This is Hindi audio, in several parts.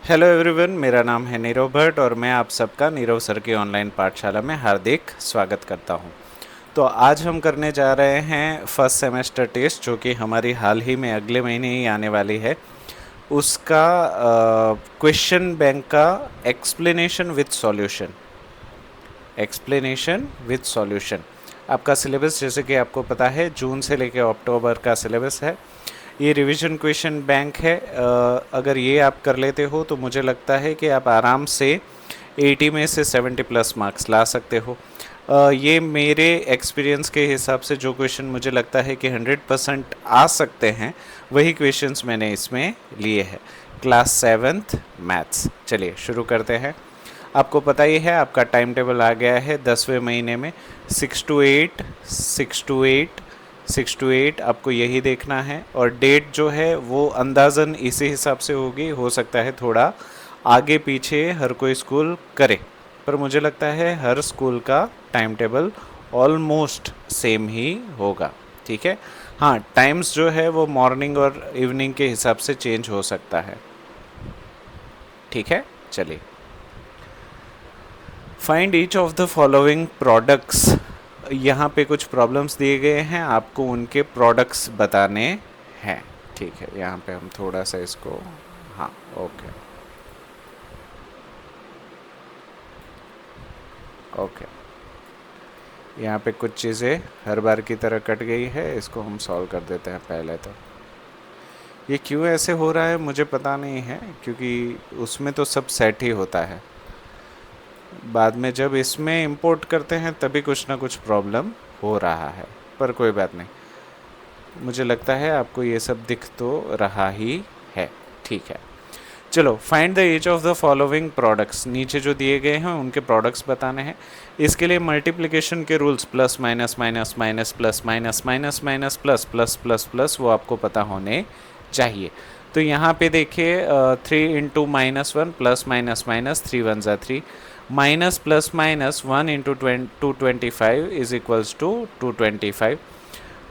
हेलो एवरीवन, मेरा नाम है नीरव भट्ट और मैं आप सबका नीरव सर की ऑनलाइन पाठशाला में हार्दिक स्वागत करता हूं। तो आज हम करने जा रहे हैं फर्स्ट सेमेस्टर टेस्ट, जो कि हमारी हाल ही में अगले महीने ही आने वाली है। उसका क्वेश्चन बैंक का एक्सप्लेनेशन विथ सॉल्यूशन। आपका सिलेबस, जैसे कि आपको पता है, जून से लेकर अक्टूबर का सिलेबस है। ये रिवीजन क्वेश्चन बैंक है। अगर ये आप कर लेते हो तो मुझे लगता है कि आप आराम से 80 में से 70 प्लस मार्क्स ला सकते हो। ये मेरे एक्सपीरियंस के हिसाब से जो क्वेश्चन मुझे लगता है कि 100% आ सकते हैं, वही क्वेश्चंस मैंने इसमें लिए हैं। Class 7th maths. चलिए शुरू करते हैं। आपको पता ही है, आपका टाइम टेबल आ गया है 10वें महीने में 6 to 8 6 to 8 आपको यही देखना है। और डेट जो है वो अंदाज़न इसी हिसाब से होगी। हो सकता है थोड़ा आगे पीछे हर कोई स्कूल करे, पर मुझे लगता है हर स्कूल का टाइम टेबल ऑलमोस्ट सेम ही होगा। ठीक है। हाँ, टाइम्स जो है वो मॉर्निंग और इवनिंग के हिसाब से चेंज हो सकता है। ठीक है, चलिए। Find each of the following products. यहाँ पे कुछ प्रॉब्लम्स दिए गए हैं, आपको उनके प्रोडक्ट्स बताने हैं। ठीक है, यहाँ पे हम थोड़ा सा इसको, हाँ, ओके ओके। यहाँ पे कुछ चीज़ें हर बार की तरह कट गई है, इसको हम सॉल्व कर देते हैं पहले। तो ये क्यों ऐसे हो रहा है मुझे पता नहीं है, क्योंकि उसमें तो सब सेट ही होता है। बाद में जब इसमें इंपोर्ट करते हैं तभी कुछ ना कुछ प्रॉब्लम हो रहा है, पर कोई बात नहीं। मुझे लगता है आपको ये सब दिख तो रहा ही है। ठीक है, चलो। Find the age of the following products. नीचे जो दिए गए हैं उनके प्रोडक्ट्स बताने हैं। इसके लिए मल्टीप्लिकेशन के rules, plus minus minus minus plus minus minus minus plus plus plus plus, वो आपको पता होने चाहिए। तो यहाँ पे देखिए, 3 इंटू -1 प्लस माइनस माइनस 3 1 ज़ा 3, minus plus minus 1 into 225 is equals to 225,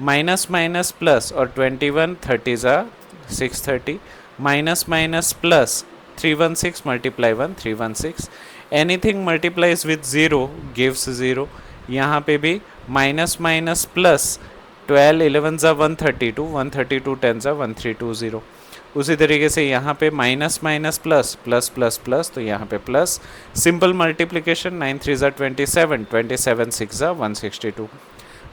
minus minus plus और 21 30 ज़ा 630, minus minus plus 316 multiply 1 316, anything multiplies with zero gives zero. यहाँ पे भी माइनस माइनस प्लस 12 11 ज़ा 132 132 10 ज़ा 1320। उसी तरीके से यहाँ पे minus minus plus plus plus plus, तो यहाँ पे प्लस। सिंपल मल्टीप्लिकेशन 9 3 ज़ा 27 27 6 ज़ा 162,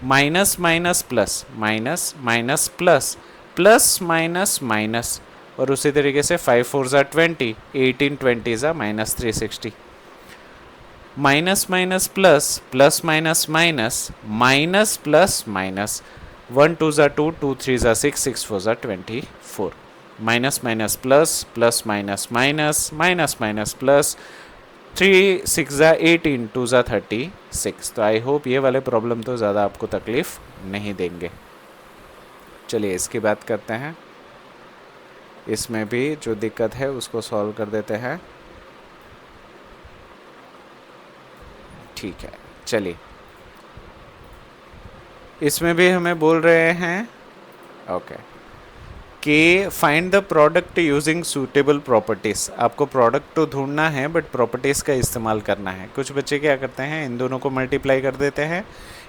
minus minus plus minus minus plus plus minus minus, और उसी तरीके से 5 4 ज़ा 20 18 20 ज़ा minus 360, minus minus plus plus minus minus minus plus minus, 1 2 ज़ा 2 2 3 ज़ा 6 6 4 ज़ा 24, minus minus plus plus minus minus minus minus plus 3 6 ज़ा 18 2 ज़ा 36। तो आई होप ये वाले प्रॉब्लम तो ज़्यादा आपको तकलीफ नहीं देंगे। चलिए इसकी बात करते हैं। इसमें भी जो दिक्कत है उसको सॉल्व कर देते हैं। ठीक है, चलिए। इसमें भी हमें बोल रहे हैं ओके कि find the product using suitable properties. आपको प्रोडक्ट तो ढूंढना है बट प्रॉपर्टीज़ का इस्तेमाल करना है। कुछ बच्चे क्या करते हैं, इन दोनों को मल्टीप्लाई कर देते हैं,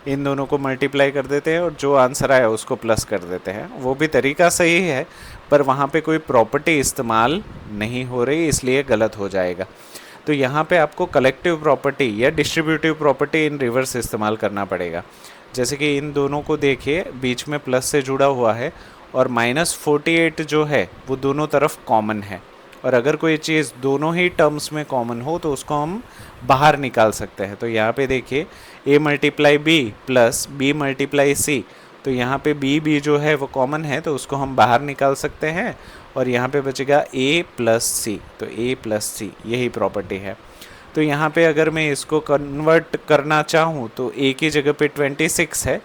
इन दोनों को मल्टीप्लाई कर देते हैं, और जो आंसर आया उसको प्लस कर देते हैं। वो भी तरीका सही है, पर वहाँ पे कोई प्रॉपर्टी इस्तेमाल नहीं हो रही, इसलिए गलत हो जाएगा। तो यहाँ पे आपको कलेक्टिव प्रॉपर्टी या डिस्ट्रीब्यूटिव प्रॉपर्टी इन रिवर्स इस्तेमाल करना पड़ेगा। जैसे कि इन दोनों को देखिए, बीच में प्लस से जुड़ा हुआ है, और -48 जो है वो दोनों तरफ कॉमन है। और अगर कोई चीज़ दोनों ही टर्म्स में कॉमन हो तो उसको हम बाहर निकाल सकते हैं। तो यहाँ पे देखिए, a multiply b plus b multiply c, तो यहाँ पे बी जो है वो कॉमन है, तो उसको हम बाहर निकाल सकते हैं, और यहाँ पे बचेगा a प्लस सी, तो a प्लस सी यही प्रॉपर्टी है। तो यहाँ पे अगर मैं इसको कन्वर्ट करना चाहूँ तो a की जगह पे 26 है,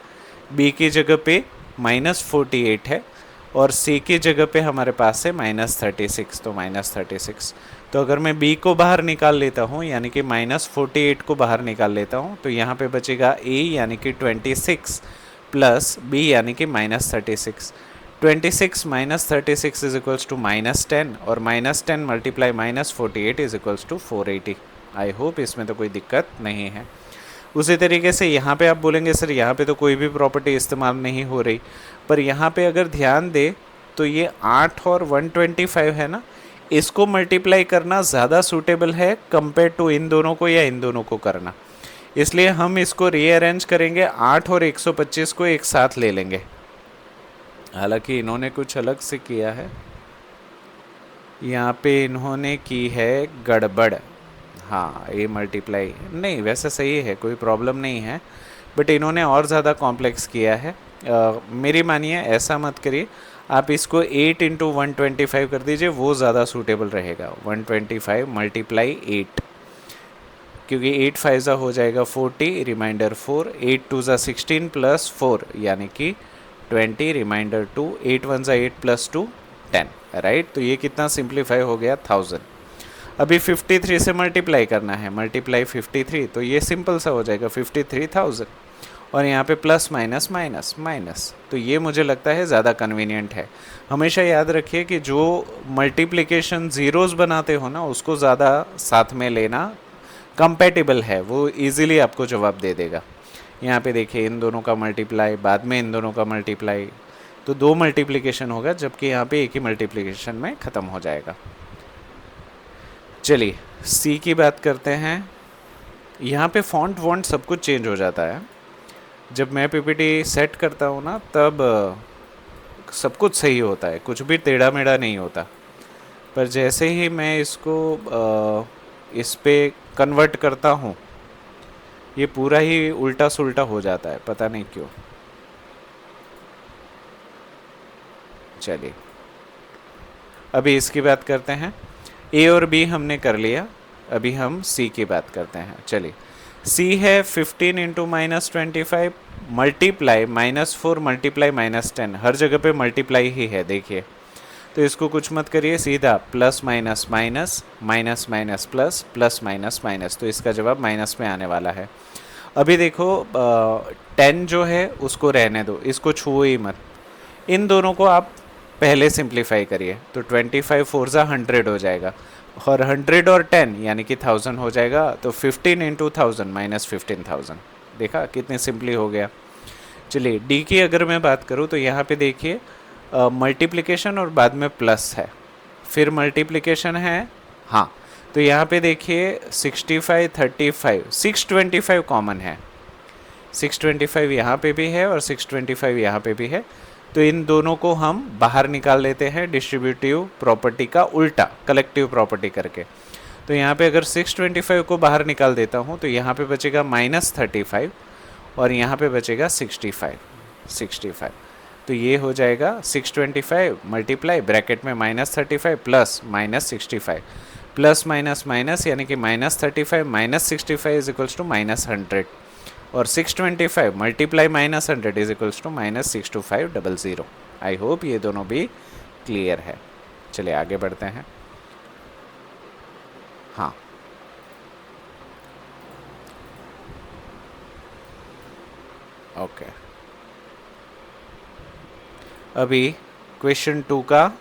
b की जगह पे -48 है, और c की जगह पे हमारे पास है -36, तो -36। तो अगर मैं b को बाहर निकाल लेता हूँ, यानी कि -48 को बाहर निकाल लेता हूँ, तो यहाँ पे बचेगा a यानी कि 26 प्लस b यानी कि -36। 26 माइनस 36 इज इक्वल्स टू -10 और -10 multiply -48 is equals to 480। I hope इसमें तो कोई दिक्कत नहीं है। उसी तरीके से यहाँ पे आप बोलेंगे सर यहाँ पे तो कोई भी प्रॉपर्टी इस्तेमाल नहीं हो रही, पर यहाँ पे अगर ध्यान दे तो ये 8 और 125 है ना, इसको मल्टीप्लाई करना ज़्यादा सूटेबल है कंपेयर टू इन दोनों को या इन दोनों को करना। इसलिए हम इसको रीअरेंज करेंगे, 8 और 125 को एक साथ ले लेंगे। हालांकि इन्होंने कुछ अलग से किया है, यहाँ पे इन्होंने की है गड़बड़। हाँ, ये मल्टीप्लाई नहीं, वैसे सही है, कोई प्रॉब्लम नहीं है, बट इन्होंने और ज़्यादा कॉम्प्लेक्स किया है। मेरी मानिए, ऐसा मत करिए, आप इसको 8 इंटू 125 कर दीजिए, वो ज़्यादा सूटेबल रहेगा। 125 मल्टीप्लाई 8, क्योंकि 8 5 ज़ा हो जाएगा 40, रिमाइंडर 4, 8 2 ज़ा 16 प्लस 4 यानी कि 20, रिमाइंडर 2, 8 1 ज़ा 8 प्लस 2 10, राइट। तो ये कितना सिंप्लीफाई हो गया, 1000। अभी 53 से मल्टीप्लाई करना है, मल्टीप्लाई 53, तो ये सिंपल सा हो जाएगा 53,000, और यहाँ पे प्लस माइनस माइनस माइनस, तो ये मुझे लगता है ज़्यादा कन्वीनियंट है। हमेशा याद रखिए कि जो मल्टीप्लिकेशन ज़ीरोज़ बनाते हो ना, उसको ज़्यादा साथ में लेना कंपैटिबल है, वो इजीली आपको जवाब दे देगा। यहाँ पे देखिए, इन दोनों का मल्टीप्लाई, बाद में इन दोनों का मल्टीप्लाई, तो 2 मल्टीप्लिकेशन होगा, जबकि यहाँ पे एक ही मल्टीप्लिकेशन में ख़त्म हो जाएगा। चलिए सी की बात करते हैं। यहाँ पे फॉन्ट वॉन्ट सब कुछ चेंज हो जाता है। जब मैं पीपीटी सेट करता हूँ ना, तब सब कुछ सही होता है, कुछ भी टेढ़ा मेढ़ा नहीं होता, पर जैसे ही मैं इसको इस पे कन्वर्ट करता हूँ, ये पूरा ही उल्टा सुल्टा हो जाता है, पता नहीं क्यों। चलिए अभी इसकी बात करते हैं। ए और बी हमने कर लिया, अभी हम सी की बात करते हैं। चलिए, सी है 15 इंटू -25 मल्टीप्लाई -4 मल्टीप्लाई -10, हर जगह पे मल्टीप्लाई ही है, देखिए। तो इसको कुछ मत करिए, सीधा plus minus minus minus minus plus plus minus minus, तो इसका जवाब माइनस में आने वाला है। अभी देखो 10 जो है उसको रहने दो, इसको छुओ ही मत। इन दोनों को आप पहले सिंप्लीफाई करिए, तो 25 4 ज़ा 100 हो जाएगा, और 100 और 10 यानी कि 1000 हो जाएगा, तो 15 इंटू 1000 माइनस 15,000। देखा कितने सिंपली हो गया। चलिए डी की अगर मैं बात करूँ, तो यहाँ पे देखिए मल्टीप्लिकेशन और बाद में प्लस है, फिर मल्टीप्लिकेशन है, हाँ, तो यहाँ पे देखिए 65 35 625 कॉमन है, 625 यहाँ पे भी है और 625 यहाँ पे भी है, तो इन दोनों को हम बाहर निकाल लेते हैं डिस्ट्रीब्यूटिव प्रॉपर्टी का उल्टा, कलेक्टिव प्रॉपर्टी करके। तो यहाँ पे अगर 625 को बाहर निकाल देता हूँ, तो यहाँ पे बचेगा -35 और यहाँ पे बचेगा 65। तो ये हो जाएगा 625 मल्टीप्लाई ब्रैकेट में -35 प्लस -65, प्लस माइनस माइनस यानी कि -35 -65 इज इक्वल्स टू -100, और 625 multiply -100 is equals to -62500। I hope ये दोनों भी क्लियर है। चलिए आगे बढ़ते हैं। हाँ, ओके, अभी क्वेश्चन 2 का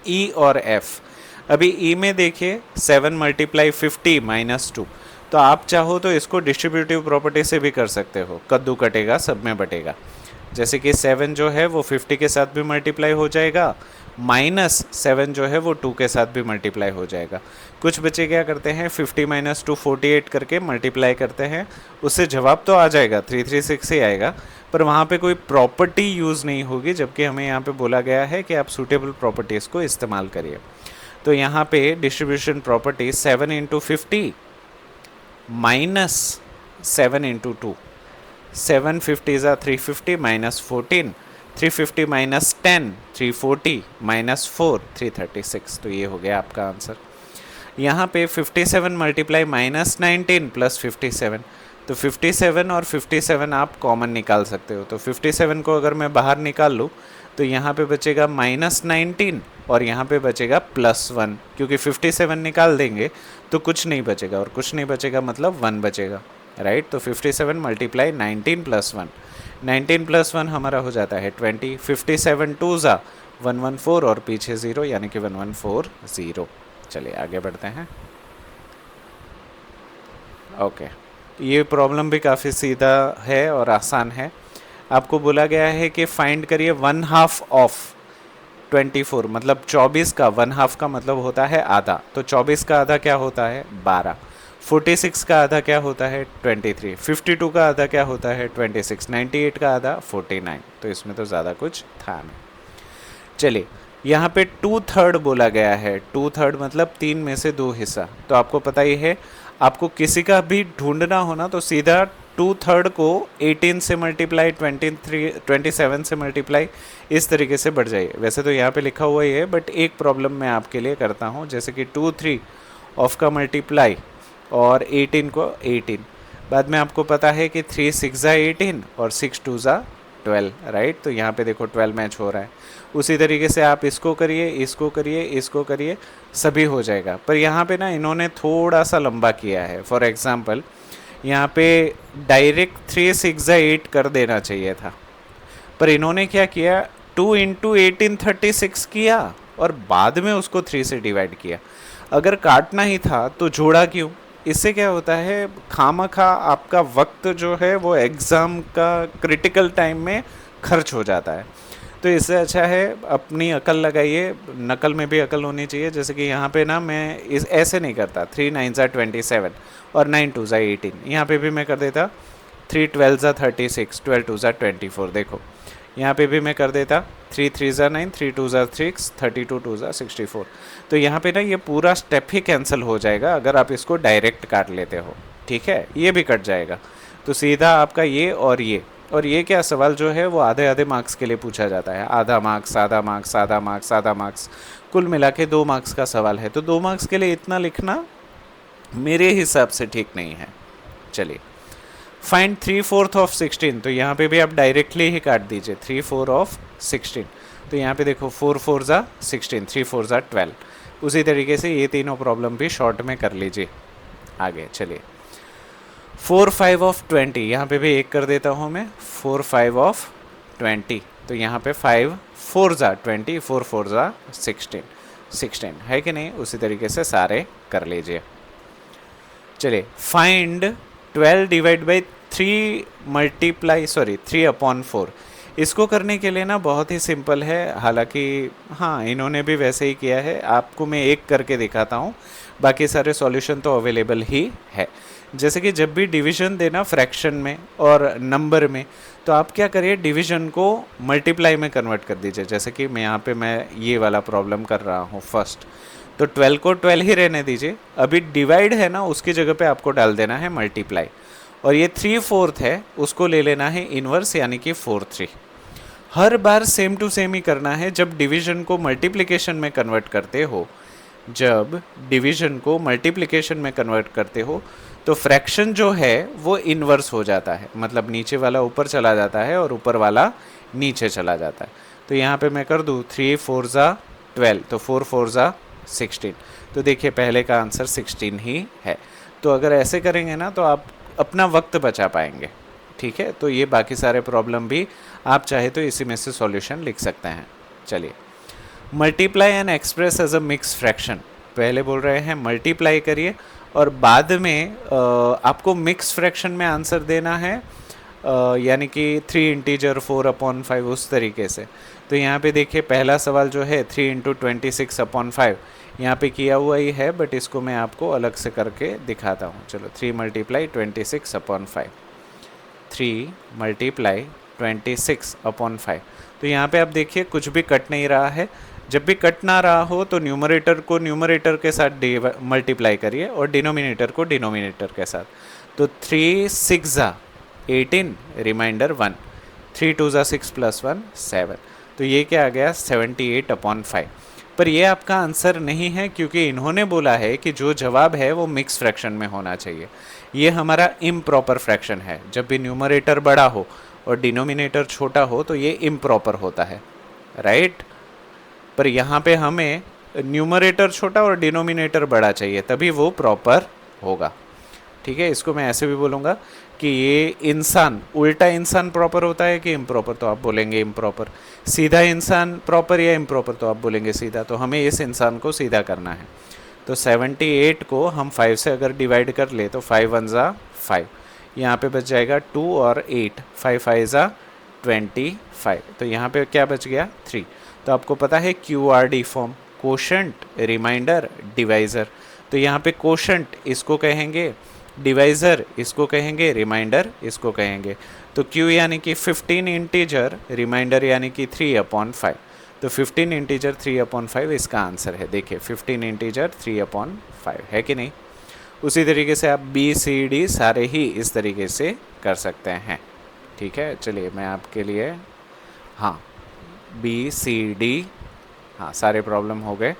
ई और एफ। अभी ई में देखिए 7 मल्टीप्लाई 50 -2, तो आप चाहो तो इसको डिस्ट्रीब्यूटिव प्रॉपर्टी से भी कर सकते हो, कद्दू कटेगा सब में बटेगा। जैसे कि 7 जो है वो 50 के साथ भी मल्टीप्लाई हो जाएगा, -7 जो है वो 2 के साथ भी मल्टीप्लाई हो जाएगा। कुछ बच्चे क्या करते हैं, 50 - 2 48 करके मल्टीप्लाई करते हैं, उससे जवाब तो आ जाएगा 336 ही आएगा, पर वहाँ पे कोई प्रॉपर्टी यूज़ नहीं होगी, जबकि हमें यहाँ पे बोला गया है कि आप सूटेबल प्रॉपर्टीज़ को इस्तेमाल करिए। तो यहाँ पे डिस्ट्रीब्यूशन प्रॉपर्टी 7 इंटू 50 -7 इंटू 2, 7 50 ज़ा 350 -14, 350 -10 340 -4 336, तो ये हो गया आपका आंसर। यहाँ पे 57 मल्टीप्लाई -19 प्लस 57, तो 57 और 57 आप कॉमन निकाल सकते हो। तो 57 को अगर मैं बाहर निकाल लूँ, तो यहाँ पे बचेगा -19 और यहाँ पे बचेगा +1, क्योंकि 57 निकाल देंगे तो कुछ नहीं बचेगा, और कुछ नहीं बचेगा मतलब 1 बचेगा, राइट। तो 57 मल्टीप्लाई 19 + 1, 19 प्लस 1 हमारा हो जाता है 20, 57 टू ज़ा 114 और पीछे 0 यानी कि 1140। चलिए आगे बढ़ते हैं। ओके, ये प्रॉब्लम भी काफ़ी सीधा है और आसान है। आपको बोला गया है कि फाइंड करिए 1/2 ऑफ 24, मतलब 24 का 1/2 का मतलब होता है आधा, तो 24 का आधा क्या होता है 12, 46 का आधा क्या होता है 23, 52 का आधा क्या होता है 26, 98 का आधा 49। तो इसमें तो ज़्यादा कुछ था नहीं। चलिए, यहाँ पे 2/3 बोला गया है। 2/3 मतलब 3 में से 2 हिस्सा। तो आपको पता ही है, आपको किसी का भी ढूंढना होना तो सीधा 2/3 को 18 से मल्टीप्लाई, 27 से मल्टीप्लाई, इस तरीके से बढ़ जाइए। वैसे तो यहाँ पे लिखा हुआ ही है, बट एक प्रॉब्लम मैं आपके लिए करता हूँ, जैसे कि 2/3 ऑफ का मल्टीप्लाई और 18 को 18। बाद में आपको पता है कि 3 6 18 और 6 2 12, राइट। तो यहाँ पे देखो 12 मैच हो रहा है। उसी तरीके से आप इसको करिए, इसको करिए, इसको करिए, सभी हो जाएगा। पर यहाँ पे ना इन्होंने थोड़ा सा लंबा किया है। फॉर एग्जांपल यहाँ पे डायरेक्ट 3 6 8 कर देना चाहिए था, पर इन्होंने क्या किया, 2 इंटू 18 36 किया और बाद में उसको 3 से डिवाइड किया। अगर काटना ही था तो जोड़ा क्यों? इससे क्या होता है, खामखा आपका वक्त जो है वो एग्ज़ाम का क्रिटिकल टाइम में खर्च हो जाता है। तो इससे अच्छा है अपनी अकल लगाइए, नकल में भी अकल होनी चाहिए। जैसे कि यहाँ पे ना मैं इस ऐसे नहीं करता, 3 9 27 और 9 2 18, यहाँ पे भी मैं कर देता 3 12 36, 12 2 24। देखो यहाँ पे भी मैं कर देता 3 3 9, 3 2 6, 32 2 64। तो यहाँ पे ना ये पूरा स्टेप ही कैंसिल हो जाएगा अगर आप इसको डायरेक्ट काट लेते हो, ठीक है, ये भी कट जाएगा। तो सीधा आपका ये और ये, और ये क्या सवाल जो है वो आधे आधे मार्क्स के लिए पूछा जाता है। आधा मार्क्स, आधा मार्क्स, आधा मार्क्स, आधा मार्क्स, कुल मिला के 2 मार्क्स का सवाल है। तो 2 मार्क्स के लिए इतना लिखना मेरे हिसाब से ठीक नहीं है। चलिए, फाइंड 3/4 ऑफ 16। तो यहाँ पे भी आप डायरेक्टली ही काट दीजिए 3/4 ऑफ 16। तो यहाँ पे देखो 4 4 16, 3 4 12। उसी तरीके से ये तीनों प्रॉब्लम भी शॉर्ट में कर लीजिए। आगे चलिए, 4 5 ऑफ 20, यहाँ पे भी एक कर देता हूँ मैं, 4 5 ऑफ 20। तो यहाँ पे 5 4 20, 4 4 16, 16 है कि नहीं? उसी तरीके से सारे कर लीजिए। चलिए, फाइंड 12 डिवाइड बाई 3/4। इसको करने के लिए ना बहुत ही सिंपल है, हालांकि हाँ इन्होंने भी वैसे ही किया है। आपको मैं एक करके दिखाता हूँ, बाकी सारे सॉल्यूशन तो अवेलेबल ही है। जैसे कि जब भी डिवीजन देना फ्रैक्शन में और नंबर में, तो आप क्या करिए, डिवीजन को मल्टीप्लाई में कन्वर्ट कर दीजिए। जैसे कि मैं यहाँ पे मैं ये वाला प्रॉब्लम कर रहा हूँ फर्स्ट, तो 12 को 12 ही रहने दीजिए। अभी डिवाइड है ना, उसकी जगह पे आपको डाल देना है मल्टीप्लाई। और ये 3/4 है, उसको ले लेना है इनवर्स, यानी कि 4/3। हर बार सेम टू सेम ही करना है। जब डिवीजन को मल्टीप्लिकेशन में कन्वर्ट करते हो, जब डिवीजन को मल्टीप्लिकेशन में कन्वर्ट करते हो, तो फ्रैक्शन जो है वो इनवर्स हो जाता है, मतलब नीचे वाला ऊपर चला जाता है और ऊपर वाला नीचे चला जाता है। तो यहाँ पे मैं कर दूँ 3 4 12, तो 4 4 16। तो देखिए पहले का आंसर 16 ही है। तो अगर ऐसे करेंगे ना तो आप अपना वक्त बचा पाएंगे, ठीक है। तो ये बाकी सारे प्रॉब्लम भी आप चाहे तो इसी में से सॉल्यूशन लिख सकते हैं। चलिए, multiply and express as a mix fraction. पहले बोल रहे हैं मल्टीप्लाई करिए और बाद में आपको मिक्स फ्रैक्शन में आंसर देना है, यानी कि 3 इंटीजर 4/5 उस तरीके से। तो यहाँ पे देखिए पहला सवाल जो है 3 × 26/5 यहाँ पे किया हुआ ही है, बट इसको मैं आपको अलग से करके दिखाता हूँ। चलो, 3 × 26/5, 3 × 26/5। तो यहाँ पे आप देखिए कुछ भी कट नहीं रहा है। जब भी कट ना रहा हो तो न्यूमरेटर को न्यूमरेटर के साथ मल्टीप्लाई करिए और डिनोमिनेटर को डिनोमिनेटर के साथ। तो 3 6 18, रिमाइंडर 1, 3 2 6 + 1 7। तो ये क्या आ गया 78/5। पर ये आपका आंसर नहीं है, क्योंकि इन्होंने बोला है कि जो जवाब है वो मिक्स फ्रैक्शन में होना चाहिए। ये हमारा इम्प्रॉपर फ्रैक्शन है। जब भी न्यूमरेटर बड़ा हो और डिनोमिनेटर छोटा हो तो ये इम्प्रॉपर होता है, राइट। पर यहाँ पे हमें न्यूमरेटर छोटा और डिनोमिनेटर बड़ा चाहिए, तभी वो प्रॉपर होगा। ठीक है, इसको मैं ऐसे भी बोलूँगा कि ये इंसान, उल्टा इंसान प्रॉपर होता है कि इम्प्रॉपर, तो आप बोलेंगे इम्प्रॉपर। सीधा इंसान प्रॉपर या इम्प्रॉपर, तो आप बोलेंगे सीधा। तो हमें इस इंसान को सीधा करना है। तो 78 को हम 5 से अगर डिवाइड कर ले तो 5 1 ज़ा 5, यहाँ पे बच जाएगा 2 और 8, 5 5 ज़ा 25, तो यहाँ पे क्या बच गया 3। तो आपको पता है QRD form, quotient, remainder, divisor. तो यहाँ पे कोशंट इसको कहेंगे, डिवाइज़र इसको कहेंगे, रिमाइंडर इसको कहेंगे। तो Q यानी कि 15 इंटीजर, रिमाइंडर यानी कि 3/5। तो 15 इंटीजर 3/5 इसका आंसर है। देखिए 15 इंटीजर 3/5 है कि नहीं। उसी तरीके से आप BCD सारे ही इस तरीके से कर सकते हैं। ठीक है, चलिए मैं आपके लिए, हाँ BCD, हाँ सारे प्रॉब्लम हो गए।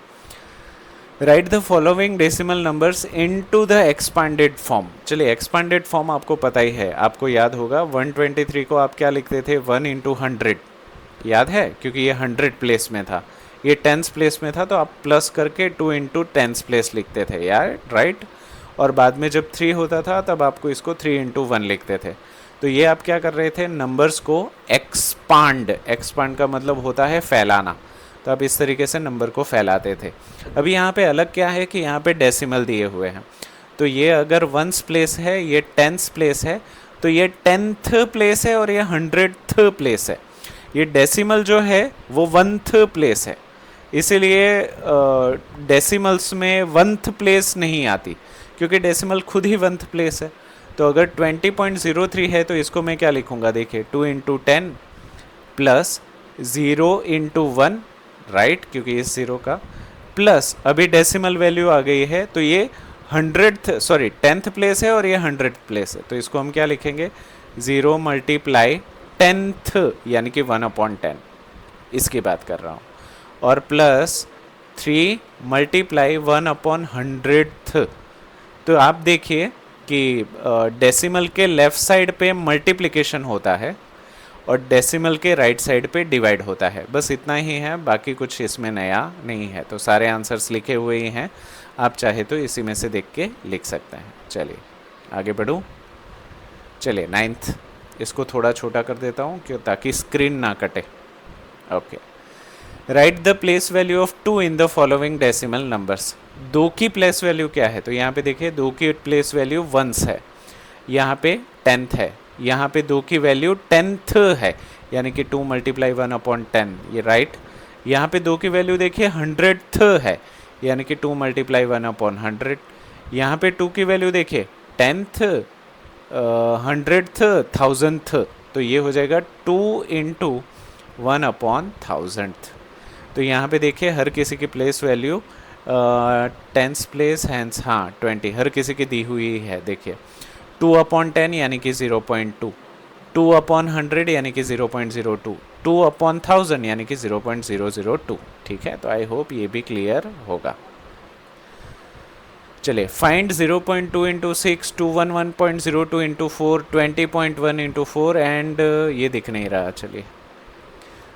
Right the following decimal numbers into the expanded form. चलिए एक्सपांडेड फॉर्म आपको पता ही है, आपको याद होगा 123 को आप क्या लिखते थे, 1 × 100, याद है, क्योंकि ये 100 प्लेस में था, ये 10th प्लेस में था, तो आप प्लस करके 2 × 10th प्लेस लिखते थे यार, राइट। और बाद में जब 3 होता था तब आपको इसको 3 × 1 लिखते थे। तो ये आप क्या कर रहे थे, नंबर्स को एक्सपांड, एक्सपांड का मतलब होता है फैलाना, तो आप इस तरीके से नंबर को फैलाते थे। अभी यहाँ पे अलग क्या है कि यहाँ पे डेसिमल दिए हुए हैं, तो ये अगर 1th प्लेस है, ये 10th प्लेस है, तो ये 10th प्लेस है और ये 100th प्लेस है। ये डेसिमल जो है वो 1th प्लेस है, इसीलिए डेसिमल्स में 1th प्लेस नहीं आती, क्योंकि डेसिमल खुद ही 1th प्लेस है। तो अगर 20.03 है तो इसको मैं क्या लिखूँगा, देखिए 2 × 10 प्लस 0 × 1, राइट, क्योंकि इस 0 का प्लस अभी डेसिमल वैल्यू आ गई है, तो ये 10th प्लेस है और ये 100th प्लेस है, तो इसको हम क्या लिखेंगे, 0 × 10th यानी कि 1/10, इसकी बात कर रहा हूँ, और प्लस 3 × 1/100th। तो आप देखिए कि डेसिमल के लेफ़्ट साइड पे मल्टीप्लिकेशन होता है और डेसिमल के राइट साइड पे डिवाइड होता है, बस इतना ही है, बाकी कुछ इसमें नया नहीं है। तो सारे आंसर्स लिखे हुए ही हैं, आप चाहे तो इसी में से देख के लिख सकते हैं। चलिए आगे बढ़ूँ, चलिए 9th, इसको थोड़ा छोटा कर देता हूँ क्यों, ताकि स्क्रीन ना कटे। Okay, right the place value of 2 in the following decimal numbers. 2 की प्लेस वैल्यू क्या है, तो यहाँ पे देखिए 2 की प्लेस वैल्यू 1s है, यहाँ पे 10th है, यहाँ पे 2 की वैल्यू 10th है, यानी कि 2 × 1/10, ये राइट। यहाँ पे 2 की वैल्यू देखिए 100th है, यानी कि 2 × 1/100। यहाँ पे 2 की वैल्यू देखिए 10th, 100th, 1000th, तो ये हो जाएगा 2 × 1/1000। तो यहाँ पे देखिए हर किसी की place value 10th place, hence हाँ 20, हर किसी की दी हुई है। देखिए 2/10 यानी कि 0.2, 2/100 यानी कि 0.02, 2/1000 यानी कि 0.002। ठीक है, तो आई होप ये भी क्लियर होगा। चलिए फाइंड 0.2 × 6, 211.02 × 4, 20.1 × 4 एंड ये दिख नहीं रहा, चलिए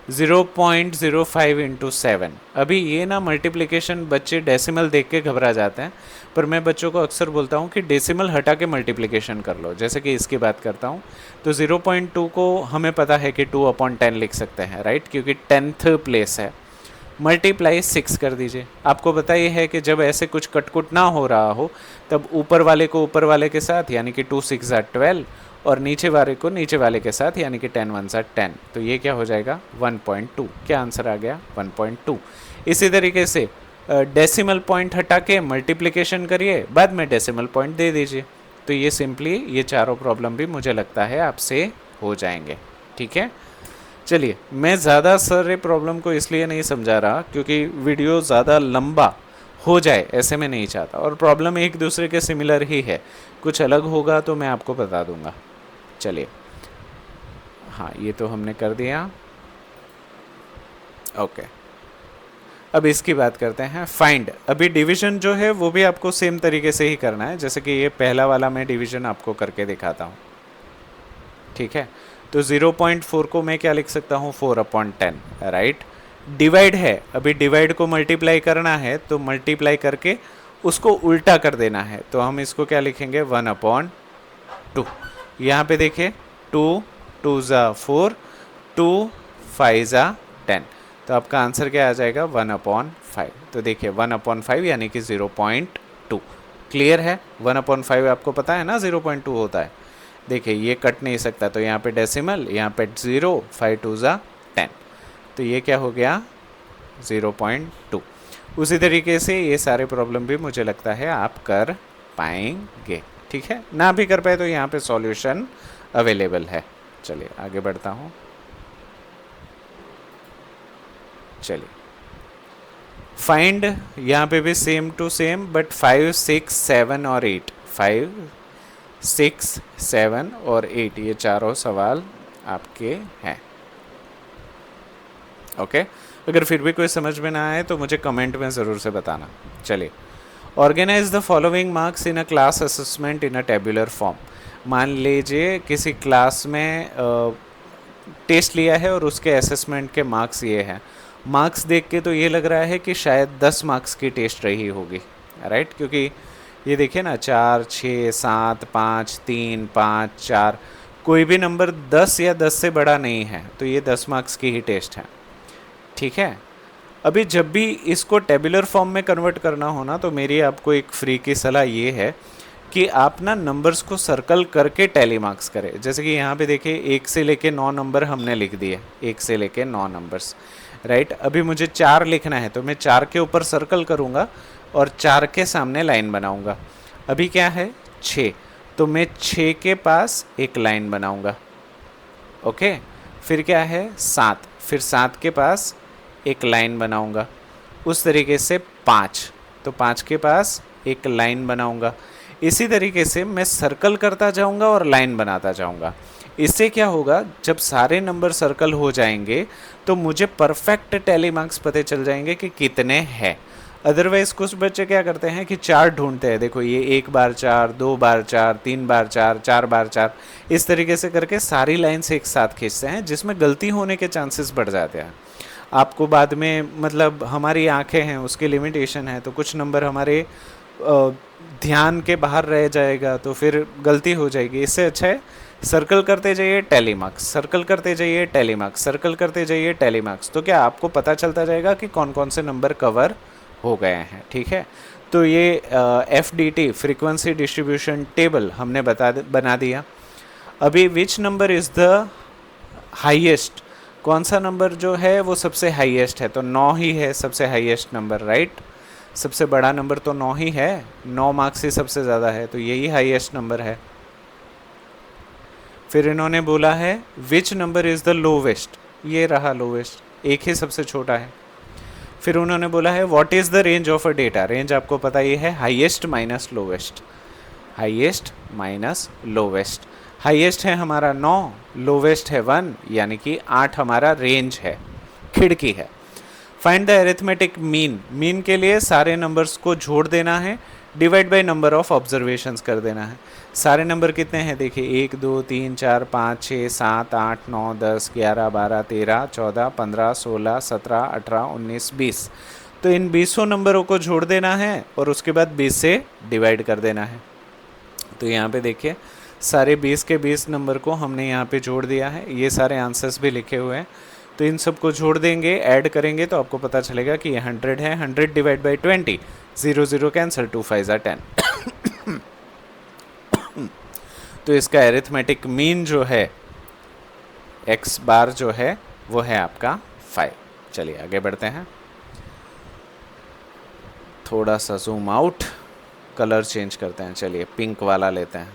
0.05 × 7। अभी ये ना मल्टीप्लिकेशन बच्चे डेसिमल देख के घबरा जाते हैं, पर मैं बच्चों को अक्सर बोलता हूँ कि डेसिमल हटा के मल्टीप्लिकेशन कर लो। जैसे कि इसकी बात करता हूँ तो 0.2 को हमें पता है कि 2/10 लिख सकते हैं, राइट, क्योंकि 10th प्लेस है। मल्टीप्लाई 6 कर दीजिए। आपको पता ही है कि जब ऐसे कुछ कटकुट ना हो रहा हो तब ऊपर वाले को ऊपर वाले के साथ यानी कि 2 × 6 = 12 और नीचे वाले को नीचे वाले के साथ यानी कि 10 × 1 = 10। तो ये क्या हो जाएगा 1.2। क्या आंसर आ गया 1.2। इसी तरीके से डेसिमल पॉइंट हटा के मल्टीप्लिकेशन करिए, बाद में डेसिमल पॉइंट दे दीजिए। तो ये सिंपली ये चारों प्रॉब्लम भी मुझे लगता है आपसे हो जाएंगे। ठीक है, चलिए मैं ज़्यादा सारे प्रॉब्लम को इसलिए नहीं समझा रहा क्योंकि वीडियो ज़्यादा लंबा हो जाए ऐसे में नहीं चाहता, और प्रॉब्लम एक दूसरे के सिमिलर ही है, कुछ अलग होगा तो मैं आपको बता दूंगा। चलिए हाँ ये तो हमने कर दिया। ओके, अब इसकी बात करते हैं फाइंड। अभी डिवीजन जो है वो भी आपको सेम तरीके से ही करना है, जैसे कि ये पहला वाला मैं डिवीजन आपको करके दिखाता हूँ। ठीक है, तो 0.4 को मैं क्या लिख सकता हूँ 4/10, राइट। डिवाइड है, अभी डिवाइड को मल्टीप्लाई करना है तो मल्टीप्लाई करके उसको उल्टा कर देना है, तो हम इसको क्या लिखेंगे 1/2। यहाँ पे देखिए 2 2 ज़ा 4, 2 5 ज़ा 10, तो आपका आंसर क्या आ जाएगा 1/5। तो देखिए 1/5 यानी कि 0.2। क्लियर है? 1/5 आपको पता है ना 0.2 होता है। देखिए ये कट नहीं सकता, तो यहाँ पे डेसिमल, यहाँ पे 0, 5 2 ज़ा 10, तो ये क्या हो गया 0.2। उसी तरीके से ये सारे प्रॉब्लम भी मुझे लगता है आप कर पाएंगे। ठीक है, ना भी कर पाए तो यहाँ पे सॉल्यूशन अवेलेबल है। चलिए आगे बढ़ता हूँ। चलिए फाइंड, यहाँ पे भी सेम टू सेम, बट 5 6 7 और 8, 5 6 7 और 8 ये चारों सवाल आपके हैं। ओके, अगर फिर भी कोई समझ में ना आए तो मुझे कमेंट में ज़रूर से बताना। चलिए, organise the following marks in a class assessment in a tabular form. मान लीजिए किसी क्लास में टेस्ट लिया है और उसके असेसमेंट के मार्क्स ये हैं। मार्क्स देख के तो ये लग रहा है कि शायद 10 मार्क्स की टेस्ट रही होगी, राइट? क्योंकि ये देखिए ना 4 6 7 5 3 5 4, कोई भी नंबर 10 या 10 से बड़ा नहीं है, तो ये 10 मार्क्स की ही टेस्ट है। ठीक है, अभी जब भी इसको टेबुलर फॉर्म में कन्वर्ट करना हो ना, तो मेरी आपको एक फ्री की सलाह ये है कि आप ना नंबर्स को सर्कल करके टैली मार्क्स करें। जैसे कि यहाँ पे देखिए 1 से लेके 9 नंबर हमने लिख दिए, 1 से लेके 9 नंबर्स, राइट? अभी मुझे 4 लिखना है, तो मैं 4 के ऊपर सर्कल करूँगा और 4 के सामने लाइन बनाऊँगा। अभी क्या है 6, तो मैं 6 के पास एक लाइन बनाऊँगा। ओके, फिर क्या है 7, फिर 7 के पास एक लाइन बनाऊंगा। उस तरीके से 5, तो 5 के पास एक लाइन बनाऊंगा। इसी तरीके से मैं सर्कल करता जाऊंगा और लाइन बनाता जाऊंगा। इससे क्या होगा, जब सारे नंबर सर्कल हो जाएंगे तो मुझे परफेक्ट टैली मार्क्स पता चल जाएंगे कि कितने हैं। अदरवाइज कुछ बच्चे क्या करते हैं कि 4 ढूंढते हैं। देखो ये 1 बार 4, 2 बार 4, 3 बार 4, 4 बार 4, इस तरीके से करके सारी लाइन्स एक साथ खींचते हैं, जिसमें गलती होने के चांसेस बढ़ जाते हैं। आपको बाद में मतलब हमारी आंखें हैं, उसके लिमिटेशन है, तो कुछ नंबर हमारे ध्यान के बाहर रह जाएगा, तो फिर गलती हो जाएगी। इससे अच्छा है सर्कल करते जाइए टैली मार्क्स, सर्कल करते जाइए टैली मार्क्स, सर्कल करते जाइए टैली मार्क्स, तो क्या आपको पता चलता जाएगा कि कौन कौन से नंबर कवर हो गए हैं। ठीक है, तो ये FDT फ्रीक्वेंसी डिस्ट्रीब्यूशन टेबल हमने बना दिया। अभी which number is the highest, कौन सा नंबर जो है वो सबसे हाईएस्ट है, तो 9 ही है सबसे हाईएस्ट नंबर, राइट? सबसे बड़ा नंबर तो 9 ही है, 9 मार्क्स ही सबसे ज़्यादा है, तो यही हाईएस्ट नंबर है। फिर इन्होंने बोला है which number is the lowest, ये रहा लोवेस्ट, एक ही सबसे छोटा है। फिर उन्होंने बोला है what is the range of a data, range आपको पता ये है highest minus lowest, highest minus lowest. Highest है हमारा 9, लोवेस्ट है 1, यानी कि 8 हमारा रेंज है, खिड़की है। Find the arithmetic mean, mean के लिए सारे नंबर्स को जोड़ देना है, divide by number of observations कर देना है। सारे नंबर कितने हैं देखिए 1 2 3 4 5 6 7 8 9 10 11 12 13 14 15 16 17 18 19 20, तो इन 20 नंबरों को जोड़ देना है और उसके बाद 20 से डिवाइड कर देना है। तो यहाँ पे देखिए सारे 20 के 20 नंबर को हमने यहाँ पे जोड़ दिया है, ये सारे आंसर्स भी लिखे हुए हैं। तो इन सब को जोड़ देंगे, ऐड करेंगे, तो आपको पता चलेगा कि ये 100 है। 100 डिवाइड बाई 20, 0 0 कैंसिल, 2 5 ज़ा 10। तो इसका एरिथमेटिक मीन जो है x बार जो है वो है आपका 5। चलिए आगे बढ़ते हैं, थोड़ा सा जूम आउट, कलर चेंज करते हैं। चलिए पिंक वाला लेते हैं।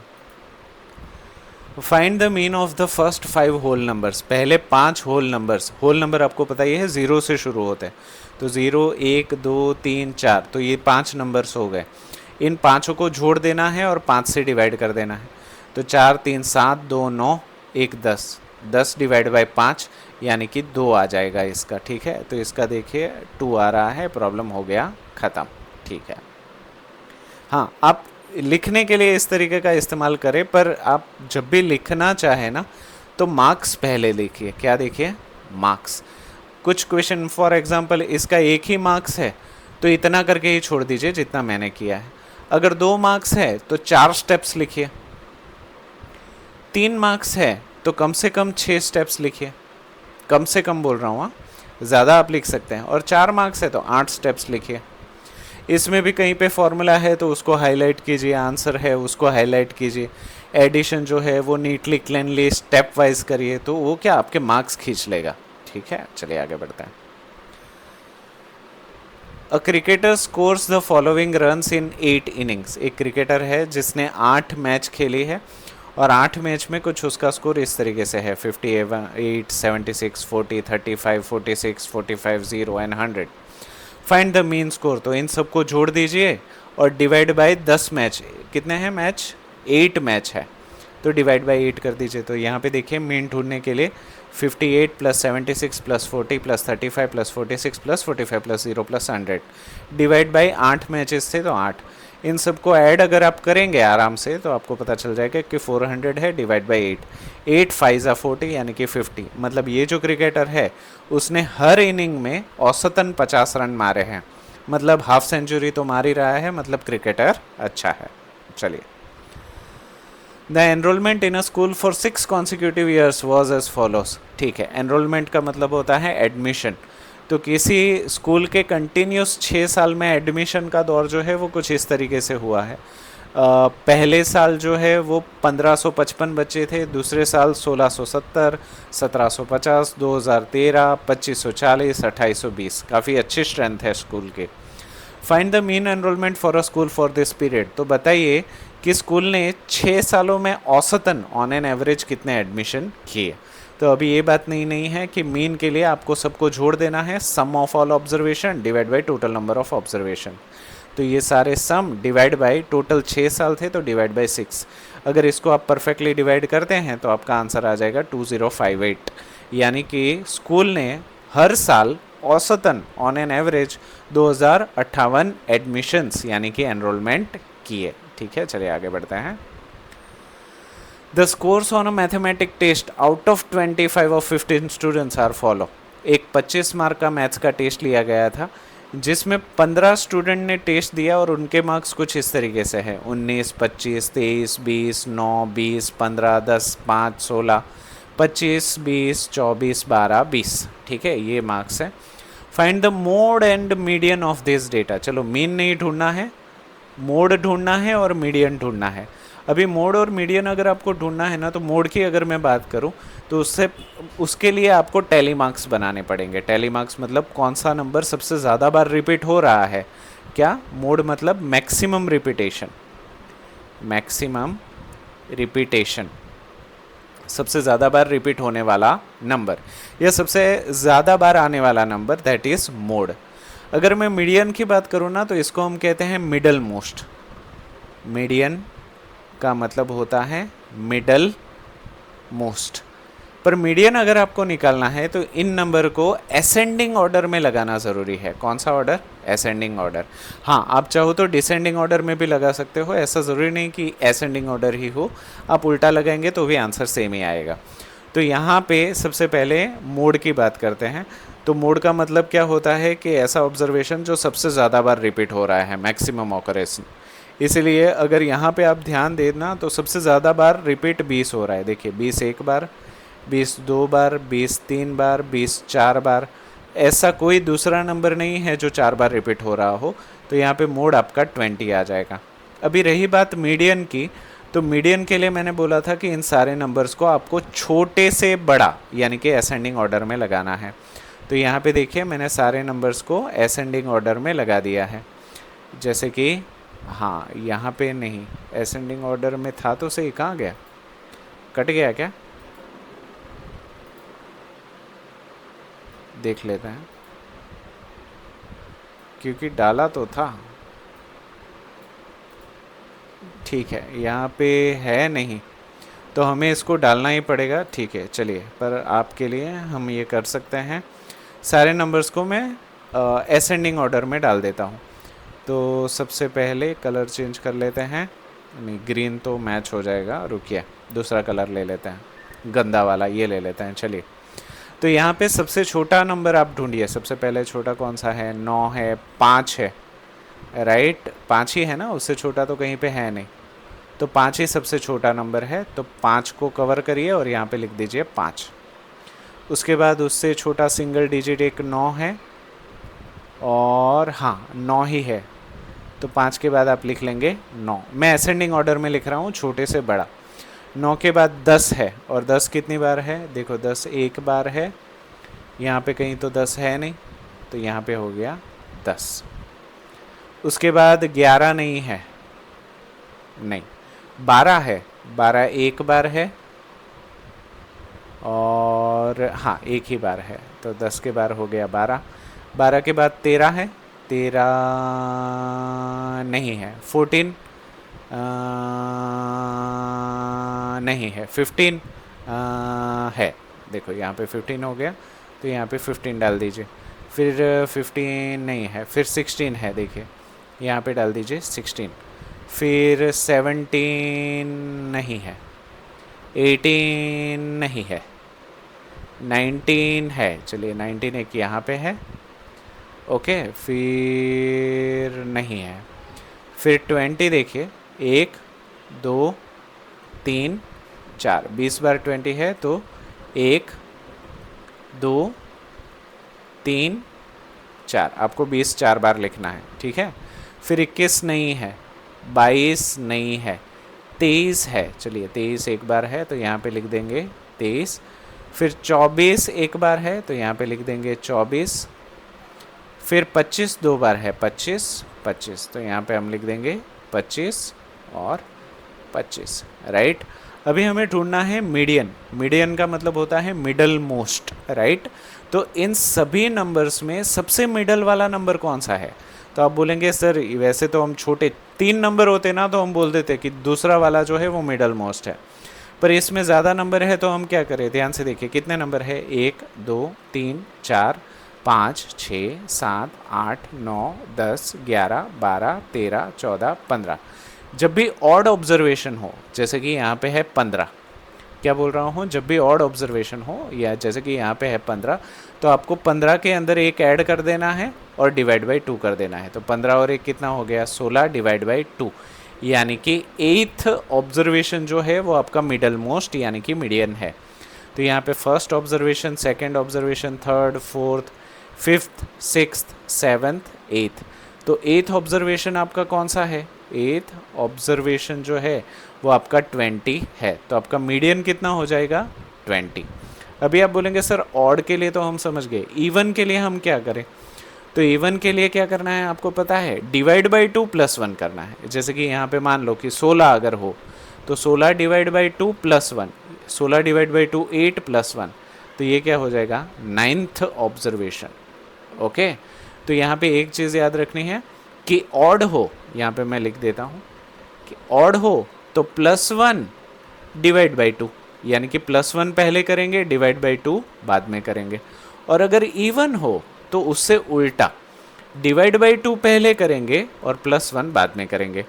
Find the mean of the first 5 whole numbers, पहले 5 होल नंबर्स। होल नंबर आपको पता ही है 0 से शुरू होते हैं, तो 0 1 2 3 4, तो ये 5 नंबर्स हो गए। इन पाँचों को जोड़ देना है और 5 से डिवाइड कर देना है। तो 4 3 7 2 9 1 10, 10 डिवाइड बाई 5 यानी कि 2 आ जाएगा इसका। ठीक है, तो इसका देखिए 2 आ रहा है, प्रॉब्लम हो गया ख़त्म। ठीक है, हाँ आप लिखने के लिए इस तरीके का इस्तेमाल करें, पर आप जब भी लिखना चाहे ना तो मार्क्स पहले लिखिए। क्या देखिए, मार्क्स। कुछ क्वेश्चन फॉर एग्जांपल इसका 1 ही मार्क्स है, तो इतना करके ही छोड़ दीजिए जितना मैंने किया है। अगर 2 मार्क्स है तो 4 स्टेप्स लिखिए, 3 मार्क्स है तो कम से कम 6 स्टेप्स लिखिए, कम से कम बोल रहा हूँ, ज़्यादा आप लिख सकते हैं। और 4 मार्क्स है तो 8 स्टेप्स लिखिए। इसमें भी कहीं पे फॉर्मूला है तो उसको हाईलाइट कीजिए, आंसर है उसको हाईलाइट कीजिए, एडिशन जो है वो नीटली क्लीनली स्टेप वाइज करिए, तो वो क्या आपके मार्क्स खींच लेगा। ठीक है, चलिए आगे बढ़ते हैं। A cricketer scores the following runs in 8 innings. एक क्रिकेटर है जिसने 8 मैच खेली है और 8 मैच में कुछ उसका स्कोर इस तरीके से है 58, 76, 40, 35, 46, 45, 0 and 100। Find the mean score. तो इन सबको जोड़ दीजिए और डिवाइड बाय 10 मैच। कितने हैं मैच? 8 मैच है, तो डिवाइड बाय 8 कर दीजिए। तो यहाँ पे देखिए मीन ढूंढने के लिए 58 plus 76 plus 40 plus 35 plus 46 plus 45 plus 0 plus 100 divide by 8 matches थे तो 8। इन सबको ऐड अगर आप करेंगे आराम से तो आपको पता चल जाएगा कि 400 है डिवाइड बाई 8, 8 5 40 यानी कि 50। मतलब ये जो क्रिकेटर है उसने हर इनिंग में औसतन 50 रन मारे हैं, मतलब हाफ सेंचुरी तो मार ही रहा है, मतलब क्रिकेटर अच्छा है। चलिए, the enrolment in a school for 6 consecutive years was as follows. ठीक है, एनरोलमेंट का मतलब होता है एडमिशन। तो किसी स्कूल के कंटिन्यूस 6 साल में एडमिशन का दौर जो है वो कुछ इस तरीके से हुआ है। पहले साल जो है वो 1555 बच्चे थे, दूसरे साल 1670, 1750, 2013, 2540, 2820। काफ़ी अच्छी स्ट्रेंथ है स्कूल के। Find the mean enrolment for a school for this period. तो बताइए कि स्कूल ने 6 सालों में औसतन ऑन एन एवरेज कितने एडमिशन किए। तो अभी ये बात नहीं है कि मीन के लिए आपको सबको जोड़ देना है, sum of all observation divide by total number of observation. तो ये सारे सम डिवाइड बाय टोटल 6 साल थे तो डिवाइड बाय 6। अगर इसको आप परफेक्टली डिवाइड करते हैं तो आपका आंसर आ जाएगा 2058। यानी कि स्कूल ने हर साल औसतन ऑन एन एवरेज 2058 एडमिशन्स यानी कि एनरोलमेंट किए। ठीक है, चलिए आगे बढ़ते हैं। The scores on a mathematic test out of 25 और 15 स्टूडेंट्स आर फॉलो। एक 25 मार्क का मैथ्स का टेस्ट लिया गया था जिसमें 15 स्टूडेंट ने टेस्ट दिया और उनके मार्क्स कुछ इस तरीके से हैं 19, 25, 23, 20, 9, 20, 15, 10, 5, 16, 25, 20, 24, 12, 20। ठीक है, ये मार्क्स हैं। Find the mode and median of this data. चलो, मीन नहीं ढूंढना है, मोड ढूंढना है और मीडियन ढूंढना है। अभी मोड और मीडियन अगर आपको ढूंढना है ना, तो मोड की अगर मैं बात करूं तो उसके लिए आपको टैली मार्क्स बनाने पड़ेंगे। टैली मार्क्स मतलब कौन सा नंबर सबसे ज़्यादा बार रिपीट हो रहा है। क्या मोड मतलब मैक्सिमम रिपीटेशन, मैक्सिमम रिपीटेशन, सबसे ज़्यादा बार रिपीट होने वाला नंबर या सबसे ज़्यादा बार आने वाला नंबर, दैट इज़ मोड। अगर मैं मीडियन की बात करूँ ना तो इसको हम कहते हैं मिडल मोस्ट। मीडियन का मतलब होता है मिडल मोस्ट। पर मीडियन अगर आपको निकालना है तो इन नंबर को असेंडिंग ऑर्डर में लगाना ज़रूरी है। कौन सा ऑर्डर? Ascending order. हाँ, आप चाहो तो डिसेंडिंग ऑर्डर में भी लगा सकते हो, ऐसा ज़रूरी नहीं कि असेंडिंग ऑर्डर ही हो। आप उल्टा लगाएंगे तो भी आंसर सेम ही आएगा। तो यहाँ पे सबसे पहले मोड की बात करते हैं। तो मोड का मतलब क्या होता है कि ऐसा ऑब्जर्वेशन जो सबसे ज़्यादा बार रिपीट हो रहा है, मैक्सिमम ऑकरेंस। इसलिए अगर यहाँ पे आप ध्यान देना तो सबसे ज़्यादा बार रिपीट 20 हो रहा है। देखिए, 20 एक बार, 20 2 बार, 20 3 बार, 20 4 बार। ऐसा कोई दूसरा नंबर नहीं है जो 4 बार रिपीट हो रहा हो। तो यहाँ पे मोड आपका 20 आ जाएगा। अभी रही बात मीडियन की, तो मीडियन के लिए मैंने बोला था कि इन सारे नंबर्स को आपको छोटे से बड़ा यानी कि असेंडिंग ऑर्डर में लगाना है। तो यहाँ पे देखिए मैंने सारे नंबर्स को असेंडिंग ऑर्डर में लगा दिया है। जैसे कि हाँ, यहाँ पे नहीं, असेंडिंग ऑर्डर में था तो सही, कहाँ गया? कट गया क्या? देख लेते हैं, क्योंकि डाला तो था। ठीक है, यहाँ पे है नहीं तो हमें इसको डालना ही पड़ेगा। ठीक है, चलिए, पर आपके लिए हम ये कर सकते हैं, सारे नंबर्स को मैं असेंडिंग ऑर्डर में डाल देता हूँ। तो सबसे पहले कलर चेंज कर लेते हैं। नहीं, ग्रीन तो मैच हो जाएगा, रुकिए दूसरा कलर ले लेते हैं, गंदा वाला ये ले लेते हैं। चलिए, तो यहाँ पे सबसे छोटा नंबर आप ढूंढिए। सबसे पहले छोटा कौन सा है? 9 है, 5 है, राइट? 5 ही है ना, उससे छोटा तो कहीं पे है नहीं। तो 5 ही सबसे छोटा नंबर है, तो 5 को कवर करिए और यहाँ पे लिख दीजिए 5। उसके बाद उससे छोटा सिंगल डिजिट एक 9 है, और हाँ 9 ही है, तो 5 के बाद आप लिख लेंगे 9। मैं असेंडिंग ऑर्डर में लिख रहा हूँ, छोटे से बड़ा। 9 के बाद 10 है, और 10 कितनी बार है? देखो 10 एक बार है, यहाँ पे कहीं तो 10 है नहीं, तो यहाँ पे हो गया 10। उसके बाद 11 नहीं है, नहीं 12 है, 12 एक बार है, और हाँ एक ही बार है, तो 10 के बार हो गया 12। 12 के बाद 13 है, 13 नहीं है। 14 नहीं है। 15 है, देखो यहाँ पे 15 हो गया, तो यहाँ पे 15 डाल दीजिए। फिर 15 नहीं है, फिर 16 है, देखिए यहाँ पे डाल दीजिए 16। फिर 17 नहीं है, 18 नहीं है, 19 है, चलिए 19 एक यहाँ पे है, ओके। फिर नहीं है, फिर 20 देखिए, 1 2 3 4, 20 बार 20 है, तो 1 2 3 4, आपको 20 4 बार लिखना है, ठीक है। फिर 21 नहीं है, 22 नहीं है, 23 है, चलिए 23 एक बार है, तो यहाँ पे लिख देंगे 23। फिर 24 एक बार है, तो यहाँ पे लिख देंगे 24। फिर 25 दो बार है, 25, तो यहाँ पे हम लिख देंगे 25 और 25, राइट। अभी हमें ढूंढना है मीडियन। मीडियन का मतलब होता है मिडल मोस्ट, राइट। तो इन सभी नंबर्स में सबसे मिडल वाला नंबर कौन सा है? तो आप बोलेंगे सर वैसे तो हम छोटे 3 नंबर होते ना, तो हम बोल देते कि दूसरा वाला जो है वो मिडल मोस्ट है, पर इसमें ज़्यादा नंबर है, तो हम क्या करें? ध्यान से देखिए कितने नंबर है, 1 2 3 4 5 6 7 8 9 10 11 12 13 14 15। जब भी ऑड ऑब्जर्वेशन हो, जैसे कि यहाँ पे है 15, क्या बोल रहा हूँ, जब भी ऑड ऑब्जर्वेशन हो, या जैसे कि यहाँ पे है 15, तो आपको 15 के अंदर एक ऐड कर देना है और डिवाइड बाई 2 कर देना है। तो 15 और 1 कितना हो गया? 16 डिवाइड बाई 2, यानी कि 8th ऑब्जर्वेशन जो है वो आपका मिडल मोस्ट यानी कि मीडियन है। तो यहाँ पे first observation, second observation, third, fourth, fifth, sixth, seventh, एथ। तो 8th ऑब्जर्वेशन आपका कौन सा है? 8th ऑब्जर्वेशन जो है वो आपका 20 है, तो आपका मीडियन कितना हो जाएगा? 20। अभी आप बोलेंगे सर ऑड के लिए तो हम समझ गए, इवन के लिए हम क्या करें? तो इवन के लिए क्या करना है आपको पता है? डिवाइड बाई 2 प्लस 1 करना है। जैसे कि यहाँ पे मान लो कि 16 अगर हो, तो 16 divide by 2 plus 1, 16 divide by 2 8 plus 1, तो ये क्या हो जाएगा? 9th observation, okay. तो यहाँ पे एक चीज़ याद रखनी है कि ऑड हो, यहाँ पे मैं लिख देता हूँ कि ऑड हो तो प्लस 1 डिवाइड बाई 2, यानी कि प्लस 1 पहले करेंगे, डिवाइड बाई 2 बाद में करेंगे। और अगर इवन हो तो उससे उल्टा, डिवाइड बाई 2 पहले करेंगे और प्लस 1 बाद में करेंगे।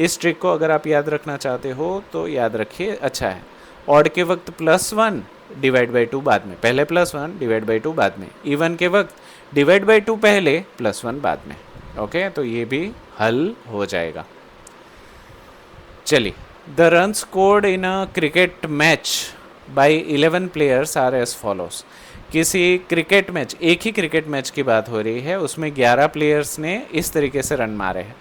इस ट्रिक को अगर आप याद रखना चाहते हो तो याद रखिए, अच्छा है। ऑड के वक्त प्लस 1 डिवाइड बाई 2 बाद में, पहले प्लस 1 डिवाइड बाई 2 बाद में। इवन के वक्त डिवाइड बाई 2 पहले प्लस 1 बाद में, ओके। तो ये भी हल हो जाएगा। चलिए, the run scored in a cricket match by 11 players are as follows. किसी क्रिकेट मैच, एक ही क्रिकेट मैच की बात हो रही है, उसमें 11 प्लेयर्स ने इस तरीके से रन मारे हैं।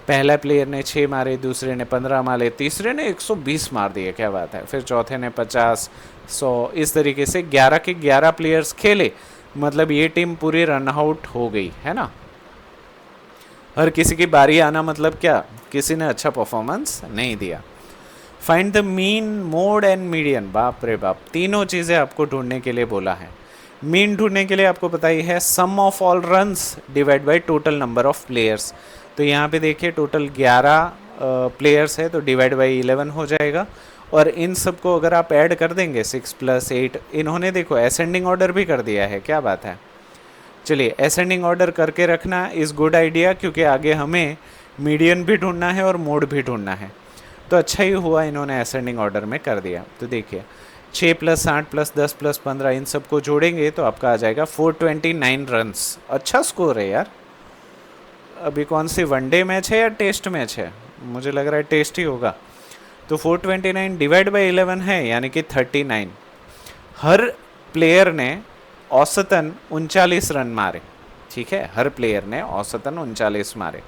पहला प्लेयर ने 6 मारे, दूसरे ने 15 मारे, तीसरे ने 120 मार दिए, क्या बात है। फिर चौथे ने 50, 100, इस तरीके से 11 के 11 प्लेयर्स खेले, मतलब ये टीम पूरी रन आउट हो गई है ना। हर किसी की बारी आना मतलब क्या? किसी ने अच्छा परफॉर्मेंस नहीं दिया। Find the mean, mode and median. बाप रे बाप, तीनों चीज़ें आपको ढूंढने के लिए बोला है। मीन ढूंढने के लिए आपको पता ही है, sum of all runs divide by total number of players. तो यहाँ पे देखिए टोटल 11 प्लेयर्स है, तो डिवाइड बाई 11 हो जाएगा। और इन सब को अगर आप ऐड कर देंगे 6 + 8, इन्होंने देखो असेंडिंग ऑर्डर भी कर दिया है, क्या बात है। चलिए, असेंडिंग ऑर्डर करके रखना इज़ गुड आइडिया, क्योंकि आगे हमें मीडियन भी ढूंढना है और मोड भी ढूंढना है। तो अच्छा ही हुआ इन्होंने असेंडिंग ऑर्डर में कर दिया। तो देखिए 6 प्लस 8 प्लस 10 प्लस 15 इन सबको जोड़ेंगे तो आपका आ जाएगा 429 रन्स। अच्छा स्कोर है यार। अभी कौन सी वनडे मैच है या टेस्ट मैच है? मुझे लग रहा है टेस्ट ही होगा। तो 429 डिवाइड बाई 11 है यानी कि 39। हर प्लेयर ने औसतन 39 रन मारे। ठीक है, हर प्लेयर ने औसतन 39 मारे।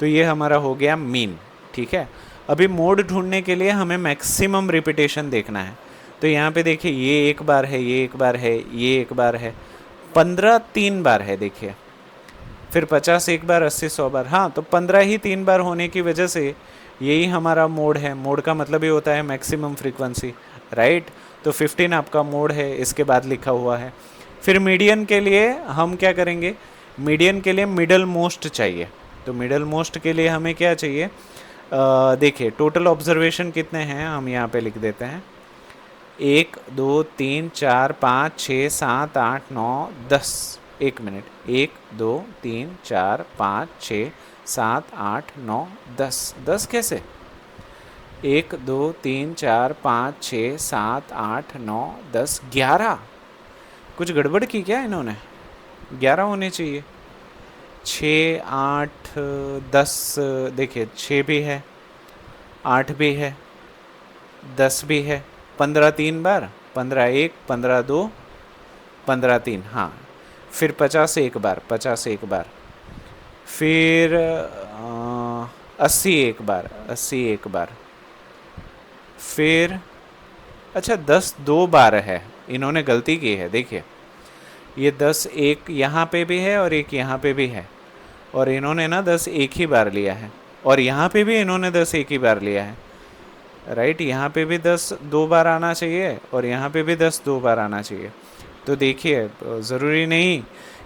तो ये हमारा हो गया मीन। ठीक है, अभी मोड ढूंढने के लिए हमें मैक्सिमम रिपीटेशन देखना है। तो यहाँ पे देखिए, ये एक बार है, ये एक बार है, ये एक बार है, 15 3 बार है देखिए, फिर 50 एक बार, 80 100 बार। हाँ, तो 15 ही 3 बार होने की वजह से यही हमारा मोड है। मोड का मतलब ये होता है मैक्सिमम फ्रीक्वेंसी, राइट। तो 15 आपका मोड है, इसके बाद लिखा हुआ है। फिर मीडियन के लिए हम क्या करेंगे, मीडियन के लिए मिडल मोस्ट चाहिए। तो मिडल मोस्ट के लिए हमें क्या चाहिए, देखिए टोटल ऑब्जर्वेशन कितने हैं हम यहाँ पे लिख देते हैं। 1 2 3 4 5 6 7 8 9 10। 1 मिनट, 1 2 3 4 5 6 7 8 9 10। 10 कैसे? 1 2 3 4 5 6 7 8 9 10 11। कुछ गड़बड़ की क्या इन्होंने? 11 होने चाहिए। 6 8 10, देखिए 6 भी है, 8 भी है, 10 भी है। 15 3 बार, 15 1, 15 2, 15 3, हाँ। फिर 50 एक बार, 50 एक बार, फिर 80 एक बार, 80 एक बार, फिर अच्छा 10 2 बार है। इन्होंने गलती की है, देखिए ये 10 एक यहाँ पे भी है और एक यहाँ पे भी है, और इन्होंने ना 10 एक ही बार लिया है, और यहाँ पे भी इन्होंने 10 एक ही बार लिया है, राइट। यहाँ पे भी 10 2 बार आना चाहिए और यहाँ पे भी 10 2 बार आना चाहिए। तो देखिए, ज़रूरी नहीं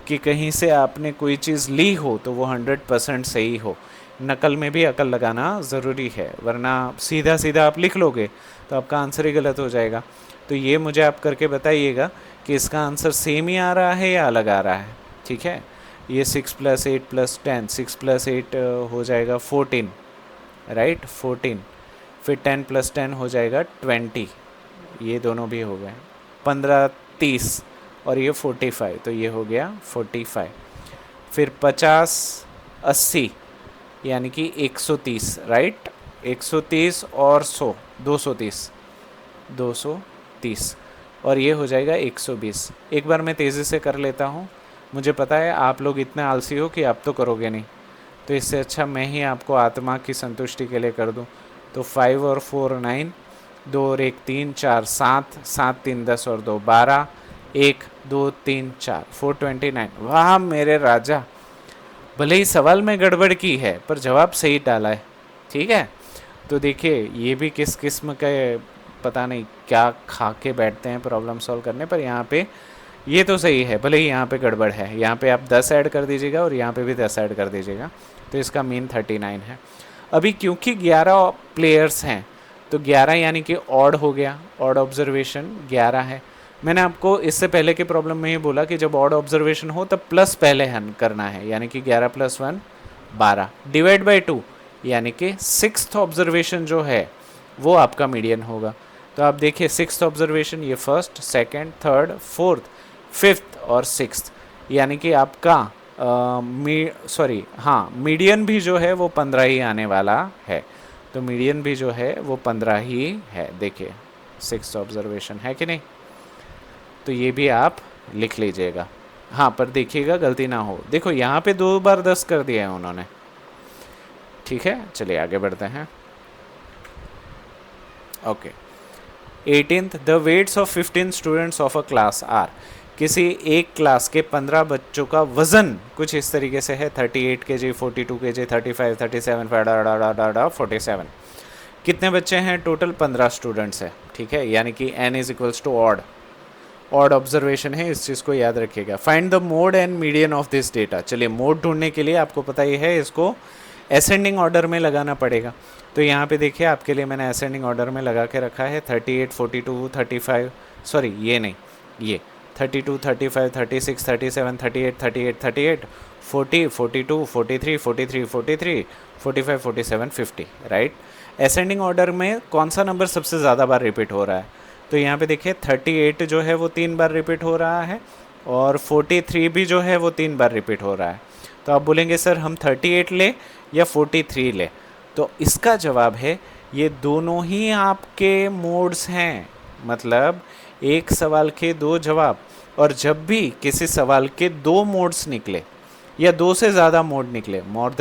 कि कहीं से आपने कोई चीज़ ली हो तो वो 100% सही हो। नकल में भी अकल लगाना ज़रूरी है, वरना सीधा सीधा आप लिख लोगे तो आपका आंसर ही गलत हो जाएगा। तो ये मुझे आप करके बताइएगा कि इसका आंसर सेम ही आ रहा है या अलग आ रहा है। ठीक है, ये 6 + 8 + 10, 6 + 8 हो जाएगा 14, राइट, 14। फिर 10 + 10 हो जाएगा 20, ये दोनों भी हो गए। 15 30 और ये 45, तो ये हो गया 45। फिर 50 80 यानी कि 130, राइट। 130 और 100 230, 230, और ये हो जाएगा 120। एक बार मैं तेज़ी से कर लेता हूँ, मुझे पता है आप लोग इतने आलसी हो कि आप तो करोगे नहीं, तो इससे अच्छा मैं ही आपको आत्मा की संतुष्टि के लिए कर दूँ। तो 5 और 4 9, 2 और 1 3 4 7, 7 3 10 और 2 12, 1 2 3 4, 429। वाह मेरे राजा, भले ही सवाल में गड़बड़ की है पर जवाब सही डाला है। ठीक है, तो देखिए ये भी किस किस्म के पता नहीं क्या खा के बैठते हैं प्रॉब्लम सॉल्व करने पर। यहाँ पे ये तो सही है, भले ही यहाँ पे गड़बड़ है। यहाँ पे आप 10 ऐड कर दीजिएगा और यहाँ पे भी 10 ऐड कर दीजिएगा, तो इसका मीन 39 है। अभी क्योंकि 11 प्लेयर्स हैं तो 11 यानी कि ऑड हो गया, ऑड ऑब्जर्वेशन 11 है। मैंने आपको इससे पहले की प्रॉब्लम में ही बोला कि जब ऑड ऑब्जर्वेशन हो तब प्लस पहले हन करना है, यानी कि 11 + 1 12 डिवाइड बाई 2, यानी कि 6th ऑब्जर्वेशन जो है वो आपका मीडियन होगा। तो आप देखिए 6th ऑब्जर्वेशन, ये 1st 2nd 3rd 4th 5th और 6th, यानी कि आपका मीडियन भी जो है वो 15 ही आने वाला है। तो मीडियन भी जो है वो 15 ही है। देखिए 6th ऑब्जर्वेशन है कि नहीं, तो ये भी आप लिख लीजिएगा। हाँ, पर देखिएगा गलती ना हो। देखो यहाँ पे 2 बार 10 कर दिया है उन्होंने। ठीक है, चलिए आगे बढ़ते हैं। Okay, 18th, the weights of 15 students of a class are. किसी एक क्लास के 15 बच्चों का वजन कुछ इस तरीके से है, 38 kg, 42 kg, 35, 37, 47। कितने बच्चे हैं टोटल? 15 स्टूडेंट्स है। ठीक है, यानी कि n = ऑड, ऑड ऑब्जर्वेशन है, इस चीज़ को याद रखिएगा। Find the mode and median of this data. चलिए मोड ढूंढने के लिए आपको पता ही है इसको असेंडिंग ऑर्डर में लगाना पड़ेगा। तो यहाँ पे देखिए आपके लिए मैंने असेंडिंग ऑर्डर में लगा के रखा है 38 42 35, सॉरी ये नहीं, ये 32 35 36 37 38 38 38 40 42 43 43 43 45 47 50, राइट। असेंडिंग ऑर्डर में कौन सा नंबर सबसे ज़्यादा बार रिपीट हो रहा है? तो यहाँ पे देखिए 38 जो है वो 3 बार रिपीट हो रहा है और 43 भी जो है वो 3 बार रिपीट हो रहा है। तो आप बोलेंगे सर हम 38 ले या 43 ले, तो इसका जवाब है ये दोनों ही आपके मोड्स हैं। मतलब एक सवाल के दो जवाब, और जब भी किसी सवाल के दो मोड्स निकले या दो से ज़्यादा मोड निकले, मोर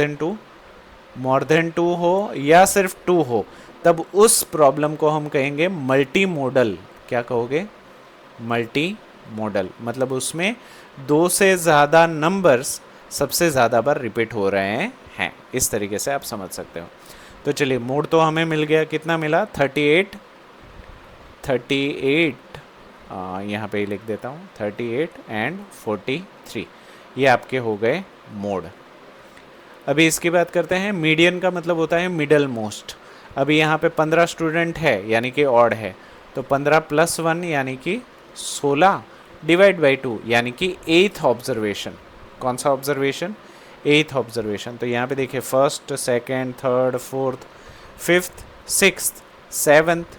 देन टू हो या सिर्फ टू हो, तब उस प्रॉब्लम को हम कहेंगे मल्टी मोडल। क्या कहोगे? Multi modal. मतलब उसमें दो से ज़्यादा नंबर्स सबसे ज़्यादा बार रिपीट हो रहे हैं। इस तरीके से आप समझ सकते हो। तो चलिए, मोड तो हमें मिल गया, कितना मिला? 38 यहाँ पे ही लिख देता हूँ, 38 एंड 43, ये आपके हो गए मोड। अभी इसकी बात करते हैं। मीडियन का मतलब होता है मिडल मोस्ट। अभी यहाँ पे 15 स्टूडेंट है यानी कि ऑड है, तो 15 + 1 यानी कि 16 डिवाइड बाई 2 यानी कि 8th ऑब्जर्वेशन। कौन सा ऑब्जर्वेशन? 8th observation. तो यहाँ पे देखिए 1st, 2nd, 3rd, 4th, 5th, 6th, 7th,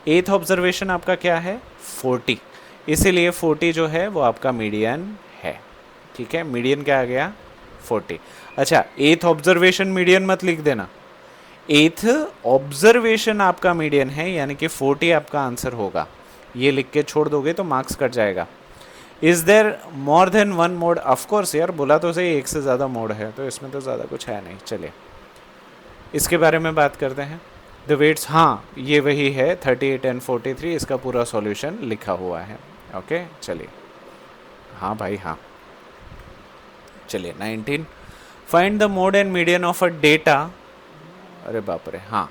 8th observation आपका क्या है? 40। इसीलिए 40 जो है वो आपका मीडियन है। ठीक है, मीडियन क्या आ गया? 40। अच्छा, 8th ऑब्जर्वेशन मीडियन मत लिख देना, 8th ऑब्जर्वेशन आपका मीडियन है, यानी कि 40 आपका आंसर होगा। ये लिख के छोड़ दोगे तो मार्क्स कट जाएगा। Is there more than one mode? Of course यार, बोला तो सही एक से ज़्यादा मोड है, तो इसमें तो ज़्यादा कुछ है नहीं। चलिए इसके बारे में बात करते हैं। द वेट्स, हाँ ये वही है 38 एंड 43, इसका पूरा सॉल्यूशन लिखा हुआ है। ओके चलिए, हाँ भाई हाँ। चलिए 19, find the mode and median of a data. अरे बाप रे, हाँ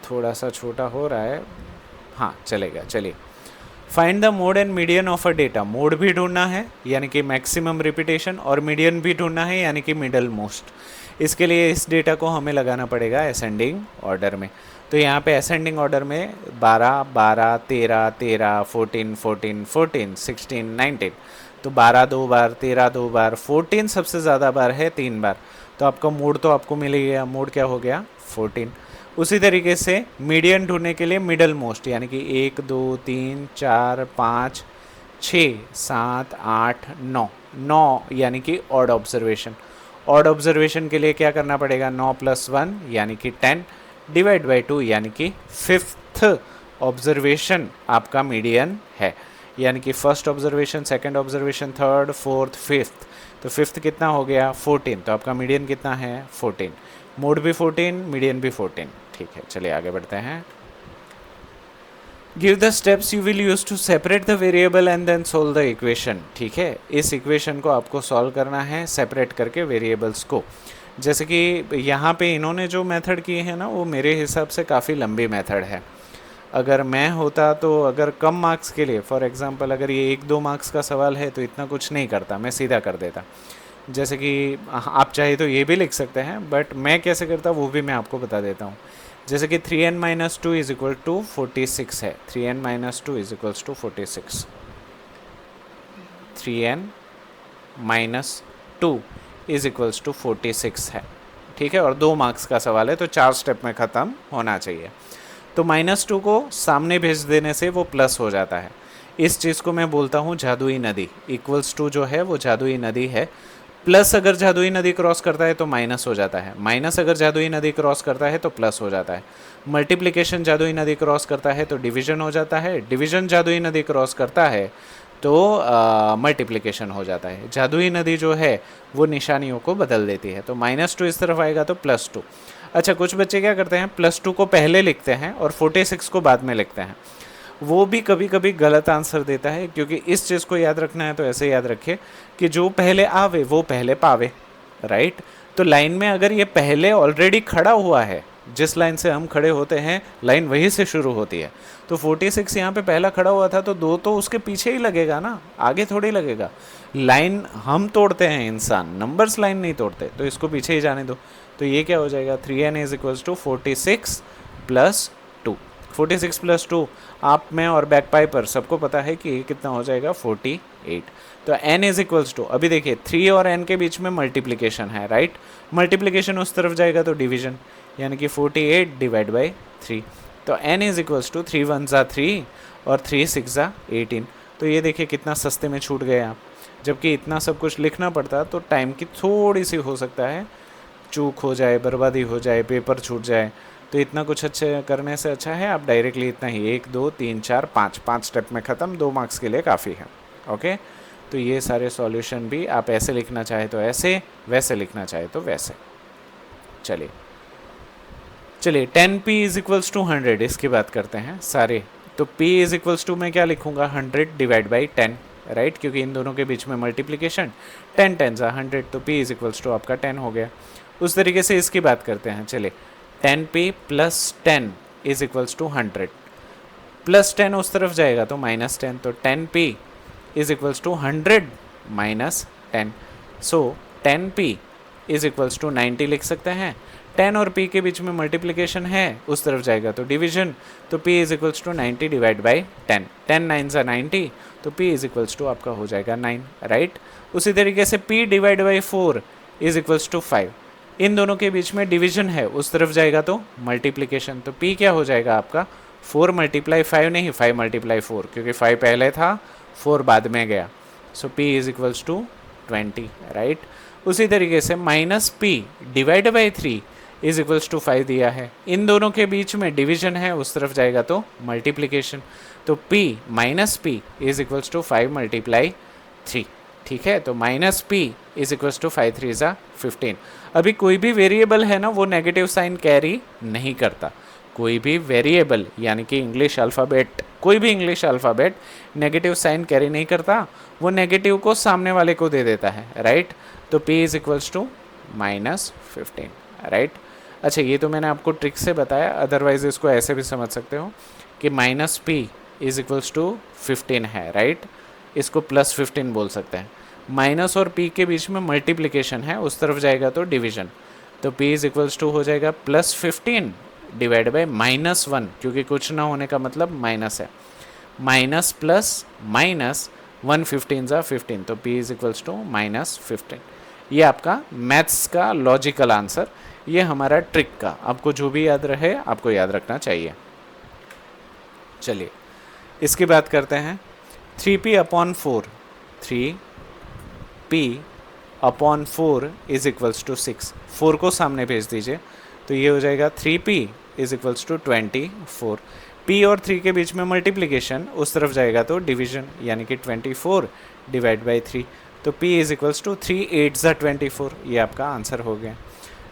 थोड़ा सा छोटा हो रहा है, हाँ चलेगा। चलिए, find the mode and median of a data. Mode भी ढूंढना है यानी कि मैक्सिमम रिपीटेशन, और मीडियन भी ढूंढना है यानी कि मिडल मोस्ट। इसके लिए इस डेटा को हमें लगाना पड़ेगा असेंडिंग ऑर्डर में। तो यहाँ पे असेंडिंग ऑर्डर में 12, 12, 13, 13, 14, 14, 14, 16, 19। तो 12 2 बार, 13 2 बार, 14 सबसे ज़्यादा बार है 3 बार। तो आपका मोड तो आपको मिल ही गया, मोड क्या हो गया? 14। उसी तरीके से मीडियन ढूंढने के लिए मिडल मोस्ट, यानी कि 1 2 3 4 5 6 7 8 9, 9 यानी कि ऑड ऑब्जर्वेशन। ऑड ऑब्जर्वेशन के लिए क्या करना पड़ेगा? 9 + 1 यानी कि 10 डिवाइड बाई 2 यानी कि 5th ऑब्जर्वेशन आपका मीडियन है। यानी कि first observation, second observation, third, fourth, fifth. तो फिफ्थ कितना हो गया? 14। तो आपका मीडियन कितना है? 14। मोड भी 14, मीडियन भी 14। ठीक है, चलिए आगे बढ़ते हैं। Give the steps you will use to separate the variable and then solve the equation. ठीक है, इस इक्वेशन को आपको सॉल्व करना है सेपरेट करके वेरिएबल्स को। जैसे कि यहाँ पे इन्होंने जो मेथड किए हैं ना, वो मेरे हिसाब से काफ़ी लंबी मेथड है। अगर मैं होता तो अगर कम मार्क्स के लिए, फॉर एग्जांपल अगर ये 1-2 मार्क्स का सवाल है तो इतना कुछ नहीं करता, मैं सीधा कर देता। जैसे कि आप चाहे तो ये भी लिख सकते हैं, बट मैं कैसे करता वो भी मैं आपको बता देता हूँ। जैसे कि 3n - 2 = 46 है। 3n - 2 = 46। 3n - 2 = 46 है। ठीक है, और 2 मार्क्स का सवाल है तो 4 स्टेप में ख़त्म होना चाहिए। तो -2 को सामने भेज देने से वो प्लस हो जाता है। इस चीज़ को मैं बोलता हूँ जादुई नदी। = जो है वो जादुई नदी है। प्लस अगर जादुई नदी क्रॉस करता है तो माइनस हो जाता है, माइनस अगर जादुई नदी क्रॉस करता है तो प्लस हो जाता है। मल्टीप्लिकेशन जादुई नदी क्रॉस करता है तो डिवीजन हो जाता है, डिवीजन जादुई नदी क्रॉस करता है तो मल्टीप्लिकेशन हो जाता है। जादुई नदी जो है वो निशानियों को बदल देती है। तो -2 इस तरफ आएगा तो +2। अच्छा, कुछ बच्चे क्या करते हैं, +2 को पहले लिखते हैं और 46 को बाद में लिखते हैं। वो भी कभी कभी गलत आंसर देता है, क्योंकि इस चीज़ को याद रखना है तो ऐसे याद रखिए कि जो पहले आवे वो पहले पावे, राइट। तो लाइन में अगर ये पहले ऑलरेडी खड़ा हुआ है, जिस लाइन से हम खड़े होते हैं लाइन वहीं से शुरू होती है, तो 46 यहाँ पे पहला खड़ा हुआ था तो 2 तो उसके पीछे ही लगेगा ना, आगे थोड़ी लगेगा। लाइन हम तोड़ते हैं इंसान, नंबर्स लाइन नहीं तोड़ते, तो इसको पीछे ही जाने दो। तो ये क्या हो जाएगा? 3n = 46 + 2। 46 + 2 आप में और बैक पाइपर सबको पता है कि कितना हो जाएगा? 48। तो n = अभी देखिए 3 और n के बीच में मल्टीप्लिकेशन है, राइट। मल्टीप्लिकेशन उस तरफ जाएगा तो डिवीजन, यानी कि 48 / 3। तो n इज इक्वल्स टू 3 1 ज़ा 3 और 3 6 ज़ा 18। तो ये देखिए कितना सस्ते में छूट गए आप, जबकि इतना सब कुछ लिखना पड़ता तो टाइम की थोड़ी सी हो सकता है चूक हो जाए, बर्बादी हो जाए, पेपर छूट जाए। तो इतना कुछ अच्छे करने से अच्छा है आप डायरेक्टली इतना ही 1 2 3 4 5 स्टेप में ख़त्म, 2 मार्क्स के लिए काफ़ी है। ओके, तो ये सारे सॉल्यूशन भी आप ऐसे लिखना चाहे तो ऐसे, वैसे लिखना चाहे तो वैसे। चलिए 10p इज इक्वल्स टू 100, इसकी बात करते हैं सारे। तो p इज इक्वल्स टू मैं क्या लिखूंगा, 100 डिवाइड बाई 10, राइट, क्योंकि इन दोनों के बीच में मल्टीप्लिकेशन 10 10 ज़ा 100, तो p इज इक्वल्स टू आपका 10 हो गया। उस तरीके से इसकी बात करते हैं। चलिए 10p plus 10 is equals to 100, plus 10 उस तरफ जाएगा तो माइनस 10, तो 10p is equals to 100 minus 10। So 10p is equals to 90 लिख सकते हैं। 10 और p के बीच में मल्टीप्लिकेशन है, उस तरफ जाएगा तो डिवीजन, तो p is equals to 90 divide by 10, 10 9 ज़ा 90, तो p इज इक्वल्स टू आपका हो जाएगा 9, राइट। उसी तरीके से p divide by 4 is equals to 5, इन दोनों के बीच में डिवीजन है, उस तरफ जाएगा तो मल्टीप्लिकेशन, तो p क्या हो जाएगा आपका 4 मल्टीप्लाई 5 नहीं, 5 मल्टीप्लाई 4, क्योंकि 5 पहले था 4 बाद में गया, so p is equals to 20, right. उसी तरीके से minus p divide by 3 is equals to 5 दिया है, इन दोनों के बीच में डिवीजन है, उस तरफ जाएगा तो मल्टीप्लिकेशन, तो p minus p is equals to 5 multiply 3, ठीक है। तो minus p is equals to 5 3 ज़ा 15। अभी कोई भी वेरिएबल है ना वो नेगेटिव साइन कैरी नहीं करता, कोई भी वेरिएबल यानी कि इंग्लिश अल्फ़ाबेट, कोई भी English alphabet negative sign carry नहीं करता, वो नेगेटिव को सामने वाले को दे देता है, राइट। तो p is equals to minus 15, right. अच्छा, ये तो मैंने आपको ट्रिक से बताया, अदरवाइज इसको ऐसे भी समझ सकते हो कि minus p is equals to 15 है, राइट, इसको प्लस 15 बोल सकते हैं। माइनस और p के बीच में मल्टीप्लिकेशन है, उस तरफ जाएगा तो डिवीजन, तो p इज इक्वल्स टू हो जाएगा प्लस 15 डिवाइड बाई माइनस 1, क्योंकि कुछ ना होने का मतलब माइनस है, माइनस प्लस माइनस 1 15 ज़ा 15, तो p is equals to minus 15। ये आपका मैथ्स का लॉजिकल आंसर, ये हमारा ट्रिक का, आपको जो भी याद रहे आपको याद रखना चाहिए। चलिए इसकी बात करते हैं, 3p upon 4, 3p upon 4 is equals to 6, 4 को सामने भेज दीजिए, तो ये हो जाएगा 3p is equals to 24, p और 3 के बीच में मल्टीप्लिकेशन, उस तरफ जाएगा तो डिवीजन, यानी कि 24 डिवाइड बाई 3, तो p इज इक्वल्स टू 3 8 ज़ा 24, ये आपका आंसर हो गया।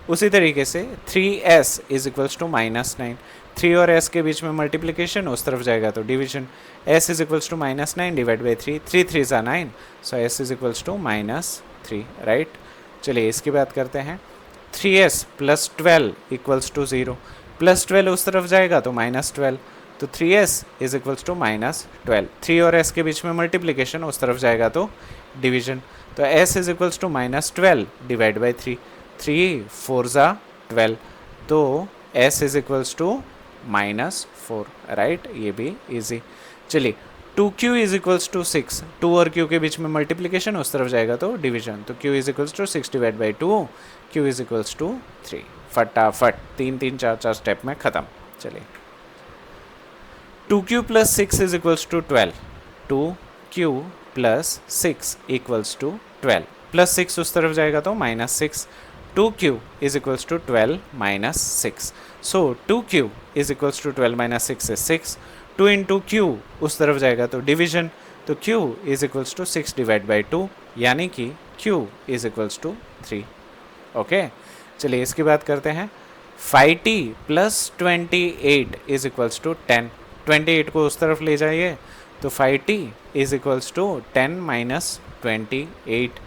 उसी तरीके से 3s is equals to minus 9, 3 और s के बीच में मल्टीप्लिकेशन, उस तरफ जाएगा तो division, s is equals to minus 9 divide by 3, 3 3 ज़ा 9, so s is equals to minus 3, right. चलिए इसकी बात करते हैं, 3s plus 12 equals to 0, plus 12 उस तरफ जाएगा तो माइनस 12, तो 3s is equals to minus 12, 3 और s के बीच में मल्टीप्लिकेशन, उस तरफ जाएगा तो डिवीजन, तो s is equals to minus 12 divide by 3, 3 4 ज़ा 12, तो s is equals to minus 4, right, ये भी इजी। चलिए 2q इज इक्वल्स टू 6, 2 और q के बीच में मल्टीप्लिकेशन, उस तरफ जाएगा तो डिवीजन, तो q is equals to 6 divide by 2, q is equals to 3, फटाफट 3 3 4 4 स्टेप में ख़त्म। चलिए 2q plus 6 is equals to 12, 2q plus 6 equals to 12, plus 6 उस तरफ जाएगा तो minus 6, 2q is equals to 12 minus 6, so 2q is equals to 12 minus 6 is 6, 2 into q उस तरफ जाएगा तो डिवीजन, तो q is equals to 6 divide by 2, यानी कि q is equals to 3, okay. चलिए इसकी बात करते हैं, 5t plus 28 is equals to 10, 28 को उस तरफ ले जाइए, तो 5t is equals to 10 minus 28,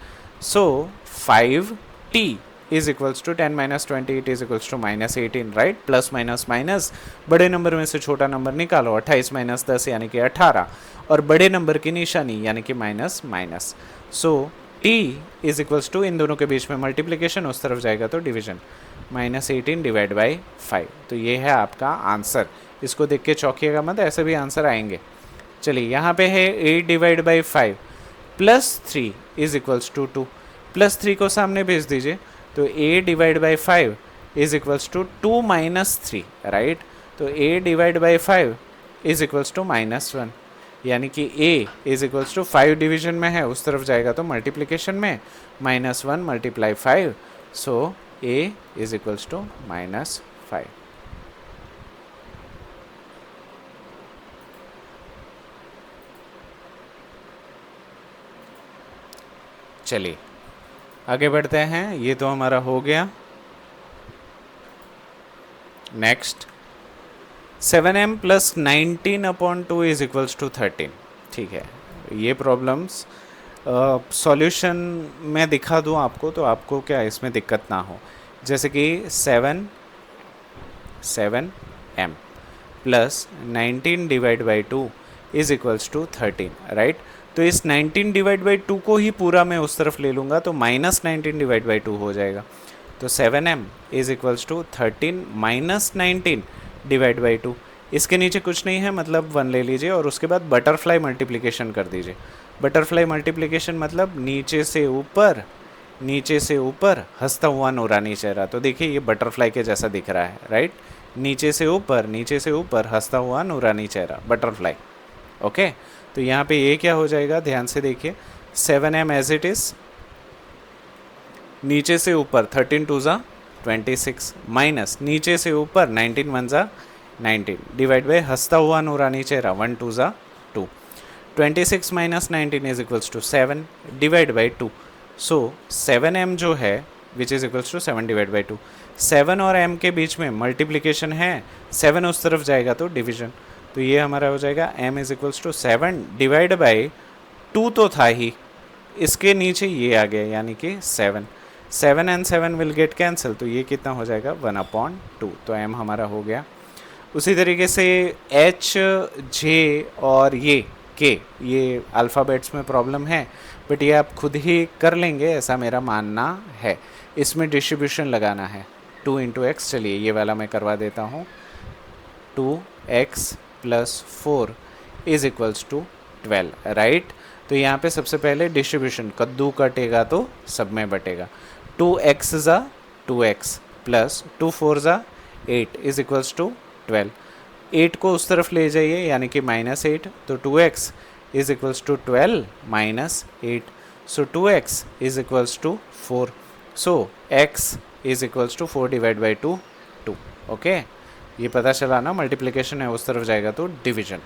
so 5t is equals to 10 minus 28 is equals to minus 18, right. Plus minus minus, बड़े नंबर में से छोटा नंबर निकालो, 28 माइनस 10 यानी कि 18, और बड़े नंबर की निशानी यानी कि minus minus, so t is equals to, इन दोनों के बीच में मल्टीप्लिकेशन, उस तरफ जाएगा तो डिवीजन, माइनस 18 डिवाइड बाई 5, तो ये है आपका आंसर। इसको देख के चौंकिएगा मत, ऐसे भी आंसर आएंगे। चलिए यहाँ पे है 8 divide by 5 plus 3 is equals to 2, plus 3 को सामने भेज दीजिए, तो 8 divide by 5 is equals to 2 minus 3, right. तो a divide by 5 is equals to -1, यानी कि a is equals to 5 division में है, उस तरफ जाएगा तो मल्टीप्लिकेशन में, -1 multiply 5, so a is equals to -5। चलिए आगे बढ़ते हैं, ये तो हमारा हो गया। Next 7m plus 19/2 is equals to 13। ठीक है, ये प्रॉब्लम्स सॉल्यूशन में दिखा दूँ आपको तो आपको क्या इसमें दिक्कत ना हो। जैसे कि 7m plus 19 divide by 2 is equals to 13, right. तो इस 19 डिवाइड बाई 2 को ही पूरा मैं उस तरफ ले लूँगा तो -19 डिवाइड बाई 2 हो जाएगा। तो 7m is equals to 13 minus 19 divide by 2। इसके नीचे कुछ नहीं है, मतलब 1 ले लीजिए और उसके बाद बटरफ्लाई मल्टीप्लिकेशन कर दीजिए। बटरफ्लाई मल्टीप्लिकेशन मतलब नीचे से ऊपर हंसता हुआ नूरानी चेहरा। तो देखिए ये बटरफ्लाई के जैसा दिख रहा है, राइट। नीचे से ऊपर हंसता हुआ नूरानी चेहरा, बटरफ्लाई। ओके, तो यहाँ पे ये क्या हो जाएगा, ध्यान से देखिए। 7m एज इट इज़, नीचे से ऊपर 13 2 ज़ा 26 माइनस नीचे से ऊपर 19 1 ज़ा 19 डिवाइड बाई हंसता हुआ नूरानी चेहरा 1 2 ज़ा 2। 26 minus 19 is equals to 7 divide by 2। So 7m जो है which is equals to 7 divide by 2। 7 और m के बीच में मल्टीप्लिकेशन है, 7 उस तरफ जाएगा तो डिवीजन। तो ये हमारा हो जाएगा m is equals to 7 divide by 2 तो था ही, इसके नीचे ये आ गया यानी कि 7 एंड 7 विल गेट कैंसिल, तो ये कितना हो जाएगा 1/2। तो m हमारा हो गया। उसी तरीके से h, j और ये k, ये अल्फ़ाबेट्स में प्रॉब्लम है, बट ये आप खुद ही कर लेंगे ऐसा मेरा मानना है। इसमें डिस्ट्रीब्यूशन लगाना है 2 इंटू एक्स। चलिए ये वाला मैं करवा देता हूँ। 2x plus 4 is equals to 12, right. तो यहाँ पे सबसे पहले डिस्ट्रीब्यूशन, कद्दू कटेगा तो सब में बटेगा। 2x ज़ा 2x प्लस 2 4 ज़ा 8 इज इक्वल्स टू 12। 8 को उस तरफ ले जाइए यानी कि -8, तो 2x is equals to 12 minus 8। So 2x is equals to 4। So x is equals to 4 divide by 2 2। Okay, ये पता चला ना, मल्टीप्लिकेशन है उस तरफ जाएगा तो डिवीजन।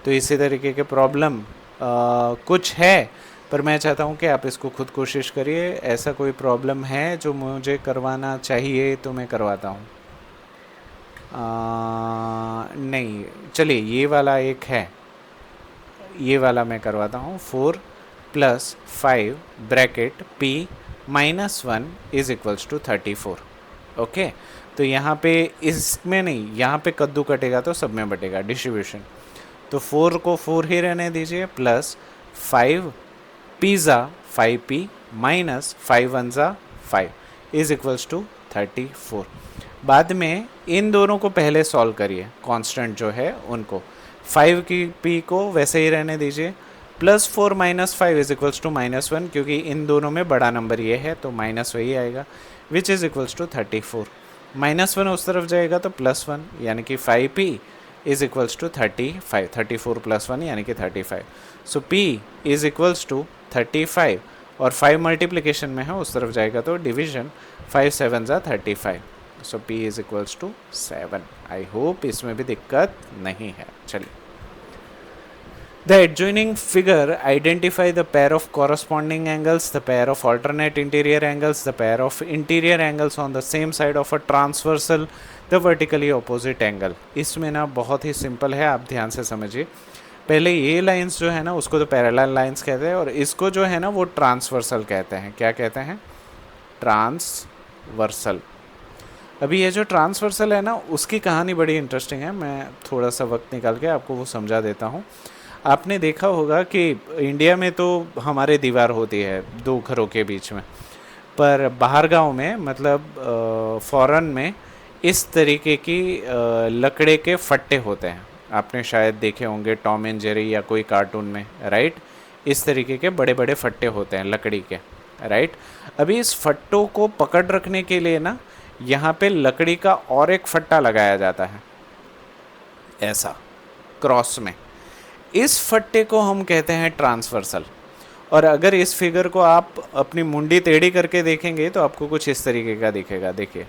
तो इसी तरीके के प्रॉब्लम कुछ है, पर मैं चाहता हूँ कि आप इसको खुद कोशिश करिए। ऐसा कोई प्रॉब्लम है जो मुझे करवाना चाहिए तो मैं करवाता हूँ। नहीं, चलिए ये वाला एक है, ये वाला मैं करवाता हूँ। 4 plus 5 bracket p minus 1 is equals to 34। Okay, तो यहाँ पे इसमें नहीं, यहाँ पे कद्दू कटेगा तो सब में बटेगा, डिस्ट्रीब्यूशन। तो 4 को 4 ही रहने दीजिए, प्लस 5 पिज़्ज़ा 5p माइनस 5 1 ज़ा 5 इज इक्वल्स टू 34। बाद में इन दोनों को पहले सॉल्व करिए, कांस्टेंट जो है उनको। 5 की p को वैसे ही रहने दीजिए, plus 4 minus 5 is equals to -1, क्योंकि इन दोनों में बड़ा नंबर ये है तो माइनस वही आएगा, विच इज़ इक्वल्स टू 34। -1 उस तरफ जाएगा तो +1 यानी कि 5p is equals to 35। 34 plus 1 यानी कि 35। So p is equals to 35 और 5 मल्टीप्लिकेशन में है, उस तरफ जाएगा तो डिवीजन। 5 7 ज़ा 35। So p is equals to 7। I hope इसमें भी दिक्कत नहीं है। चलिए, the adjoining figure identify the pair of corresponding angles, the pair of alternate interior angles, the pair of interior angles on the same side of a transversal, the vertically opposite angle। इसमें ना बहुत ही सिंपल है, आप ध्यान से समझिए। पहले ये लाइंस जो है ना उसको तो पैरेलल लाइंस कहते हैं, और इसको जो है ना वो ट्रांसवर्सल कहते हैं। क्या कहते हैं? ट्रांसवर्सल। अभी ये जो ट्रांसवर्सल है ना उसकी कहानी बड़ी इंटरेस्टिंग है, मैं थोड़ा सा वक्त निकाल के आपको वो समझा देता हूँ। आपने देखा होगा कि इंडिया में तो हमारे दीवार होती है 2 घरों के बीच में, पर बाहर गांव में मतलब फॉरेन में इस तरीके की लकड़े के फट्टे होते हैं। आपने शायद देखे होंगे टॉम एंड जेरी या कोई कार्टून में, राइट। इस तरीके के बड़े बड़े फट्टे होते हैं लकड़ी के, राइट। अभी इस फट्टों को पकड़ रखने के लिए ना यहाँ पे लकड़ी का और एक फट्टा लगाया जाता है, ऐसा क्रॉस में, इस फट्टे को हम कहते हैं ट्रांसवर्सल। और अगर इस फिगर को आप अपनी मुंडी टेढ़ी करके देखेंगे तो आपको कुछ इस तरीके का दिखेगा। देखिए,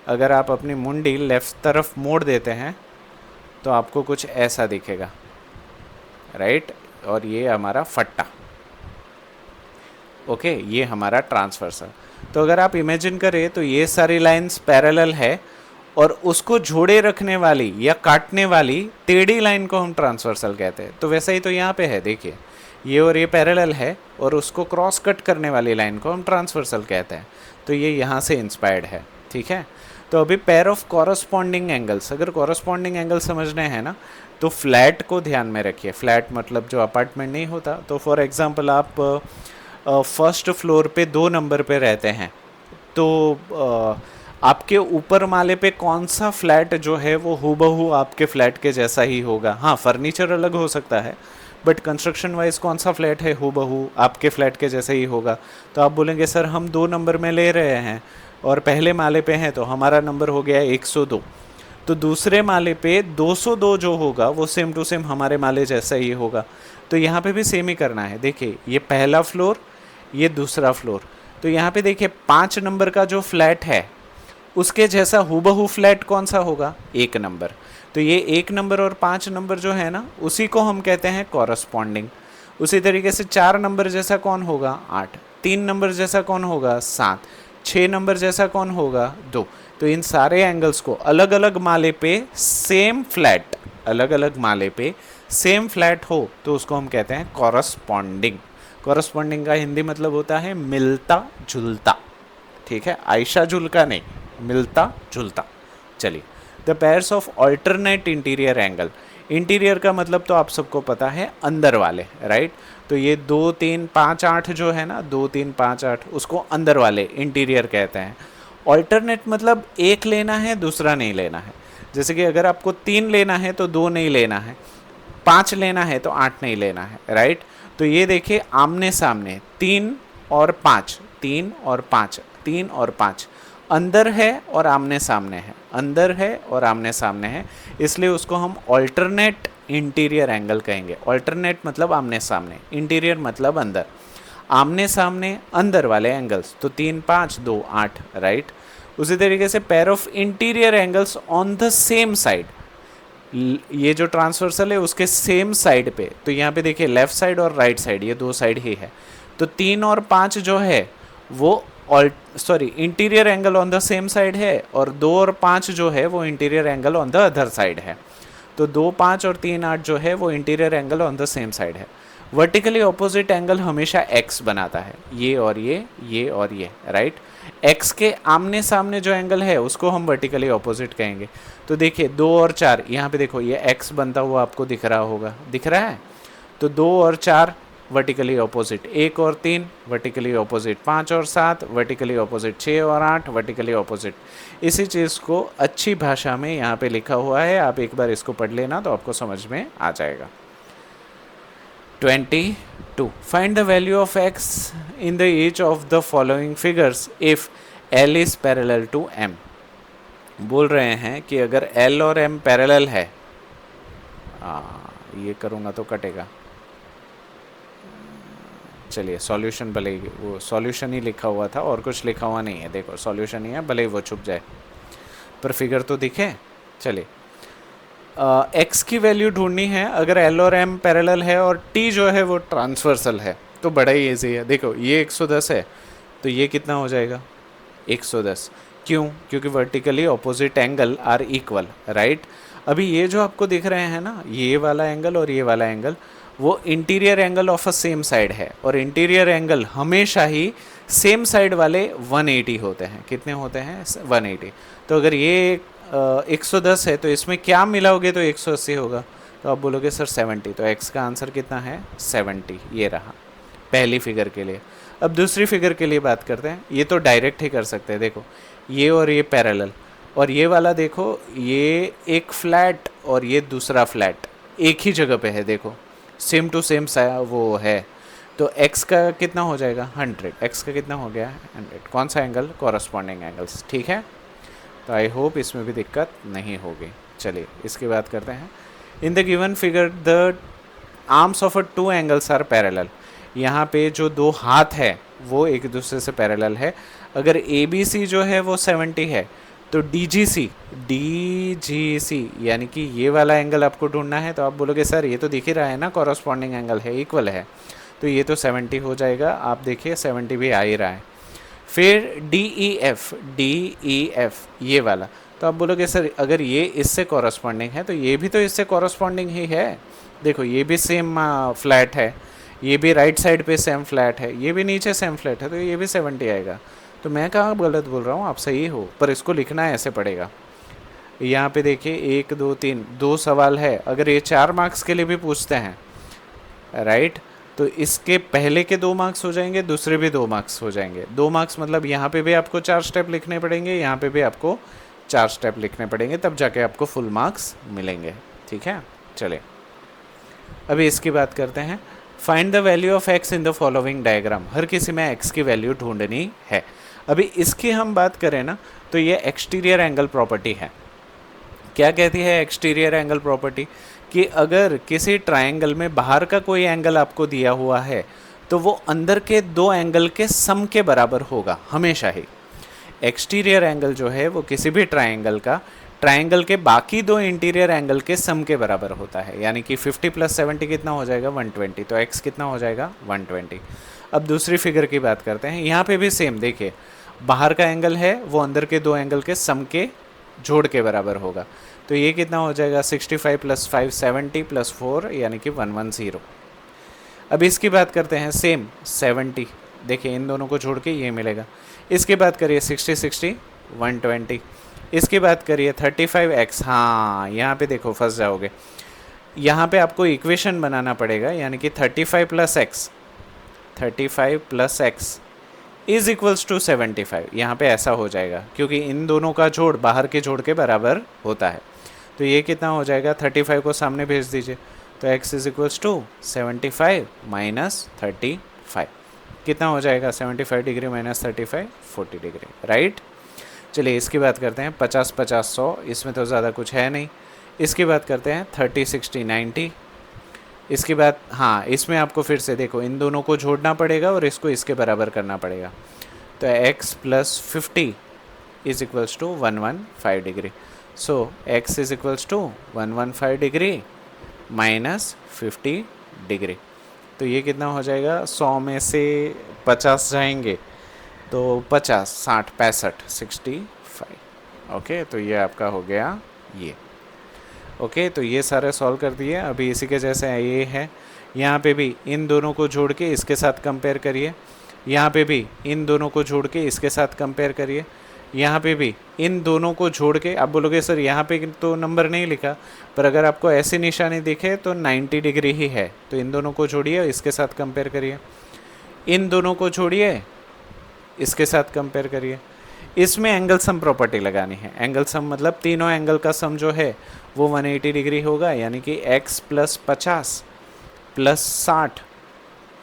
अगर आप अपनी मुंडी लेफ्ट तरफ मोड़ देते हैं तो आपको कुछ ऐसा दिखेगा, राइट। और ये हमारा फट्टा, ओके, ये हमारा ट्रांसवर्सल। तो अगर आप इमेजिन करें तो ये सारी लाइंस पैरेलल है और उसको जोड़े रखने वाली या काटने वाली टेढ़ी लाइन को हम ट्रांसवर्सल कहते हैं। तो वैसा ही तो यहाँ पे है, देखिए ये और ये पैरेलल है और उसको क्रॉस कट करने वाली लाइन को हम ट्रांसवर्सल कहते हैं। तो ये यहाँ से इंस्पायर्ड है, ठीक है। तो अभी पेयर ऑफ कॉरस्पॉन्डिंग एंगल्स, अगर कॉरस्पॉन्डिंग एंगल समझने हैं ना तो फ्लैट को ध्यान में रखिए। फ्लैट मतलब जो अपार्टमेंट नहीं होता, तो फॉर एग्जांपल आप फर्स्ट फ्लोर पे 2 नंबर पे रहते हैं, तो आपके ऊपर माले पे कौन सा फ्लैट जो है वो हूबहू आपके फ्लैट के जैसा ही होगा। हाँ, फर्नीचर अलग हो सकता है, बट कंस्ट्रक्शन वाइज कौन सा फ्लैट है हूबहू आपके फ्लैट के जैसे ही होगा। तो आप बोलेंगे सर हम 2 नंबर में ले रहे हैं और पहले माले पे हैं तो हमारा नंबर हो गया 102, तो दूसरे माले पे 202 जो होगा वो सेम टू सेम हमारे माले जैसा ही होगा। तो यहाँ पे भी सेम ही करना है। देखिए, ये पहला फ्लोर, ये दूसरा फ्लोर, तो यहाँ पे देखिए 5 नंबर का जो फ्लैट है उसके जैसा हूबहू फ्लैट कौन सा होगा, 1 नंबर। तो ये 1 नंबर और 5 नंबर जो है ना उसी को हम कहते हैं कॉरस्पॉन्डिंग। उसी तरीके से 4 नंबर जैसा कौन होगा, 8, 3 नंबर जैसा कौन होगा, 7, 6 नंबर जैसा कौन होगा, 2। तो इन सारे एंगल्स को अलग अलग माले पे सेम फ्लैट, अलग अलग माले पे सेम फ्लैट हो तो उसको हम कहते हैं कॉरस्पॉन्डिंग। कॉरस्पॉन्डिंग का हिंदी मतलब होता है मिलता जुलता, ठीक है, आयशा जुलका नहीं, मिलता जुलता। चलिए, the pairs of alternate interior angle, interior का मतलब तो आप सबको पता है अंदर वाले, राइट। तो ये 2, 3, 5, 8 जो है ना, 2, 3, 5, 8 उसको अंदर वाले इंटीरियर कहते हैं। ऑल्टरनेट मतलब एक लेना है दूसरा नहीं लेना है। जैसे कि अगर आपको 3 लेना है तो 2 नहीं लेना है, 5 लेना है तो 8 नहीं लेना है, राइट। तो ये देखिए आमने सामने 3 और 5, 3 और 5, 3 और 5 अंदर है और आमने सामने है, अंदर है और आमने सामने है, इसलिए उसको हम ऑल्टरनेट इंटीरियर एंगल कहेंगे। ऑल्टरनेट मतलब आमने सामने, इंटीरियर मतलब अंदर, आमने सामने अंदर वाले एंगल्स। तो 3, 5, 2, 8, राइट। उसी तरीके से pair of interior angles on the same side, ये जो ट्रांसवर्सल है उसके सेम साइड पे, तो यहाँ पे देखिए लेफ्ट साइड और राइट साइड, ये 2 साइड ही है। तो 3 और 5 जो है वो interior angle on the same side है, और 2 और 5 जो है वो interior angle on the other side है। तो 2, 5 और 3, 8 जो है वो interior angle on the same side है। वर्टिकली ऑपोजिट एंगल हमेशा एक्स बनाता है, ये और ये और ये, राइट। एक्स के आमने सामने जो एंगल है उसको हम वर्टिकली ऑपोजिट कहेंगे। तो देखिए 2 और 4, यहाँ पे देखो ये एक्स बनता हुआ आपको दिख रहा होगा, दिख रहा है। तो 2 और 4 वर्टिकली ऑपोजिट, 1 और 3 वर्टिकली ऑपोजिट, 5 और 7 वर्टिकली ऑपोजिट, 6 और 8 वर्टिकली ऑपोजिट। इसी चीज़ को अच्छी भाषा में यहाँ पे लिखा हुआ है, आप एक बार इसको पढ़ लेना तो आपको समझ में आ जाएगा। 22. Find the value of x in the each of the following figures if L is parallel to M. बोल रहे हैं कि अगर L और M पैरेलल है, ये करूँगा तो कटेगा। चलिए सॉल्यूशन, भले ही वो सॉल्यूशन ही लिखा हुआ था और कुछ लिखा हुआ नहीं है, देखो सॉल्यूशन ही है, भले ही वो छुप जाए पर फिगर तो दिखे। चलिए x की वैल्यू ढूंढनी है अगर L और M पैरेलल है और T जो है वो ट्रांसवर्सल है, तो बड़ा ही ईजी है। देखो ये 110 है तो ये कितना हो जाएगा, 110। क्यों? क्योंकि vertically opposite angle are equal, right. अभी ये जो आपको दिख रहे हैं ना, ये वाला एंगल और ये वाला एंगल, वो interior angle of a same side है, और इंटीरियर एंगल हमेशा ही सेम साइड वाले 180 होते हैं। कितने होते हैं? 180। तो अगर ये 110 है तो इसमें क्या मिलाओगे तो 180 होगा, तो आप बोलोगे सर 70, तो x का आंसर कितना है? 70। ये रहा पहली फिगर के लिए। अब दूसरी फिगर के लिए बात करते हैं। ये तो डायरेक्ट ही कर सकते हैं, देखो ये और ये पैरेलल, और ये वाला देखो ये एक फ्लैट और ये दूसरा फ्लैट एक ही जगह पे है, देखो सेम टू सेम वो है। तो x का कितना हो जाएगा? 100। x का कितना हो गया? 100। कौन सा एंगल? कॉरस्पॉन्डिंग एंगल्स, ठीक है। तो आई होप इसमें भी दिक्कत नहीं होगी। चलिए इसकी बात करते हैं। In the given figure the arms of a two angles are parallel. यहाँ पे जो दो हाथ है वो एक दूसरे से पैरेलल है। अगर ए बी सी जो है वो 70 है तो डी जी सी यानी कि ये वाला एंगल आपको ढूंढना है। तो आप बोलोगे सर ये तो दिख ही रहा है ना, कॉरस्पॉन्डिंग एंगल है, इक्वल है, तो ये तो 70 हो जाएगा। आप देखिए 70 भी आ ही रहा है। फिर डी ई एफ ये वाला, तो आप बोलोगे सर अगर ये इससे कॉरस्पॉन्डिंग है तो ये भी तो इससे कॉरस्पॉन्डिंग ही है। देखो ये भी सेम फ्लैट है, ये भी राइट साइड पे सेम फ्लैट है, ये भी नीचे सेम फ्लैट है, तो ये भी 70 आएगा। तो मैं कहाँ गलत बोल रहा हूँ, आप सही हो, पर इसको लिखना ऐसे पड़ेगा। यहाँ पे देखिए 1 2 3 2 सवाल है। अगर ये 4 मार्क्स के लिए भी पूछते हैं राइट, तो इसके पहले के 2 मार्क्स हो जाएंगे, दूसरे भी 2 मार्क्स हो जाएंगे। 2 मार्क्स मतलब यहाँ पे भी आपको 4 स्टेप लिखने पड़ेंगे, यहाँ पे भी आपको 4 स्टेप लिखने पड़ेंगे, तब जाके आपको फुल मार्क्स मिलेंगे। ठीक है, चलिए अभी इसकी बात करते हैं। Find the value of x in the following diagram. हर किसी में एक्स की वैल्यू ढूंढनी है। अभी इसकी हम बात करें ना तो ये एक्सटीरियर एंगल प्रॉपर्टी है। क्या कहती है एक्सटीरियर एंगल प्रॉपर्टी? कि अगर किसी ट्रायंगल में बाहर का कोई एंगल आपको दिया हुआ है तो वो अंदर के 2 एंगल के सम के बराबर होगा हमेशा ही। एक्सटीरियर एंगल जो है वो किसी भी ट्रायंगल के बाकी 2 इंटीरियर एंगल के सम के बराबर होता है। यानी कि 50 + 70 कितना हो जाएगा 120, तो x कितना हो जाएगा 120। अब दूसरी फिगर की बात करते हैं। यहाँ पे भी सेम देखिए, बाहर का एंगल है वो अंदर के 2 एंगल के सम के जोड़ के बराबर होगा। तो ये कितना हो जाएगा 65 + 5 70 + 4 यानी कि 110। अब इसकी बात करते हैं सेम 70, देखिए इन दोनों को जोड़ के ये मिलेगा। इसकी बात करिए 60 60 120। इसकी बात करिए 35x, हाँ यहाँ पे देखो फंस जाओगे। यहाँ पे आपको इक्वेशन बनाना पड़ेगा, यानी कि 35 + x इज इक्वल्स टू 75। यहाँ पे ऐसा हो जाएगा क्योंकि इन दोनों का जोड़ बाहर के जोड़ के बराबर होता है। तो ये कितना हो जाएगा, 35 को सामने भेज दीजिए, तो x इज इक्वल्स टू 75 - 35 कितना हो जाएगा 75 डिग्री - 35 40 डिग्री, राइट। चलिए इसकी बात करते हैं 50 50 100, इसमें तो ज़्यादा कुछ है नहीं। इसकी बात करते हैं 30 60 90। इसकी बात, हाँ इसमें आपको फिर से देखो इन दोनों को जोड़ना पड़ेगा और इसको इसके बराबर करना पड़ेगा। तो x + 50 is equals to 115 degree. So x is equals to 115 degree - 50 degree. तो ये कितना हो जाएगा, 100 में से 50 जाएंगे तो 50 60 65 65। ओके, तो ये आपका हो गया ये। ओके, तो ये सारे सॉल्व कर दिए। अभी इसी के जैसे ये है, यहाँ पे भी इन दोनों को जोड़ के इसके साथ कंपेयर करिए, यहाँ पे भी इन दोनों को जोड़ के इसके साथ कंपेयर करिए, यहाँ पे भी इन दोनों को जोड़ के। आप बोलोगे सर यहाँ पे तो नंबर नहीं लिखा, पर अगर आपको ऐसी निशानी दिखे तो 90 डिग्री ही है। तो इन दोनों को जोड़िए, इसके साथ कंपेयर करिए, इन दोनों को जोड़िए, इसके साथ कंपेयर करिए। इसमें एंगल सम प्रॉपर्टी लगानी है। एंगल सम मतलब तीनों एंगल का सम जो है वो 180 डिग्री होगा, यानी कि x + 50 + 60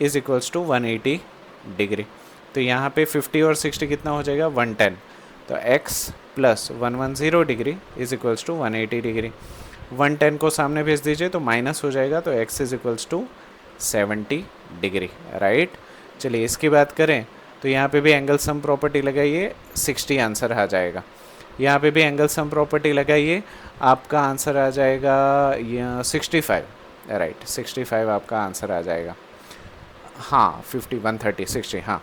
is equals to 180 degree. तो यहाँ पे 50 और 60 कितना हो जाएगा 110। तो x + 110 degree is equals to 180 degree. 110 को सामने भेज दीजिए तो माइनस हो जाएगा, तो x is equals to 70 degree, right. चलिए इसकी बात करें तो यहाँ पे भी एंगल सम प्रॉपर्टी लगाइए, 60 आंसर आ जाएगा। यहाँ पे भी एंगल सम प्रॉपर्टी लगाइए, आपका आंसर आ जाएगा 65, राइट 65 आपका आंसर आ जाएगा। हाँ 50 130 60, हाँ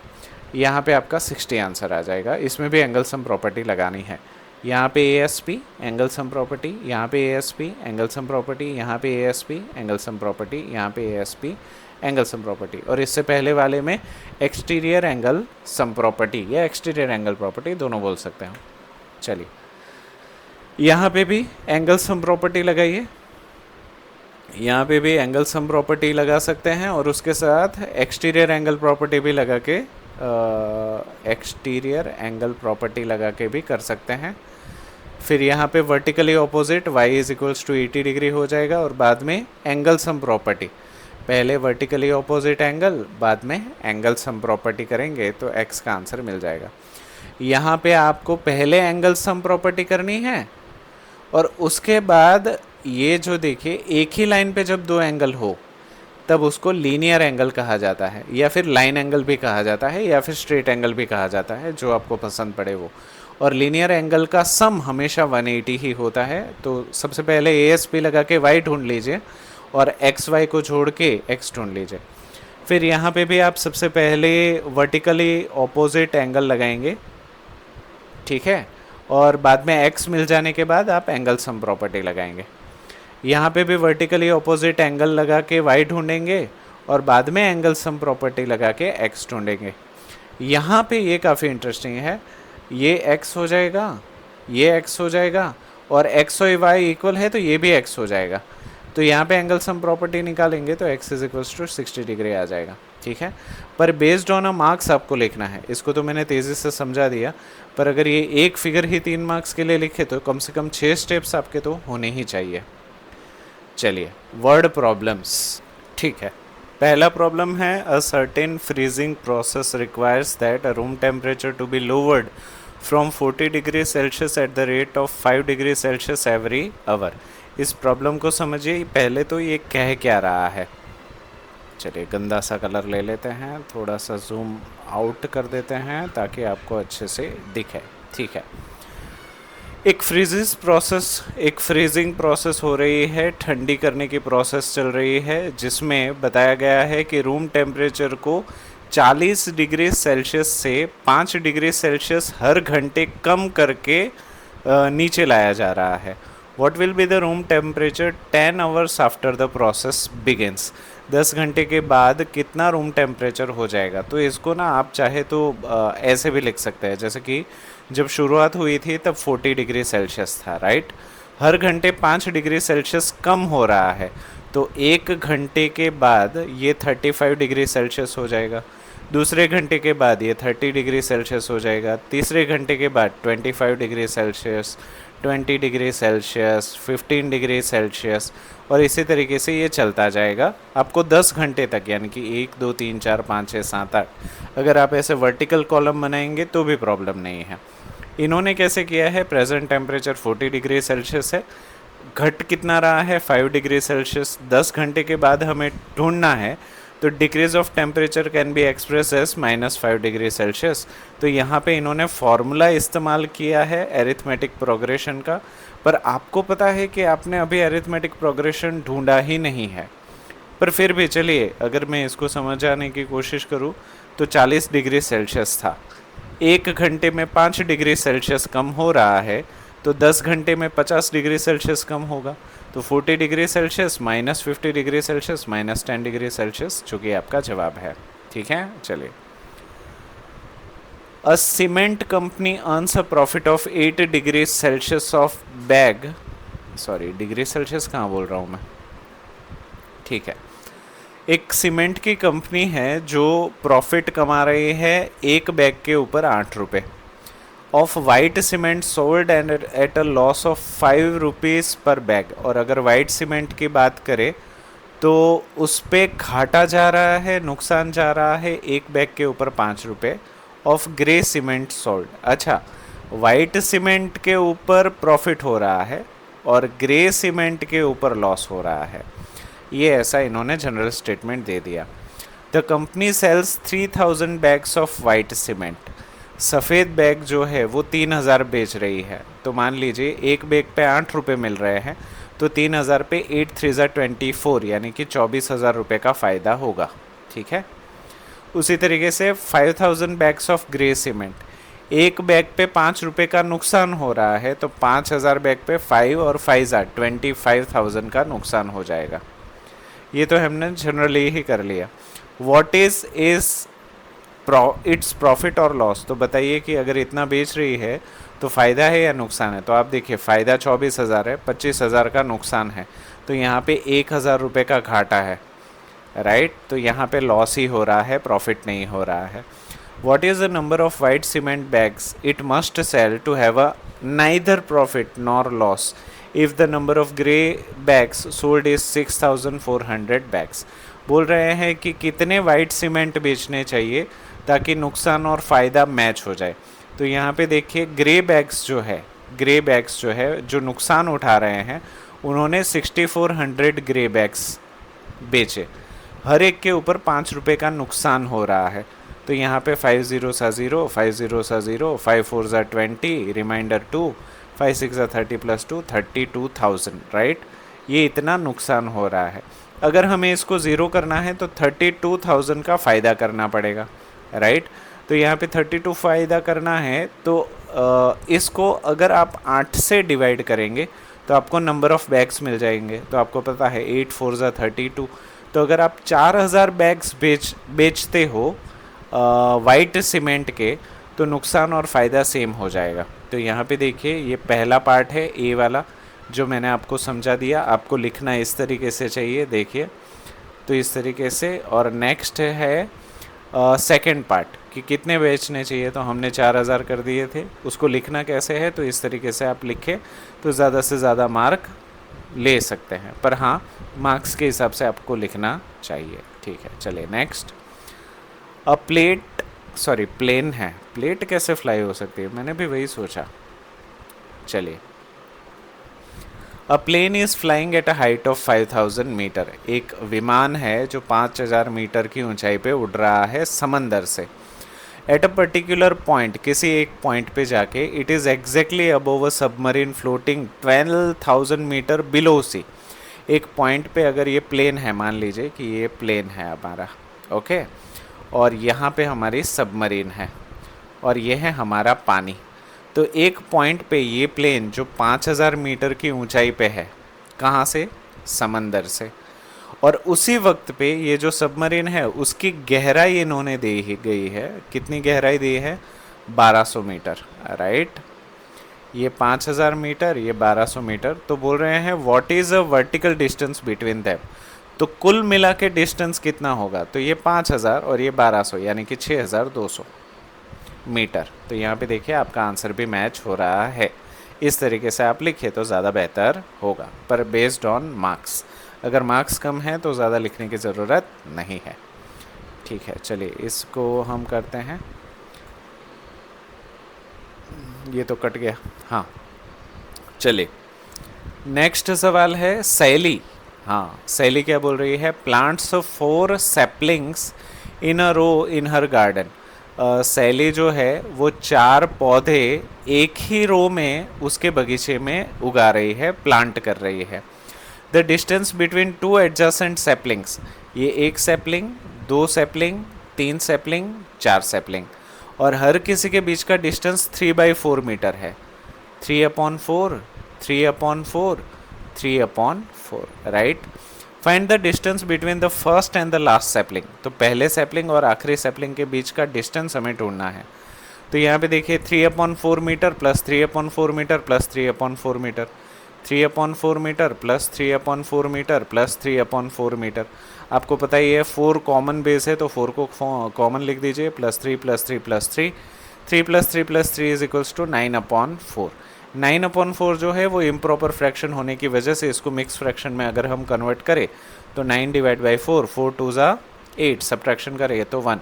यहाँ पे आपका 60 आंसर आ जाएगा। इसमें भी एंगल सम प्रॉपर्टी लगानी है। यहाँ पे ASP एंगल सम प्रॉपर्टी, यहाँ पे ASP एंगल सम प्रॉपर्टी, यहाँ पे ASP एंगल सम प्रॉपर्टी, यहाँ पे ASP एंगल सम प्रॉपर्टी, और इससे पहले वाले में एक्सटीरियर एंगल सम प्रॉपर्टी या एक्सटीरियर एंगल प्रॉपर्टी दोनों बोल सकते हैं। चलिए यहाँ पे भी एंगल सम प्रॉपर्टी लगाइए, यहाँ पे भी एंगल सम प्रॉपर्टी लगा सकते हैं और उसके साथ एक्सटीरियर एंगल प्रॉपर्टी भी लगा के एक्सटीरियर एंगल प्रॉपर्टी लगा के भी कर सकते हैं। फिर यहाँ पे vertically opposite y is equals to 80 degree हो जाएगा और बाद में एंगल सम प्रॉपर्टी पहले वर्टिकली ऑपोजिट एंगल, बाद में एंगल सम प्रॉपर्टी करेंगे तो x का आंसर मिल जाएगा। यहाँ पे आपको पहले एंगल सम प्रॉपर्टी करनी है और उसके बाद ये जो देखिए एक ही लाइन पे जब दो एंगल हो तब उसको लीनियर एंगल कहा जाता है, या फिर लाइन एंगल भी कहा जाता है, या फिर स्ट्रेट एंगल भी कहा जाता है, जो आपको पसंद पड़े वो। और लीनियर एंगल का सम हमेशा 180 ही होता है। तो सबसे पहले ASP लगा के y ढूंढ लीजिए और XY को जोड़ के x ढूंढ लीजिए। फिर यहाँ पे भी आप सबसे पहले वर्टिकली ऑपोजिट एंगल लगाएंगे, ठीक है, और बाद में x मिल जाने के बाद आप एंगल सम प्रॉपर्टी लगाएंगे। यहाँ पे भी वर्टिकली ऑपोजिट एंगल लगा के y ढूंढेंगे और बाद में एंगल सम प्रॉपर्टी लगा के x ढूंढेंगे। यहाँ पे ये काफ़ी इंटरेस्टिंग है, ये x हो जाएगा, ये x हो जाएगा, और x और y इक्वल है तो ये भी x हो जाएगा। तो यहाँ पे एंगल सम प्रॉपर्टी निकालेंगे तो x is equals to 60 degree आ जाएगा, ठीक है। पर बेस्ड ऑन अ मार्क्स आपको लिखना है, इसको तो मैंने तेज़ी से समझा दिया, पर अगर ये एक फिगर ही 3 मार्क्स के लिए लिखे तो कम से कम 6 स्टेप्स आपके तो होने ही चाहिए। चलिए वर्ड प्रॉब्लम्स, ठीक है। पहला प्रॉब्लम है a certain freezing process requires that a room temperature to be lowered from 40 degree celsius at the rate of 5 degree celsius every hour. इस प्रॉब्लम को समझिए, पहले तो ये कह क्या रहा है। चलिए गंदा सा कलर ले लेते हैं, थोड़ा सा जूम आउट कर देते हैं ताकि आपको अच्छे से दिखे, ठीक है। एक फ्रीजिंग प्रोसेस हो रही है, ठंडी करने की प्रोसेस चल रही है, जिसमें बताया गया है कि रूम टेम्परेचर को 40 डिग्री सेल्सियस से 5 डिग्री सेल्सियस हर घंटे कम करके नीचे लाया जा रहा है। What will be the room temperature 10 hours after the process begins? 10 घंटे के बाद कितना रूम टेम्परेचर हो जाएगा। तो इसको ना आप चाहे तो ऐसे भी लिख सकते हैं, जैसे कि जब शुरुआत हुई थी तब 40 डिग्री सेल्सियस था, राइट। हर घंटे 5 डिग्री सेल्सियस कम हो रहा है, तो एक घंटे के बाद ये 35 डिग्री सेल्सियस हो जाएगा, दूसरे घंटे के बाद ये 30 डिग्री सेल्सियस हो जाएगा, तीसरे घंटे के बाद 25 degree Celsius, 20 degree Celsius, 15 degree Celsius, और इसी तरीके से ये चलता जाएगा आपको 10 घंटे तक, यानी कि 1 2 3 4 5 6 7 8। अगर आप ऐसे वर्टिकल कॉलम बनाएंगे तो भी प्रॉब्लम नहीं है। इन्होंने कैसे किया है, प्रेजेंट टेम्परेचर 40 डिग्री सेल्सियस है, घट कितना रहा है 5 डिग्री सेल्सियस, 10 घंटे के बाद हमें ढूंढना है, तो decrease of temperature can be express as -5 degree celsius. तो यहाँ पे इन्होंने फॉर्मूला इस्तेमाल किया है एरिथमेटिक प्रोग्रेशन का, पर आपको पता है कि आपने अभी एरिथमेटिक प्रोग्रेशन ढूंढा ही नहीं है। पर फिर भी चलिए, अगर मैं इसको समझाने की कोशिश करूँ तो 40 डिग्री सेल्सियस था, एक घंटे में 5 डिग्री सेल्सियस कम हो रहा है, तो 10 घंटे में 50 डिग्री सेल्सियस कम होगा, तो 40 degree Celsius -50 degree Celsius -10 degree Celsius, जो कि आपका जवाब है, ठीक है। चलिए, a cement company earns a profit of 8 degree Celsius of bag, sorry degree Celsius कहाँ बोल रहा हूँ मैं, ठीक है। एक सीमेंट की कंपनी है जो प्रॉफिट कमा रही है एक बैग के ऊपर 8 रुपये, of white cement sold and at a loss of 5 rupees पर बैग। और अगर वाइट सीमेंट की बात करें तो उस पर घाटा जा रहा है, नुकसान जा रहा है एक बैग के ऊपर 5 रुपये, ऑफ ग्रे सीमेंट सोल्ड। अच्छा, वाइट सीमेंट के ऊपर प्रॉफिट हो रहा है और ग्रे सीमेंट के ऊपर लॉस हो रहा है, ये ऐसा इन्होंने जनरल स्टेटमेंट दे दिया। The company sells 3000 bags of white cement, सफ़ेद बैग जो है वो 3000 बेच रही है। तो मान लीजिए एक बैग पे 8 रुपये मिल रहे हैं, तो 3000 पे 8 3 24, यानी कि 24,000 रुपये का फ़ायदा होगा, ठीक है। उसी तरीके से 5000 बैग्स ऑफ ग्रे सीमेंट, एक बैग पे 5 रुपये का नुकसान हो रहा है, तो 5000 बैग पे 5 और 5 25,000 का नुकसान हो जाएगा। ये तो हमने जनरली ही कर लिया। व्हाट इज़ इट्स प्रॉफिट और लॉस, तो बताइए कि अगर इतना बेच रही है तो फ़ायदा है या नुकसान है। तो आप देखिए, फ़ायदा 24,000 है, 25,000 का नुकसान है, तो यहाँ पे 1,000 रुपये का घाटा है, राइट। तो यहाँ पे लॉस ही हो रहा है, प्रॉफिट नहीं हो रहा है। What is the number of white cement bags it must sell to have a neither profit nor loss if the number of grey bags sold is 6,400 bags। बोल रहे हैं कि कितने वाइट सीमेंट बेचने चाहिए ताकि नुकसान और फ़ायदा मैच हो जाए। तो यहाँ पे देखिए ग्रे बैग्स जो है जो नुकसान उठा रहे हैं, उन्होंने 6400 ग्रे बैग्स बेचे। हर एक के ऊपर 5 रुपये का नुकसान हो रहा है। तो यहाँ पे 5 0 सा 0, 5 0 सा 0, 5 4 सा 20, रिमाइंडर 2, 5 6 सा 30 प्लस 2, 32,000, राइट। ये इतना नुकसान हो रहा है। अगर हमें इसको ज़ीरो करना है तो 32,000 का फ़ायदा करना पड़ेगा, राइट। तो यहाँ पे 32 फ़ायदा करना है तो इसको अगर आप 8 से डिवाइड करेंगे तो आपको नंबर ऑफ़ बैग्स मिल जाएंगे। तो आपको पता है 8 4 सा 32। तो अगर आप 4000 बैग्स बेचते हो वाइट सीमेंट के, तो नुकसान और फ़ायदा सेम हो जाएगा। तो यहाँ पे देखिए ये पहला पार्ट है ए वाला जो मैंने आपको समझा दिया। आपको लिखना इस तरीके से चाहिए, देखिए तो इस तरीके से। और नेक्स्ट है सेकंड पार्ट कि कितने बेचने चाहिए, तो हमने 4000 कर दिए थे। उसको लिखना कैसे है, तो इस तरीके से आप लिखें तो ज़्यादा से ज़्यादा मार्क ले सकते हैं, पर हाँ मार्क्स के हिसाब से आपको लिखना चाहिए, ठीक है। चलिए नेक्स्ट। प्लेन है, प्लेट कैसे फ्लाई हो सकती है, मैंने भी वही सोचा। चलिए, a plane is flying at a height of 5000 metre. एक विमान है जो 5000 मीटर की ऊंचाई पे उड़ रहा है समंदर से। एट अ पर्टिकुलर पॉइंट, किसी एक पॉइंट पे जाके, it is exactly above a submarine floating 12,000 metre below sea. एक पॉइंट पे अगर ये प्लेन है, मान लीजिए कि ये प्लेन है हमारा, ओके, और यहाँ पे हमारी सबमरीन है और ये है हमारा पानी। तो एक पॉइंट पे ये प्लेन जो 5000 मीटर की ऊंचाई पे है, कहाँ से, समंदर से, और उसी वक्त पे ये जो सबमरीन है उसकी गहराई इन्होंने दी गई है, कितनी गहराई दी है, 1200 मीटर, राइट। ये 5000 मीटर, ये 1200 मीटर। तो बोल रहे हैं what is a vertical distance between them. तो कुल मिला के डिस्टेंस कितना होगा, तो ये 5000 और ये 1200 यानी कि 6200 मीटर। तो यहाँ पे देखिए आपका आंसर भी मैच हो रहा है। इस तरीके से आप लिखिए तो ज़्यादा बेहतर होगा, पर बेस्ड ऑन मार्क्स। अगर मार्क्स कम है तो ज़्यादा लिखने की ज़रूरत नहीं है, ठीक है। चलिए इसको हम करते हैं, ये तो कट गया, हाँ। चलिए नेक्स्ट सवाल है सैली। हाँ, सैली क्या बोल रही है, प्लांट्स 4 सैपलिंग्स इन अ रो इन हर गार्डन। सैली जो है वो 4 पौधे एक ही रो में उसके बगीचे में उगा रही है, प्लांट कर रही है। The distance between 2 adjacent saplings, ये 1 सैपलिंग, 2 सैपलिंग, 3 सैपलिंग, 4 सैपलिंग, और हर किसी के बीच का डिस्टेंस 3/4 मीटर है। 3/4, 3/4, 3/4, right. Find the distance between the first and the last sapling. तो पहले सैपलिंग और आखिरी सैपलिंग के बीच का डिस्टेंस हमें ढूंढना है। तो यहाँ पे देखिए 3/4 metre plus 3/4 metre plus 3/4 metre, 3/4 metre plus 3/4 metre plus 3/4 metre. आपको पता ही है 4 कॉमन बेस है तो 4 को कॉमन लिख दीजिए, plus 3 plus 3 plus 3, 3 plus 3 plus 3 is equals to 9/4। 9/4 जो है वो इम्प्रॉपर फ्रैक्शन होने की वजह से इसको मिक्स फ्रैक्शन में अगर हम कन्वर्ट करें तो 9 डिवाइड बाई 4, 4 2 ज़ा 8, सब्ट्रैक्शन करें तो 1।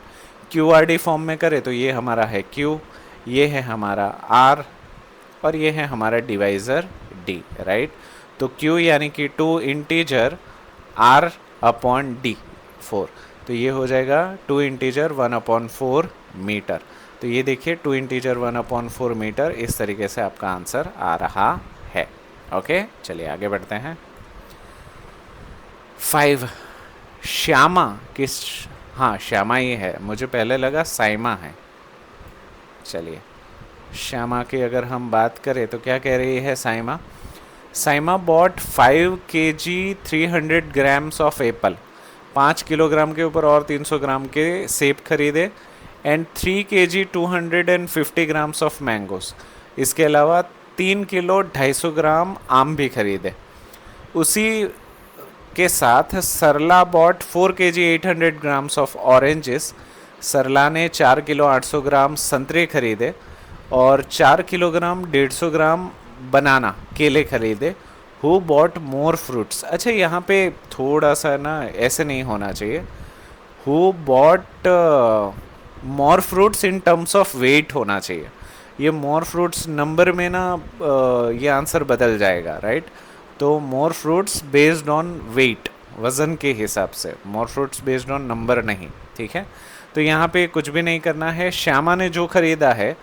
QRD फॉर्म में करें तो ये हमारा है Q, ये है हमारा R, और ये है हमारा डिवाइज़र D, राइट। तो Q यानी कि 2 इंटीजर R/D 4, तो ये हो जाएगा 2 इंटीजर 1/4 मीटर। तो ये देखिए 2 इंटीजर 1/4 मीटर, इस तरीके से आपका आंसर आ रहा है, ओके। चलिए आगे बढ़ते हैं। 5 श्यामा किस, हाँ श्यामा ये है, मुझे पहले लगा साइमा है। चलिए श्यामा की अगर हम बात करें तो क्या कह रही है Saima, Saima bought 5 kg 300 grams of apple. 5 kilogram के ऊपर और 300 ग्राम के सेब खरीदे, and 3 kg 250 grams of mangoes. इसके अलावा 3 किलो 250 ग्राम आम भी खरीदे। उसी के साथ Sarla bought 4 kg 800 grams of oranges. Sarla ने 4 किलो 800 ग्राम संतरे खरीदे और 4 किलोग्राम 150 ग्राम बनाना केले खरीदे, हु बॉट मोर फ्रूट्स, अच्छा यहाँ पे थोड़ा सा ना ऐसे नहीं होना चाहिए, who bought more fruits in terms of weight होना चाहिए। ये मोर फ्रूट्स नंबर में ना ये आंसर बदल जाएगा, राइट। तो more fruits based on weight, वज़न के हिसाब से, more fruits based on number नहीं, ठीक है। तो यहाँ पे कुछ भी नहीं करना है, श्यामा ने जो खरीदा है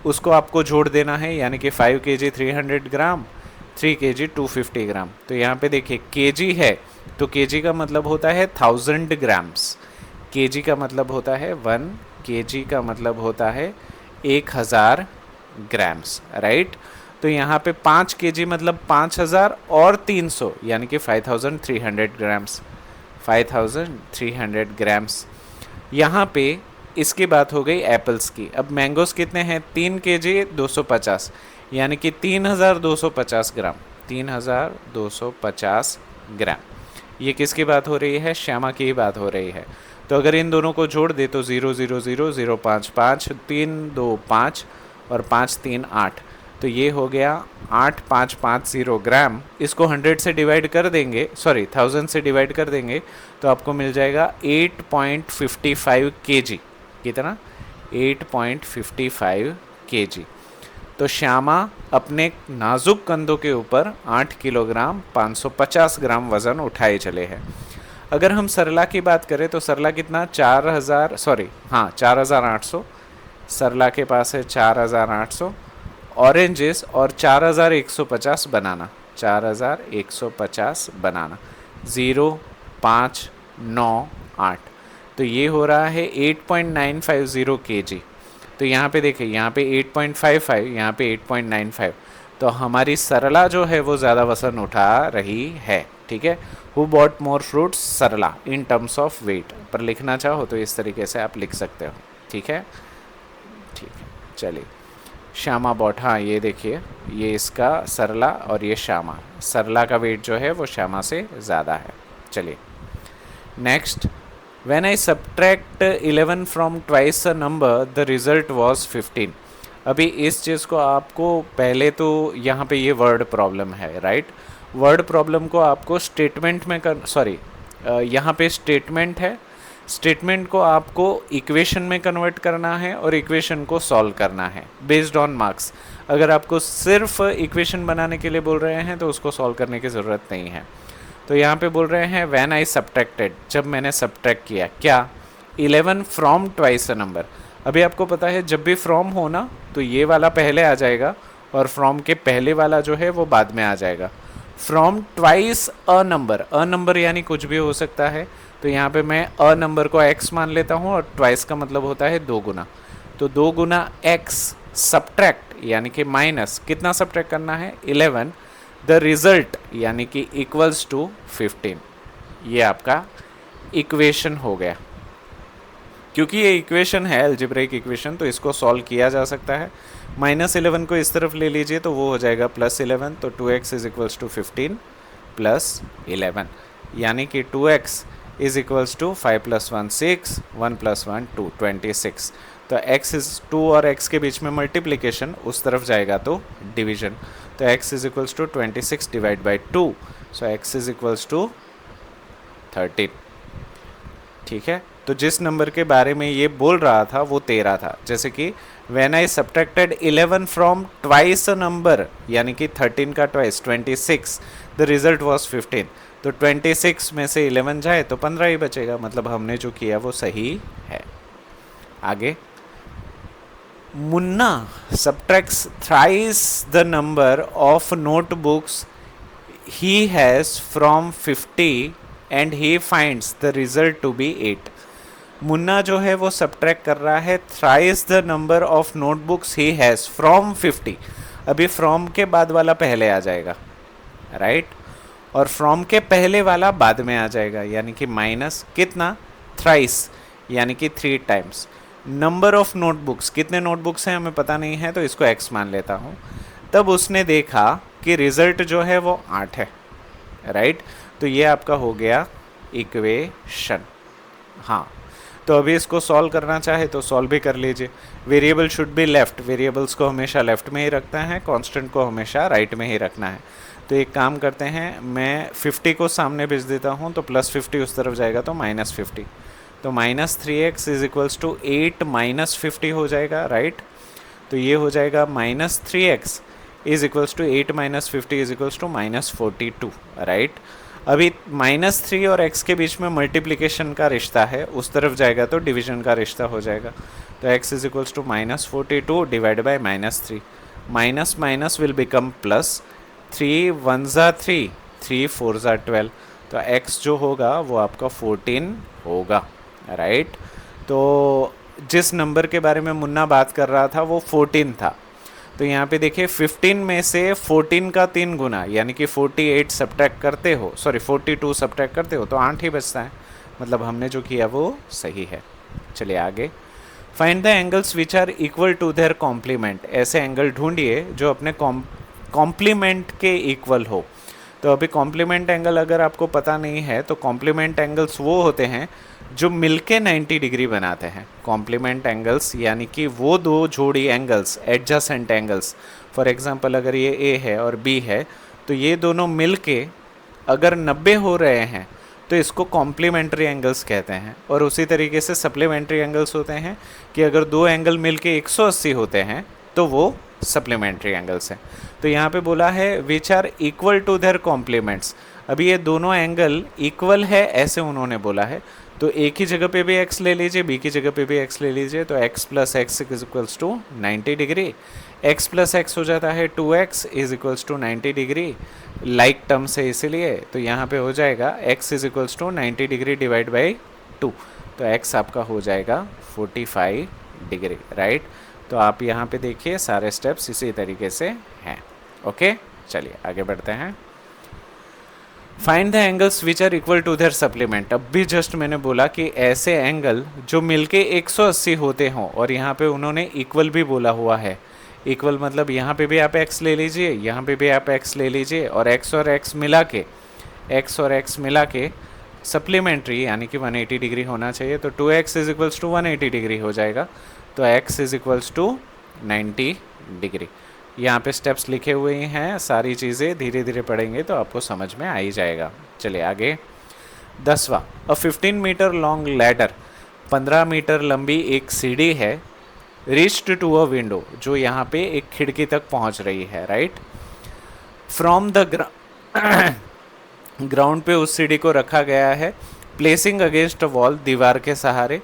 उसको आपको जोड़ देना है, यानी कि 5 kg 300 ग्राम, 3 kg 250 ग्राम। तो यहाँ पे देखिए kg है, तो kg का मतलब होता है 1000 ग्राम्स, kg का मतलब होता है 1 kg का मतलब होता है 1000 ग्राम्स, राइट। तो यहाँ पे 5 kg मतलब 5000 और 300 यानी कि 5300 ग्राम्स, 5300 ग्राम्स। यहाँ पे इसकी बात हो गई एप्पल्स की। अब मैंगोस कितने हैं, 3 kg 250 यानी कि 3250 ग्राम, 3250 ग्राम। ये किसकी बात हो रही है, श्यामा की ही बात हो रही है। तो अगर इन दोनों को जोड़ दे तो 0 0 0 0 5 5 3 2 5 और 5 3 8, तो ये हो गया 8550 ग्राम। इसको 100 से डिवाइड कर देंगे, सॉरी 1000 से डिवाइड कर देंगे तो आपको मिल जाएगा 8.55 kg। कितना, 8.55 kg। तो श्यामा अपने नाजुक कंधों के ऊपर 8 किलोग्राम 550 ग्राम वज़न उठाए चले हैं। अगर हम सरला की बात करें तो सरला कितना, 4800, सरला के पास है 4800 ऑरेंजेस और 4150 बनाना, 4150 बनाना, 0 5 9 8, तो ये हो रहा है 8.950 kg। तो यहाँ पे देखिए, यहाँ पे 8.55, यहाँ पे 8.95, तो हमारी सरला जो है वो ज़्यादा वज़न उठा रही है, ठीक है। Who bought more fruits, Sarla in terms of weight, पर लिखना चाहो तो इस तरीके से आप लिख सकते हो, ठीक है। ठीक है, चलिए, श्यामा बॉट, हाँ ये देखिए, ये इसका सरला और ये श्यामा, सरला का वेट जो है वो श्यामा से ज़्यादा है। चलिए next, when I subtract 11 from twice a number the result was 15। अभी इस चीज़ को आपको पहले तो यहाँ पे ये वर्ड प्रॉब्लम है, राइट। वर्ड प्रॉब्लम को आपको स्टेटमेंट में यहाँ पे स्टेटमेंट है, स्टेटमेंट को आपको इक्वेशन में कन्वर्ट करना है और इक्वेशन को सॉल्व करना है बेस्ड ऑन मार्क्स। अगर आपको सिर्फ इक्वेशन बनाने के लिए बोल रहे हैं तो उसको सॉल्व करने की ज़रूरत नहीं है। तो यहाँ पे बोल रहे हैं व्हेन आई सब्ट्रैक्टेड, जब मैंने सब्ट्रैक्ट किया क्या, 11 फ्रॉम ट्वाइस अ नंबर। अभी आपको पता है जब भी फ्रॉम हो ना तो ये वाला पहले आ जाएगा और फ्रॉम के पहले वाला जो है वो बाद में आ जाएगा। फ्रॉम ट्वाइस अ नंबर यानी कुछ भी हो सकता है, तो यहाँ पे मैं अ नंबर को x मान लेता हूँ और ट्वाइस का मतलब होता है 2 गुना, तो 2 गुना x सब्ट्रैक्ट यानी कि माइनस, कितना सब्ट्रैक्ट करना है, 11, द रिजल्ट यानी कि इक्वल्स टू 15। ये आपका इक्वेशन हो गया। क्योंकि ये इक्वेशन है अलजेब्रिक इक्वेशन तो इसको सॉल्व किया जा सकता है। -11 को इस तरफ ले लीजिए तो वो हो जाएगा +11, तो 2x इज इक्वल्स टू 15 + 11 यानी कि 2x इज इक्वल्स टू 5 + 1 6, 1 + 1 2, 26। तो x इज 2 और x के बीच में मल्टीप्लिकेशन, उस तरफ जाएगा तो डिवीजन, तो x is equals to 26 divide by 2, so x is equals to 13। ठीक है, तो जिस नंबर के बारे में ये बोल रहा था वो 13 था। जैसे कि when I subtracted 11 from twice a number यानी कि 13 का ट्वाइस 26, द रिजल्ट वाज 15। तो 26 में से 11 जाए तो 15 ही बचेगा, मतलब हमने जो किया वो सही है। आगे, Munna subtracts thrice the number of notebooks he has from 50 and he finds the result to be 8। Munna जो है वो सब्ट्रैक्ट कर रहा है thrice the number of notebooks he has from 50। अभी फ्रॉम के बाद वाला पहले आ जाएगा, राइट, और फ्रॉम के पहले वाला बाद में आ जाएगा, यानी कि माइनस कितना, थ्राइस यानी कि 3 टाइम्स। नंबर ऑफ नोटबुक्स, कितने नोटबुक्स हैं हमें पता नहीं है तो इसको x मान लेता हूँ। तब उसने देखा कि रिजल्ट जो है वो 8 है, राइट, तो ये आपका हो गया इक्वेशन। हाँ, तो अभी इसको सॉल्व करना चाहे तो सॉल्व भी कर लीजिए। Variable should be left, variables को हमेशा लेफ्ट में ही रखना है, कांस्टेंट को हमेशा राइट में ही रखना है। तो एक काम करते हैं, मैं 50 को सामने भेज देता हूँ तो +50 उस तरफ जाएगा तो -50, तो -3x इज इक्वल्स टू 8 -50 हो जाएगा, राइट। तो ये हो जाएगा -3x is equals to 8 -50 is equals to -42, right. अभी -3 और x के बीच में मल्टीप्लिकेशन का रिश्ता है, उस तरफ जाएगा तो डिवीजन का रिश्ता हो जाएगा। तो x is equals to -42 divide by -3, minus minus will become plus, 3 1 ज़ा 3, 3 4 ज़ा 12, तो x जो होगा वो आपका 14 होगा, राइट। तो जिस नंबर के बारे में मुन्ना बात कर रहा था वो 14 था। तो यहाँ पे देखिए 15 में से 14 का 3 गुना यानी कि 48 सब्ट्रैक्ट करते हो, सॉरी 42 सब्ट्रैक्ट करते हो तो 8 ही बचता है, मतलब हमने जो किया वो सही है। चलिए आगे, find the angles which are equal to their complement, ऐसे एंगल ढूंढिए जो अपने कॉम्प्लीमेंट के इक्वल हो। तो अभी कॉम्प्लीमेंट एंगल अगर आपको पता नहीं है तो कॉम्प्लीमेंट एंगल्स वो होते हैं जो मिलके 90 डिग्री बनाते हैं। कॉम्प्लीमेंट एंगल्स यानी कि वो दो जोड़ी angles, adjacent angles, for example अगर ये ए है और बी है तो ये दोनों मिलके अगर 90 हो रहे हैं तो इसको कॉम्प्लीमेंट्री एंगल्स कहते हैं। और उसी तरीके से सप्लीमेंट्री एंगल्स होते हैं कि अगर दो एंगल मिलके 180 होते हैं तो वो सप्लीमेंट्री एंगल्स हैं। तो यहाँ पे बोला है which are equal to their complements, अभी ये दोनों एंगल इक्वल है ऐसे उन्होंने बोला है, तो एक ही जगह पे भी x ले लीजिए, b की जगह पे भी x ले लीजिए, तो x plus x is equals to 90 degree, x plus x हो जाता है 2x is equals to 90 degree, like term से इसीलिए, तो यहाँ पे हो जाएगा x is equals to 90 degree divide by 2, तो x आपका हो जाएगा 45 डिग्री, राइट। तो आप यहाँ पे देखिए सारे स्टेप्स इसी तरीके से हैं, ओके। चलिए आगे बढ़ते हैं। Find the angles which are equal to their supplement, अब भी जस्ट मैंने बोला कि ऐसे एंगल जो मिलके 180 होते हों, और यहाँ पे उन्होंने इक्वल भी बोला हुआ है। इक्वल मतलब यहाँ पे भी आप x ले लीजिए, यहाँ पे भी आप x ले लीजिए, और x और x मिला के सप्लीमेंट्री यानी कि 180 डिग्री होना चाहिए, तो 2x is equals to 180 degree हो जाएगा, तो x is equals to 90 degree. यहाँ पे स्टेप्स लिखे हुए हैं, सारी चीज़ें धीरे धीरे पढ़ेंगे तो आपको समझ में आ ही जाएगा। चलिए आगे, 10वां, अ 15 मीटर लॉन्ग लैडर, 15 मीटर लंबी एक सीढ़ी है, रीच्ड टू अ विंडो, जो यहाँ पे एक खिड़की तक पहुँच रही है, राइट। फ्रॉम द ग्राउंड पे उस सीढ़ी को रखा गया है, प्लेसिंग अगेंस्ट अ वॉल, दीवार के सहारे,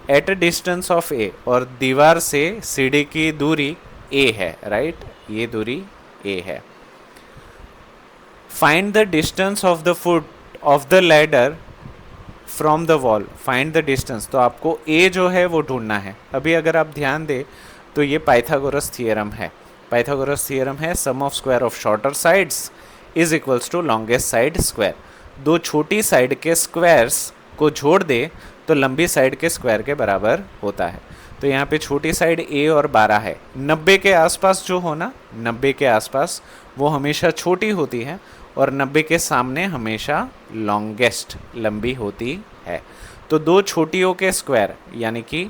एट अ डिस्टेंस ऑफ ए, और दीवार से सीढ़ी की दूरी a है, राइट, ये दूरी a है। Find the distance of the foot of the ladder from the wall, find the distance, तो आपको a जो है वो ढूंढना है। अभी अगर आप ध्यान दें तो ये पाइथागोरस थियरम है, पाइथागोरस थियरम है, sum of square of shorter sides is equals to longest side square, दो छोटी साइड के स्क्वायर्स को जोड़ दे तो लंबी साइड के स्क्वायर के बराबर होता है। तो यहाँ पे छोटी साइड a और 12 है, 90 के आसपास जो हो ना, 90 के आसपास वो हमेशा छोटी होती है और 90 के सामने हमेशा लॉन्गेस्ट लंबी होती है। तो दो छोटियों के स्क्वायर यानी कि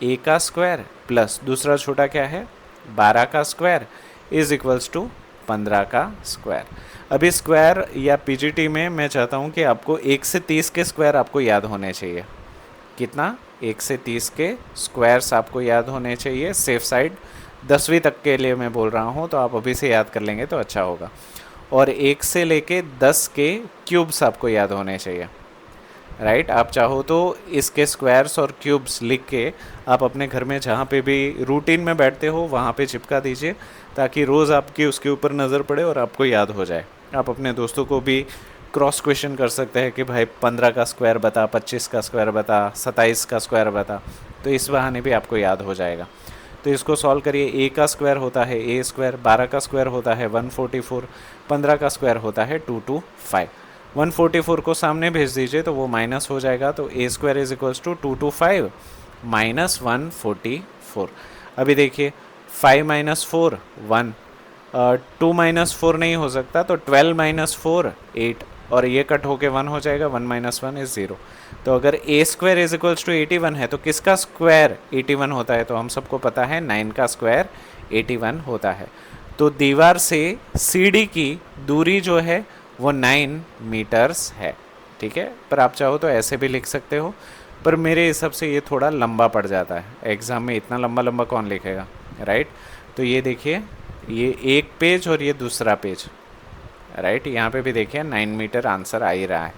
a का स्क्वायर प्लस दूसरा छोटा क्या है 12 का स्क्वायर इज इक्वल्स टू 15 का स्क्वायर। अभी स्क्वायर या पीजीटी में मैं चाहता हूँ कि आपको 1 से 30 के स्क्वायर आपको याद होने चाहिए। कितना? 1 से 30 के स्क्वायर्स आपको याद होने चाहिए, सेफ साइड। 10वीं तक के लिए मैं बोल रहा हूँ तो आप अभी से याद कर लेंगे तो अच्छा होगा। और 1 से लेके 10 के क्यूब्स आपको याद होने चाहिए, राइट। आप चाहो तो इसके स्क्वायर्स और क्यूब्स लिख के आप अपने घर में जहाँ पे भी रूटीन में बैठते हो वहाँ पे चिपका दीजिए, ताकि रोज़ आपकी उसके ऊपर नज़र पड़े और आपको याद हो जाए। आप अपने दोस्तों को भी क्रॉस क्वेश्चन कर सकते हैं कि भाई 15 का स्क्वायर बता, 25 का स्क्वायर बता, 27 का स्क्वायर बता, तो इस बहाने भी आपको याद हो जाएगा। तो इसको सॉल्व करिए। a का स्क्वायर होता है a स्क्वायर, 12 का स्क्वायर होता है 144, 15 का स्क्वायर होता है 225। 144 को सामने भेज दीजिए तो वो माइनस हो जाएगा, तो a square is equals to 225 minus 144। अभी देखिए 5 माइनस 4 1, 2 माइनस 4 नहीं हो सकता, तो 12 माइनस 4 8, और ये कट होके 1 हो जाएगा, 1 माइनस 1 इज 0। तो अगर a square is equals to 81 है तो किसका स्क्वायर 81 होता है? तो हम सबको पता है 9 का स्क्वायर 81 होता है। तो दीवार से सीढ़ी की दूरी जो है वो 9 मीटर्स है, ठीक है। पर आप चाहो तो ऐसे भी लिख सकते हो, पर मेरे हिसाब से ये थोड़ा लंबा पड़ जाता है, एग्ज़ाम में इतना लंबा लंबा कौन लिखेगा, राइट। तो ये देखिए, ये एक पेज और ये दूसरा पेज, राइट। यहाँ पे भी देखिए 9 मीटर आंसर आ ही रहा है,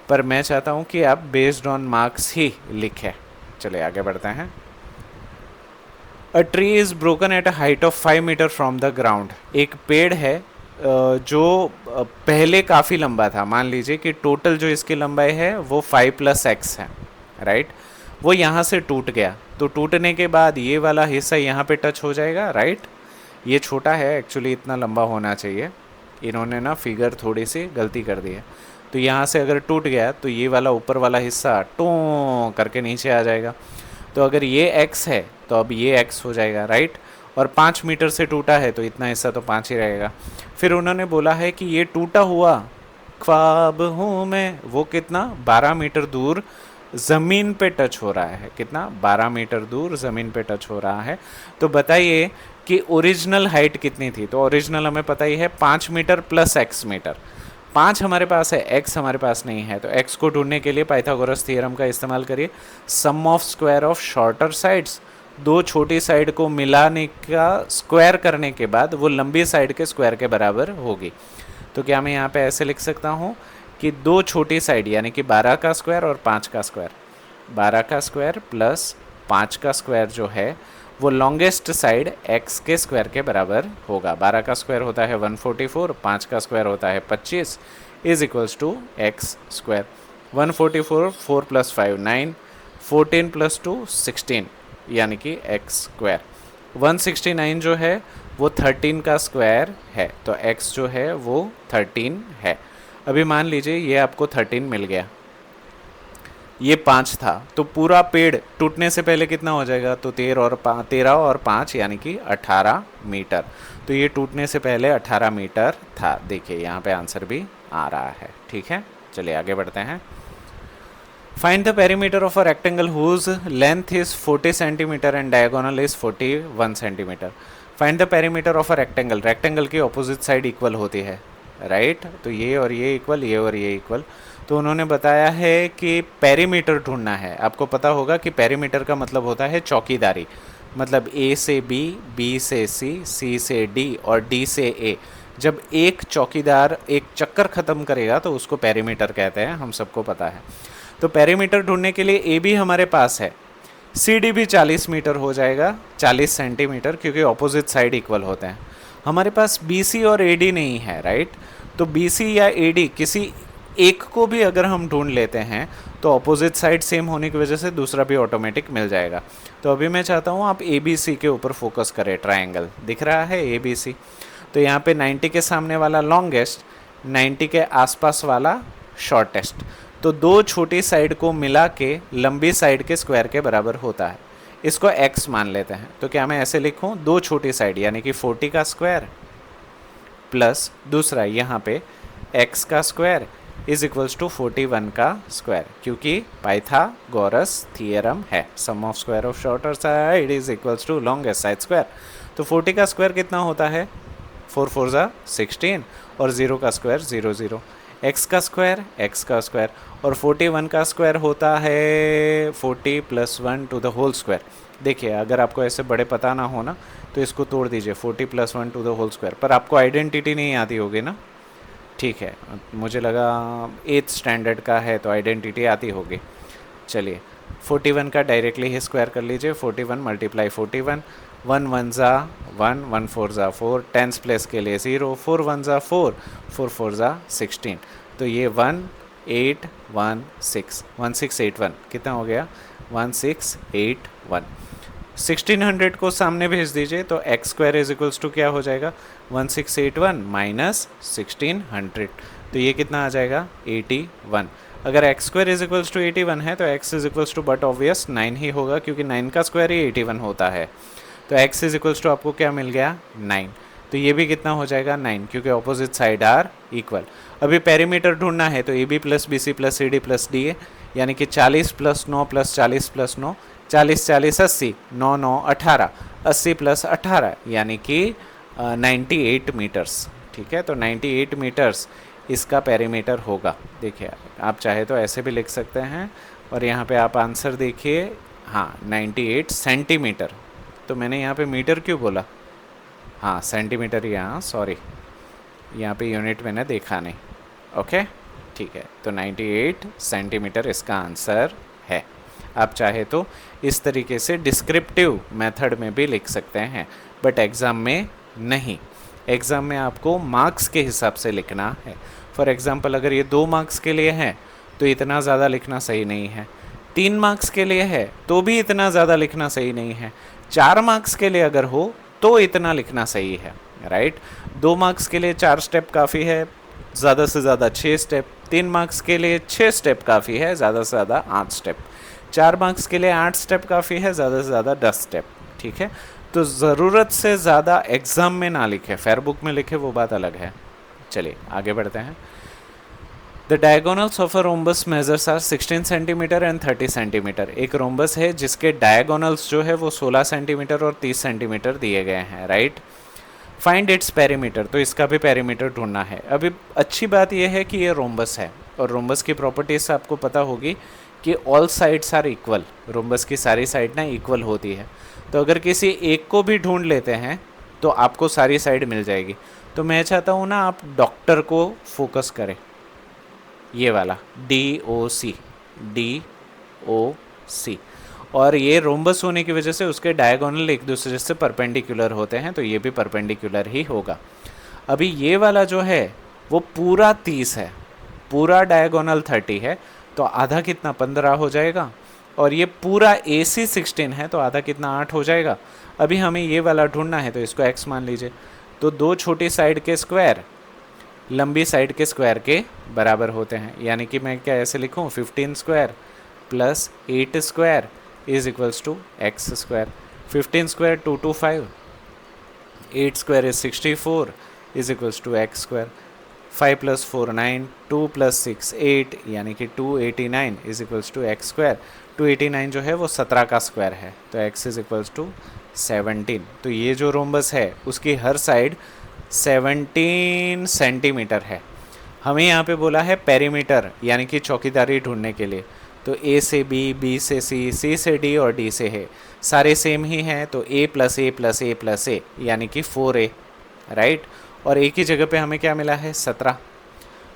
पर मैं चाहता हूँ कि आप बेस्ड ऑन मार्क्स ही लिखें। चलिए आगे बढ़ते हैं। A tree is broken at a height of 5 metre from the ground. एक पेड़ है जो पहले काफ़ी लंबा था। मान लीजिए कि टोटल जो इसकी लंबाई है वो 5 + x है, राइट। वो यहाँ से टूट गया, तो टूटने के बाद ये वाला हिस्सा यहाँ पे टच हो जाएगा, राइट। ये छोटा है, एक्चुअली इतना लंबा होना चाहिए, इन्होंने ना फिगर थोड़ी सी गलती कर दी है। तो यहाँ से अगर टूट गया तो ये वाला ऊपर वाला हिस्सा टो करके नीचे आ जाएगा। तो अगर ये x है तो अब ये x हो जाएगा, राइट। और 5 मीटर से टूटा है तो इतना हिस्सा तो 5 ही रहेगा। फिर उन्होंने बोला है कि ये टूटा हुआ ख्वाब हूँ मैं, वो कितना 12 मीटर दूर ज़मीन पे टच हो रहा है। कितना 12 मीटर दूर ज़मीन पे टच हो रहा है। तो बताइए कि ओरिजिनल हाइट कितनी थी। तो ओरिजिनल हमें पता ही है 5 मीटर + x मीटर। 5 हमारे पास है, x हमारे पास नहीं है, तो x को ढूंढने के लिए पाइथागोरस थ्योरम का इस्तेमाल करिए। Sum of square of shorter sides, दो छोटी साइड को मिलाने का स्क्वायर करने के बाद वो लंबी साइड के स्क्वायर के बराबर होगी। तो क्या मैं यहाँ पे ऐसे लिख सकता हूँ कि दो छोटी साइड यानी कि 12 का स्क्वायर और 5 का स्क्वायर, 12 का स्क्वायर + 5 का स्क्वायर जो है वो लॉन्गेस्ट साइड x के स्क्वायर के बराबर होगा। 12 का स्क्वायर होता है 144, 5 का स्क्वायर होता है 25 is equals to x square. 144 4 + 5 9, 14 + 2 16 यानी कि x स्क्वायर। 169 जो है वो 13 का स्क्वायर है, तो x जो है वो 13 है। अभी मान लीजिए ये आपको 13 मिल गया, ये 5 था, तो पूरा पेड़ टूटने से पहले कितना हो जाएगा, तो 13 और 5 यानी कि 18 मीटर। तो ये टूटने से पहले 18 मीटर था। देखिए यहाँ पे आंसर भी आ रहा है, ठीक है। चलिए आगे बढ़ते हैं। Find the perimeter of a rectangle whose length is 40 centimetre and diagonal is 41 centimetre. Find the perimeter of a rectangle. Rectangle की ऑपोजिट साइड इक्वल होती है, राइट। तो ये और ये इक्वल, ये और ये इक्वल। तो उन्होंने बताया है कि पेरीमीटर ढूंढना है। आपको पता होगा कि पेरीमीटर का मतलब होता है चौकीदारी, मतलब A से B, B से C, C से D और D से A। जब एक चौकीदार एक चक्कर ख़त्म करेगा तो उसको पेरीमीटर कहते हैं, हम सबको पता है। तो पेरीमीटर ढूंढने के लिए AB हमारे पास है, CD भी 40 मीटर हो जाएगा, 40 सेंटीमीटर, क्योंकि ऑपोजिट साइड इक्वल होते हैं। हमारे पास BC और AD नहीं है, राइट। तो BC या AD किसी एक को भी अगर हम ढूंढ लेते हैं तो ऑपोजिट साइड सेम होने की वजह से दूसरा भी ऑटोमेटिक मिल जाएगा। तो अभी मैं चाहता हूँ आप ABC के ऊपर फोकस करें। ट्रायंगल दिख रहा है ABC, तो यहाँ पे 90 के सामने वाला लॉन्गेस्ट, 90 के आसपास वाला शॉर्टेस्ट। तो दो छोटी साइड को मिला के लंबी साइड के स्क्वायर के बराबर होता है। इसको x मान लेते हैं। तो क्या मैं ऐसे लिखूँ, दो छोटी साइड यानी कि 40 का स्क्वायर प्लस दूसरा यहाँ पे x का स्क्वायर इज इक्वल्स टू 41 का स्क्वायर, क्योंकि पाइथागोरस थ्योरम है। Sum of square of shorter side is equals to longest side square. तो 40 का स्क्वायर कितना होता है, 4 4 ज़ा 16 और 0 का स्क्वायर 0 0। x का स्क्वायर और 41 का स्क्वायर होता है 40 + 1 टू द होल स्क्वायर। देखिए अगर आपको ऐसे बड़े पता ना हो ना तो इसको तोड़ दीजिए, 40 + 1 टू द होल स्क्वायर। पर आपको आइडेंटिटी नहीं आती होगी ना, ठीक है, मुझे लगा 8th स्टैंडर्ड का है तो आइडेंटिटी आती होगी। चलिए 41 का डायरेक्टली ही स्क्वायर कर लीजिए, 41 × 41, 1 1 ज़ा 1, 1 4 ज़ा 4, टेंस प्लेस के लिए 0, 4 1 ज़ा 4, 4 4 ज़ा 16। तो ये 1681 कितना हो गया, 1681। 1600 को सामने भेज दीजिए तो x square is equals to क्या हो जाएगा, 1681 माइनस 1600। तो ये कितना आ जाएगा, 81। अगर x square is equals to 81 है तो x is equals to but obvious 9 ही होगा, क्योंकि 9 का स्क्वायर ही 81 होता है। तो x इज इक्वल्स टू आपको क्या मिल गया, 9। तो ये भी कितना हो जाएगा, 9, क्योंकि ऑपोजिट साइड आर इक्वल। अभी पेरीमीटर ढूंढना है तो AB + BC + CD + DA यानी कि 40 + 9 + 40 + 9, 40 40 80, 9 9 18, 80 + 18 यानी कि 98 मीटर्स, ठीक है। तो 98 मीटर्स इसका पेरीमीटर होगा। देखिए आप चाहे तो ऐसे भी लिख सकते हैं, और यहाँ पे आप आंसर देखिए, हाँ 98 सेंटीमीटर। तो मैंने यहाँ पे मीटर क्यों बोला, हाँ सेंटीमीटर, यहाँ सॉरी, यहाँ पे यूनिट मैंने देखा नहीं। ओके ठीक है, तो 98 सेंटीमीटर इसका आंसर है। आप चाहे तो इस तरीके से डिस्क्रिप्टिव मेथड में भी लिख सकते हैं, बट एग्ज़ाम में नहीं। एग्ज़ाम में आपको मार्क्स के हिसाब से लिखना है। फॉर एग्ज़ाम्पल अगर ये 2 मार्क्स के लिए है तो इतना ज़्यादा लिखना सही नहीं है, 3 मार्क्स के लिए है तो भी इतना ज़्यादा लिखना सही नहीं है, 4 मार्क्स के लिए अगर हो तो इतना लिखना सही है, राइट। 2 मार्क्स के लिए 4 स्टेप काफ़ी है, ज़्यादा से ज़्यादा 6 स्टेप। 3 मार्क्स के लिए 6 स्टेप काफ़ी है, ज़्यादा से ज़्यादा 8 स्टेप। 4 मार्क्स के लिए 8 स्टेप काफ़ी है, ज़्यादा से ज़्यादा 10 स्टेप, ठीक है। तो ज़रूरत से ज़्यादा एग्ज़ाम में ना लिखे, फेयर बुक में लिखे वो बात अलग है। चलिए आगे बढ़ते हैं। The diagonals of a rhombus measures are 16 centimetre and 30 centimetre. एक रोम्बस है जिसके डायगोनल्स जो है वो 16 सेंटीमीटर और 30 सेंटीमीटर दिए गए हैं, राइट। फाइंड इट्स पेरीमीटर, तो इसका भी पेरीमीटर ढूंढना है। अभी अच्छी बात यह है कि ये रोम्बस है, और रोम्बस की प्रॉपर्टीज आपको पता होगी कि all sides are equal. Rhombus की सारी साइड ना इक्वल होती है, तो अगर किसी एक को भी ढूंढ लेते हैं तो आपको सारी साइड मिल जाएगी। तो मैं चाहता हूँ ना आप डॉक्टर को फोकस करें, ये वाला DOC, DOC। और ये रोम्बस होने की वजह से उसके डायगोनल एक दूसरे से परपेंडिकुलर होते हैं, तो ये भी परपेंडिकुलर ही होगा। अभी ये वाला जो है वो पूरा 30 है, पूरा डायगोनल 30 है, तो आधा कितना 15 हो जाएगा। और ये पूरा AC 16 है, तो आधा कितना 8 हो जाएगा। अभी हमें ये वाला ढूंढना है, तो इसको x मान लीजिए। तो 2 छोटी साइड के स्क्वायर लंबी साइड के स्क्वायर के बराबर होते हैं, यानी कि मैं क्या ऐसे लिखूँ, 15 square plus 8 square is equals to x square. 15 square 225, 8 square is 64 is equals to x square. 5 plus 4 9, 2 plus 6 8, यानी कि 289 is equals to x square. 289 जो है वो 17 का स्क्वायर है, तो x इज इक्वल्स टू 17। तो ये जो रोम्बस है उसकी हर साइड 17 सेंटीमीटर है। हमें यहाँ पे बोला है पेरीमीटर, यानी कि चौकीदारी ढूंढने के लिए। तो A से B, B से C, C से D और D से है, सारे सेम ही हैं, तो A plus A plus A plus A यानी कि 4A, राइट। और एक ही जगह पे हमें क्या मिला है, 17।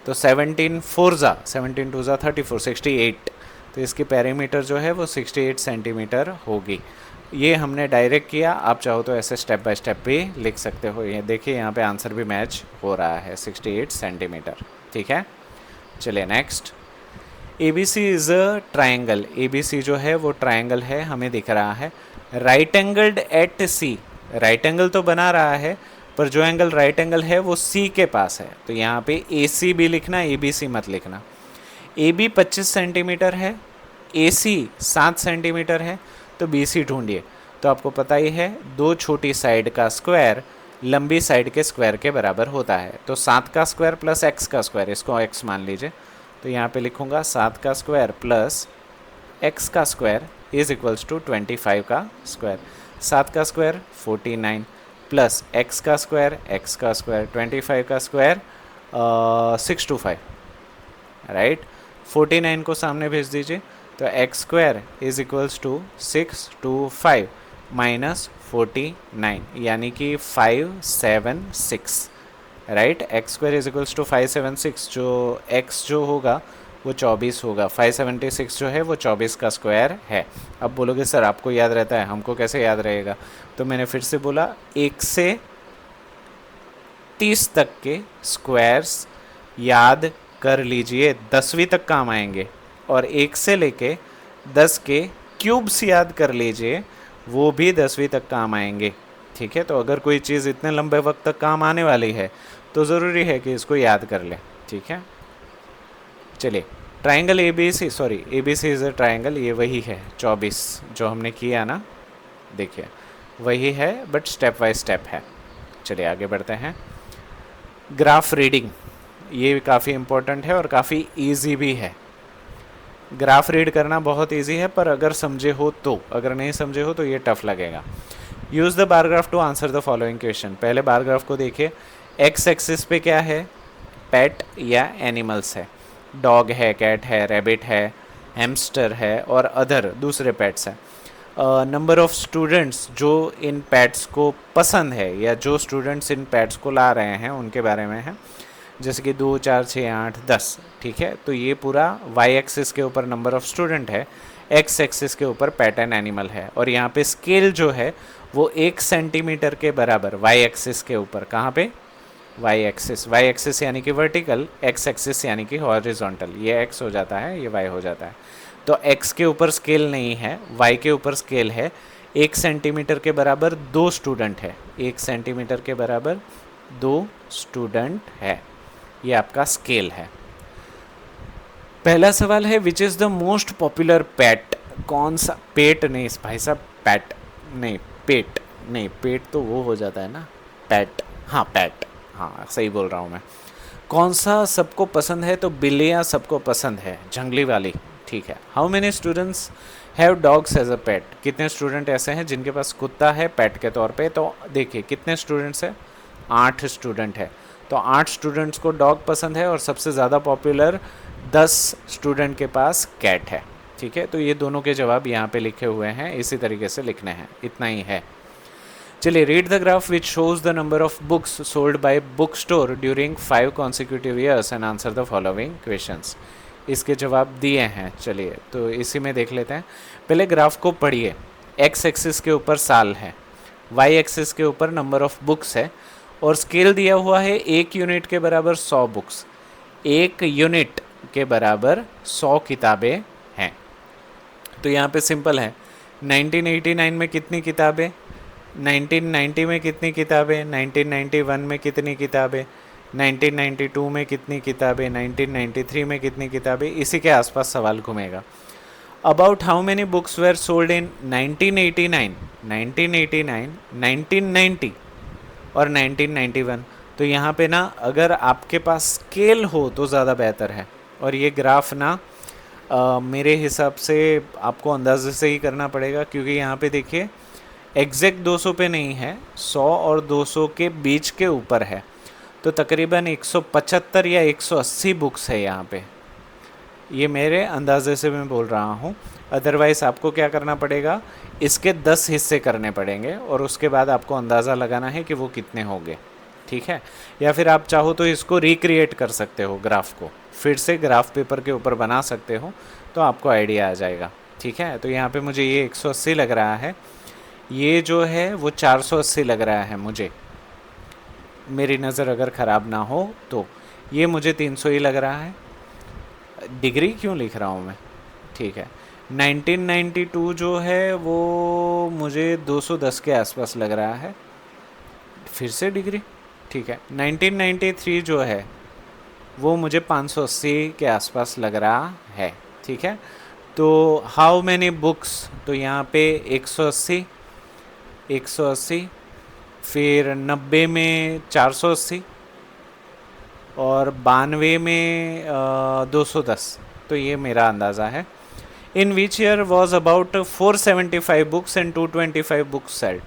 तो 17 4 ज़ा 17 2 ज़ा 34, 68। तो इसकी पेरीमीटर जो है वो 68 सेंटीमीटर होगी। ये हमने डायरेक्ट किया, आप चाहो तो ऐसे स्टेप बाय स्टेप भी लिख सकते हो। ये देखिए यहाँ पे आंसर भी मैच हो रहा है, 68 सेंटीमीटर, ठीक है। चलिए next. ABC is a triangle. ABC जो है वो ट्राइंगल है, हमें दिख रहा है। Right angled at C, right angle तो बना रहा है, पर जो एंगल राइट एंगल है वो C के पास है। तो यहाँ पे AC भी लिखना, ABC मत लिखना। AB 25 सेंटीमीटर है, AC 7 सेंटीमीटर है, तो BC ढूंढिए। तो आपको पता ही है 2 छोटी साइड का स्क्वायर लंबी साइड के स्क्वायर के बराबर होता है। तो 7 का स्क्वायर प्लस x का स्क्वायर, इसको x मान लीजिए। तो यहाँ पे लिखूँगा 7 का स्क्वायर प्लस x का स्क्वायर इज इक्वल्स टू 25 का स्क्वायर। 7 का स्क्वायर 49 प्लस x का स्क्वायर 25 का स्क्वायर 625, राइट। 49 को सामने भेज दीजिए, तो x square is equals to 625 minus 49, यानी कि 576, right. X square is equals to 576, जो x जो होगा वो 24 होगा। 576 जो है वो 24 का स्क्वायर है। अब बोलोगे सर आपको याद रहता है, हमको कैसे याद रहेगा? तो मैंने फिर से बोला 1 से 30 तक के स्क्वायर्स याद कर लीजिए, 10वीं तक काम आएंगे। और 1 से लेके 10 के क्यूब्स याद कर लीजिए, वो भी 10वीं तक काम आएंगे, ठीक है। तो अगर कोई चीज़ इतने लंबे वक्त तक काम आने वाली है तो ज़रूरी है कि इसको याद कर लें, ठीक है। चलिए, triangle ABC, sorry ABC is a triangle, ये वही है 24 जो हमने किया ना, देखिए वही है, बट स्टेप बाय स्टेप है। चलिए आगे बढ़ते हैं। ग्राफ रीडिंग, ये काफ़ी इम्पोर्टेंट है और काफ़ी ईजी भी है। ग्राफ रीड करना बहुत ईजी है, पर अगर समझे हो तो, अगर नहीं समझे हो तो ये टफ लगेगा। Use the bar graph to answer the following question. पहले बार ग्राफ को देखिए, एक्स एक्सिस पे क्या है, पेट या एनिमल्स है, डॉग है, कैट है, रैबिट है, हैमस्टर है और अदर दूसरे पेट्स हैं। नंबर ऑफ स्टूडेंट्स जो इन पेट्स को पसंद है या जो स्टूडेंट्स इन पेट्स को ला रहे हैं उनके बारे में है, जैसे कि 2, 4, 6, 8, 10। ठीक है, तो ये पूरा वाई एक्सिस के ऊपर नंबर ऑफ स्टूडेंट है, एक्स एक्सिस के ऊपर पेट एंड एनिमल है, और यहाँ पे स्केल जो है वो 1 सेंटीमीटर के बराबर वाई एक्सिस के ऊपर, कहाँ पे, वाई एक्सिस यानी कि वर्टिकल, एक्स एक्सिस यानी कि हॉरिजॉन्टल, ये एक्स हो जाता है, ये वाई हो जाता है। तो एक्स के ऊपर स्केल नहीं है, वाई के ऊपर स्केल है, 1 सेंटीमीटर के बराबर 2 स्टूडेंट है, 1 सेंटीमीटर के बराबर 2 स्टूडेंट है, ये आपका स्केल है। पहला सवाल है which is the most popular pet, कौन सा, पेट नहीं भाई साहब, पेट नहीं, पेट नहीं, पेट तो वो हो जाता है ना, पेट, हाँ पेट, हाँ सही बोल रहा हूँ मैं। कौन सा सबको पसंद है, तो बिल्लियाँ सबको पसंद है, जंगली वाली, ठीक है। How many students have dogs as a pet, कितने स्टूडेंट ऐसे हैं जिनके पास कुत्ता है पेट के तौर पे, तो देखिए कितने स्टूडेंट्स हैं, 8 स्टूडेंट है, तो 8 स्टूडेंट्स को डॉग पसंद है और सबसे ज़्यादा पॉपुलर 10 स्टूडेंट के पास कैट है। ठीक है, तो ये दोनों के जवाब यहाँ पे लिखे हुए हैं, इसी तरीके से लिखने हैं, इतना ही है। चलिए, read the graph which shows the number of books sold by book store during 5 consecutive years and answer the following questions. इसके जवाब दिए हैं, चलिए तो इसी में देख लेते हैं। पहले ग्राफ को पढ़िए, एक्स एक्सिस के ऊपर साल है, वाई एक्सिस के ऊपर नंबर ऑफ बुक्स है, और स्केल दिया हुआ है 1 यूनिट के बराबर 100 बुक्स, 1 यूनिट के बराबर 100 किताबें हैं। तो यहाँ पे सिंपल है, 1989 में कितनी किताबें, 1990 में कितनी किताबें, 1991 में कितनी किताबें, 1992 में कितनी किताबें, 1993 में कितनी किताबें, इसी के आसपास सवाल घूमेगा। About how many books were sold in 1989, 1990 और 1991। तो यहाँ पे ना अगर आपके पास स्केल हो तो ज़्यादा बेहतर है, और ये ग्राफ ना मेरे हिसाब से आपको अंदाजे से ही करना पड़ेगा, क्योंकि यहाँ पे देखिए एग्जैक्ट 200 पे नहीं है, 100 और 200 के बीच के ऊपर है, तो तकरीबन 175 या 180 बुक्स है यहाँ पे, ये मेरे अंदाजे से मैं बोल रहा हूँ। अदरवाइज़ आपको क्या करना पड़ेगा, इसके 10 हिस्से करने पड़ेंगे और उसके बाद आपको अंदाज़ा लगाना है कि वो कितने होंगे। ठीक है, या फिर आप चाहो तो इसको रिक्रिएट कर सकते हो, ग्राफ को फिर से ग्राफ पेपर के ऊपर बना सकते हो, तो आपको आइडिया आ जाएगा। ठीक है, तो यहाँ पे मुझे ये 180 लग रहा है, ये जो है वो 480 लग रहा है मुझे, मेरी नज़र अगर ख़राब ना हो तो। ये मुझे 300 ही लग रहा है, डिग्री क्यों लिख रहा हूँ मैं, ठीक है। 1992 जो है वो मुझे 210 के आसपास लग रहा है, फिर से डिग्री, ठीक है। 1993 जो है वो मुझे 580 के आसपास लग रहा है, ठीक है। तो हाउ मैनी बुक्स, तो यहाँ पे 180, 180, फिर 90 में 480 और 92 में 210, तो ये मेरा अंदाज़ा है। In which year was about 475 books and 225 books sold,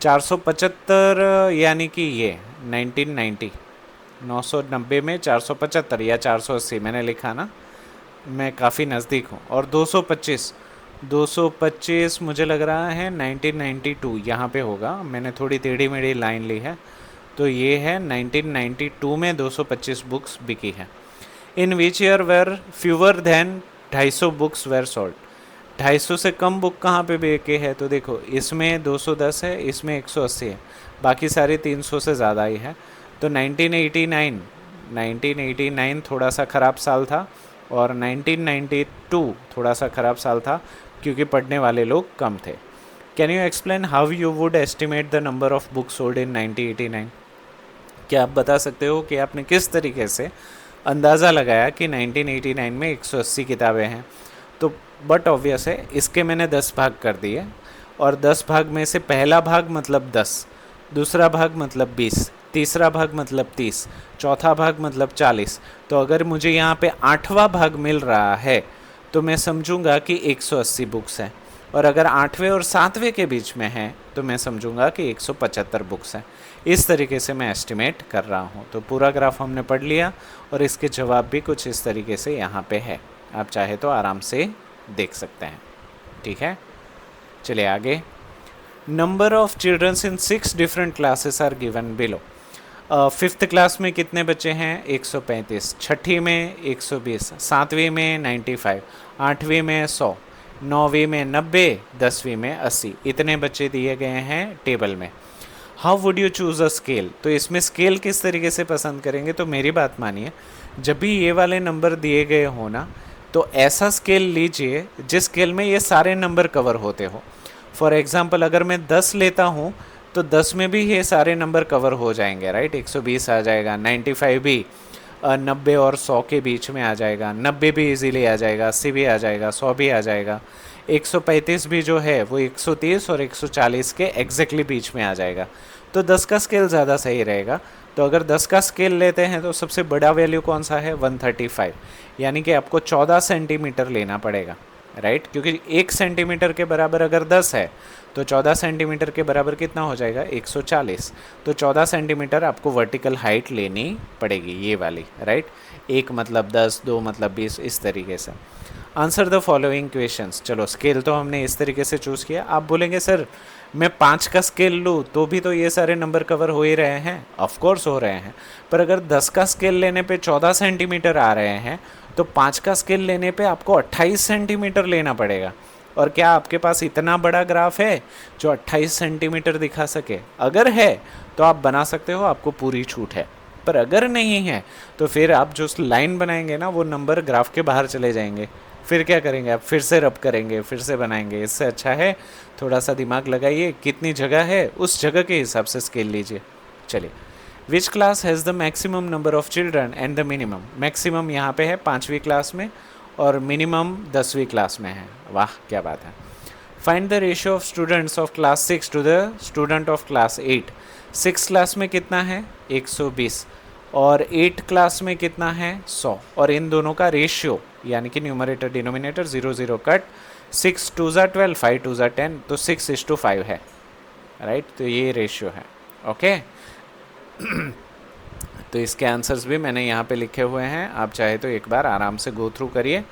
475 यानी कि ये 1990, 990 में 475 या 480 मैंने लिखा ना, मैं काफ़ी नज़दीक हूँ। और 225 मुझे लग रहा है 1992 यहाँ पे होगा, मैंने थोड़ी टेढ़ी मेढ़ी लाइन ली है, तो ये है 1992 में 225 बुक्स बिकी है। In which year were fewer than 250 books were sold, 250 से कम बुक कहाँ पे बिके है, तो देखो इसमें 210 है, इसमें 180 है, बाकी सारी 300 से ज़्यादा ही है। तो 1989 थोड़ा सा ख़राब साल था, और 1992 थोड़ा सा ख़राब साल था क्योंकि पढ़ने वाले लोग कम थे। Can you explain how you would estimate the number of books sold in 1989, क्या आप बता सकते हो कि आपने किस तरीके से अंदाज़ा लगाया कि 1989 में 180 किताबें हैं। तो बट ऑब्वियस है, इसके मैंने 10 भाग कर दिए, और 10 भाग में से पहला भाग मतलब 10, दूसरा भाग मतलब 20, तीसरा भाग मतलब 30, चौथा भाग मतलब 40। तो अगर मुझे यहाँ पे 8वां भाग मिल रहा है तो मैं समझूंगा कि 180 बुक्स हैं, और अगर 8वें और 7वें के बीच में है तो मैं समझूंगा कि 175 बुक्स हैं। इस तरीके से मैं एस्टिमेट कर रहा हूँ। तो पूरा ग्राफ हमने पढ़ लिया और इसके जवाब भी कुछ इस तरीके से यहाँ पे है, आप चाहे तो आराम से देख सकते हैं। ठीक है, चलिए आगे। Number of childrens in 6 different classes are given below. 5th class में कितने बच्चे हैं? 135, छठी में 120, 7वीं में 95, 8वीं में 100, 9वीं में 90, 10वीं में 80। इतने बच्चे दिए गए हैं टेबल में। How would you choose a scale? तो इसमें स्केल किस तरीके से पसंद करेंगे? तो मेरी बात मानिए, जब भी ये वाले नंबर दिए गए हो ना, तो ऐसा स्केल लीजिए जिस स्केल में ये सारे नंबर कवर होते हो। फॉर एग्जाम्पल अगर मैं 10 लेता हूँ तो 10 में भी ये सारे नंबर कवर हो जाएंगे, राइट। 120 आ जाएगा, 95 भी 90 और 100 के बीच में आ जाएगा, 90 भी इजीली आ जाएगा, 80 भी आ जाएगा, 100 भी आ जाएगा, 135 भी जो है वो 130 और 140 के एग्जैक्टली बीच में आ जाएगा। तो 10 का स्केल ज़्यादा सही रहेगा। तो अगर 10 का स्केल लेते हैं तो सबसे बड़ा वैल्यू कौन सा है? 135, यानी कि आपको 14 सेंटीमीटर लेना पड़ेगा, राइट। क्योंकि 1 सेंटीमीटर के बराबर अगर 10 है तो 14 सेंटीमीटर के बराबर कितना हो जाएगा? 140। तो 14 सेंटीमीटर आपको वर्टिकल हाइट लेनी पड़ेगी, ये वाली, राइट। 1 मतलब 10, 2 मतलब 20, इस तरीके से। Answer the following questions. चलो स्केल तो हमने इस तरीके से चूज़ किया। आप बोलेंगे सर मैं 5 का स्केल लूँ तो भी तो ये सारे नंबर कवर हो ही रहे हैं। ऑफ कोर्स हो रहे हैं, पर अगर 10 का स्केल लेने पे 14 सेंटीमीटर आ रहे हैं तो 5 का स्केल लेने पे आपको 28 सेंटीमीटर लेना पड़ेगा। और क्या आपके पास इतना बड़ा ग्राफ है जो 28 सेंटीमीटर दिखा सके? अगर है तो आप बना सकते हो, आपको पूरी छूट है। पर अगर नहीं है तो फिर आप जो लाइन बनाएंगे ना, वो नंबर ग्राफ के बाहर चले जाएंगे। फिर क्या करेंगे आप? फिर से रब करेंगे, फिर से बनाएंगे। इससे अच्छा है थोड़ा सा दिमाग लगाइए, कितनी जगह है उस जगह के हिसाब से स्केल लीजिए। चलिए, which class has the maximum number of children and the minimum? Maximum यहाँ पे है 5वीं क्लास में और मिनिमम 10वीं क्लास में है। वाह क्या बात है। Find the ratio of students of class 6 to the student of class 8। 6 class में कितना है? 120 और 8 क्लास में कितना है? 100। और इन दोनों का रेशियो यानी कि न्यूमरेटर डिनोमिनेटर 0 0 कट, 6 2 ज़ा 12, 5 2 ज़ा 10, तो 6:5 है, राइट। तो ये रेशियो है, ओके। तो इसके आंसर्स भी मैंने यहाँ पे लिखे हुए हैं, आप चाहे तो एक बार आराम से गो थ्रू करिए।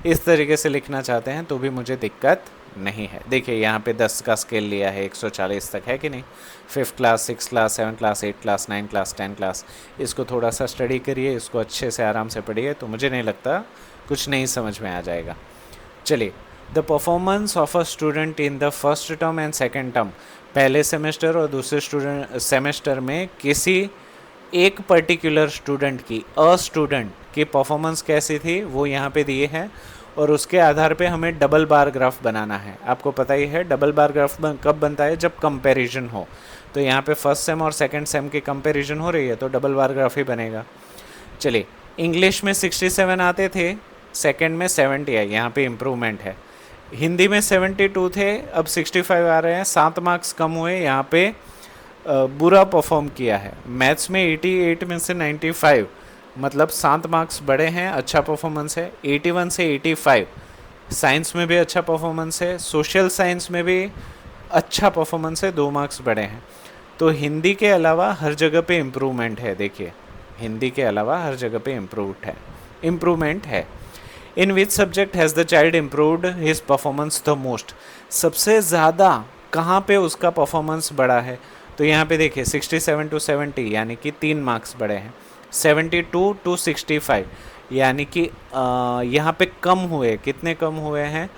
इस तरीके से लिखना चाहते हैं तो भी मुझे दिक्कत नहीं है। देखिए यहाँ पे 10 का स्केल लिया है, 140 तक है कि नहीं। 5th class, 6th class, 7th class, 8th class, 9th class, 10th class, इसको थोड़ा सा स्टडी करिए, इसको अच्छे से आराम से पढ़िए, तो मुझे नहीं लगता कुछ नहीं समझ में आ जाएगा। चलिए, the performance of a student in the first term and second term, पहले सेमेस्टर और दूसरे सेमेस्टर में किसी एक पर्टिकुलर स्टूडेंट की, स्टूडेंट की परफॉर्मेंस कैसी थी वो यहाँ पे दिए हैं। और उसके आधार पे हमें डबल बार ग्राफ बनाना है। आपको पता ही है डबल बार ग्राफ कब बनता है? जब कंपैरिजन हो। तो यहाँ पे फर्स्ट सेम और सेकंड सेम की कंपैरिजन हो रही है तो डबल बार ग्राफ ही बनेगा। चलिए, इंग्लिश में 67 आते थे, सेकंड में 70 है, यहाँ पे इम्प्रूवमेंट है। हिंदी में 72 थे, अब 65 आ रहे हैं, 7 मार्क्स कम हुए, यहाँ पे बुरा परफॉर्म किया है। मैथ्स में 88 में से 95, मतलब 7 मार्क्स बढ़े हैं, अच्छा परफॉर्मेंस है। 81 से 85, साइंस में भी अच्छा परफॉर्मेंस है, सोशल साइंस में भी अच्छा परफॉर्मेंस है, 2 मार्क्स बढ़े हैं। तो हिंदी के अलावा हर जगह पे इम्प्रूवमेंट है। देखिए, हिंदी के अलावा हर जगह पे इम्प्रूवमेंट है। In which subject has the child improved his performance the most? सबसे ज़्यादा कहाँ पे उसका परफॉर्मेंस बढ़ा है? तो यहाँ पे देखिए 67 to 70 यानी कि 3 मार्क्स बढ़े हैं। 72 to 65 यानी कि यहाँ पे कम हुए, कितने कम हुए हैं?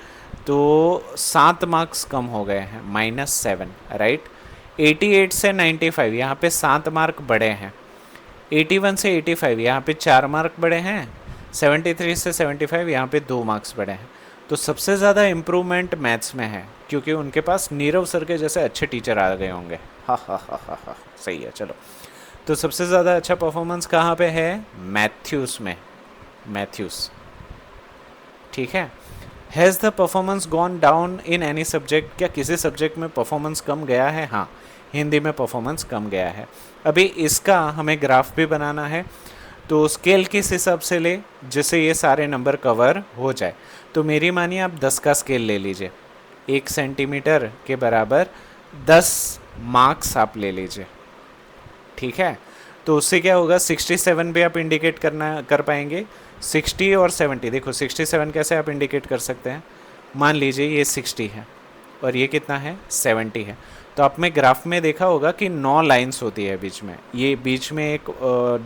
तो 7 मार्क्स कम हो गए हैं, -7, राइट। 88 से 95 यहाँ पे 7 मार्क बढ़े हैं। 81 से 85 यहाँ पे 4 मार्क बढ़े हैं। 73 से 75 यहाँ पे 2 मार्क्स बढ़े हैं। तो सबसे ज़्यादा इम्प्रूवमेंट मैथ्स में है, क्योंकि उनके पास नीरव सर के जैसे अच्छे टीचर आ गए होंगे। हा, सही है। चलो, तो सबसे ज़्यादा अच्छा परफॉर्मेंस कहाँ पे है? मैथ्यूस में, मैथ्यूस, ठीक है। Has the performance gone down in any subject? क्या किसी सब्जेक्ट में परफॉर्मेंस कम गया है? हाँ, हिंदी में परफॉर्मेंस कम गया है। अभी इसका हमें ग्राफ भी बनाना है, तो स्केल किस हिसाब से ले जिससे ये सारे नंबर कवर हो जाए? तो मेरी मानिए आप 10 का स्केल ले लीजिए, 1 सेंटीमीटर के बराबर 10 मार्क्स आप ले लीजिए, ठीक है। तो उससे क्या होगा, 67 भी आप इंडिकेट कर पाएंगे। 60 और 70, देखो 67 कैसे आप इंडिकेट कर सकते हैं, मान लीजिए ये 60 है और ये कितना है, 70 है। तो आपने ग्राफ में देखा होगा कि 9 लाइन्स होती है बीच में, ये बीच में एक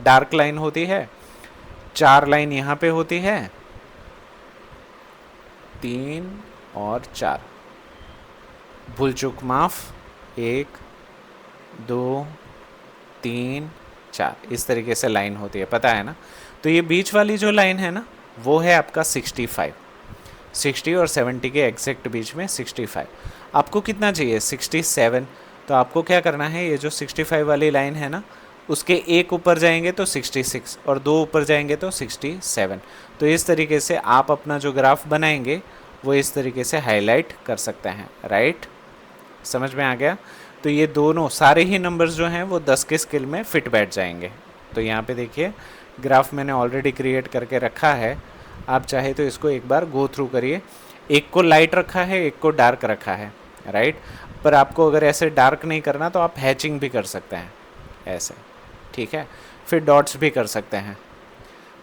डार्क लाइन होती है, 4 लाइन यहाँ पे होती है, 3 और 4, भूल चूक माफ, 1 2 3 4, इस तरीके से लाइन होती है, पता है ना। तो ये बीच वाली जो लाइन है ना, वो है आपका 65, 60 और 70 के एग्जैक्ट बीच में 65। आपको कितना चाहिए, 67। तो आपको क्या करना है, ये जो 65 वाली लाइन है ना, उसके एक ऊपर जाएंगे तो 66 और 2 ऊपर जाएंगे तो 67। तो इस तरीके से आप अपना जो ग्राफ बनाएंगे वो इस तरीके से हाईलाइट कर सकते हैं, राइट, समझ में आ गया। तो ये दोनों सारे ही नंबर्स जो हैं वो 10 के स्केल में फिट बैठ जाएंगे। तो यहाँ पे देखिए ग्राफ मैंने ऑलरेडी क्रिएट करके रखा है, आप चाहे तो इसको एक बार गो थ्रू करिए। एक को लाइट रखा है, एक को डार्क रखा है, राइट। पर आपको अगर ऐसे डार्क नहीं करना तो आप हैचिंग भी कर सकते हैं ऐसे, ठीक है, फिर डॉट्स भी कर सकते हैं।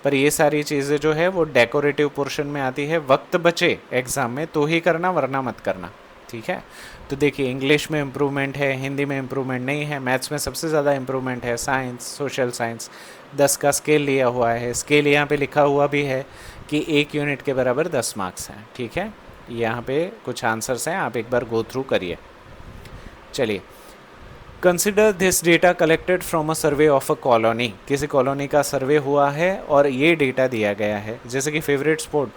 पर ये सारी चीज़ें जो है वो डेकोरेटिव पोर्शन में आती है, वक्त बचे एग्ज़ाम में तो ही करना, वरना मत करना, ठीक है। तो देखिए इंग्लिश में इम्प्रूवमेंट है, हिंदी में इम्प्रूवमेंट नहीं है, मैथ्स में सबसे ज़्यादा इम्प्रूवमेंट है, साइंस, सोशल साइंस 10 का स्केल लिया हुआ है। स्केल यहाँ पे लिखा हुआ भी है कि 1 यूनिट के बराबर 10 मार्क्स हैं, ठीक है। यहाँ पे कुछ आंसर्स हैं, आप एक बार गो थ्रू करिए। चलिए, consider this data collected from a survey of a colony, किसी कॉलोनी का सर्वे हुआ है और ये डेटा दिया गया है। जैसे कि फेवरेट स्पोर्ट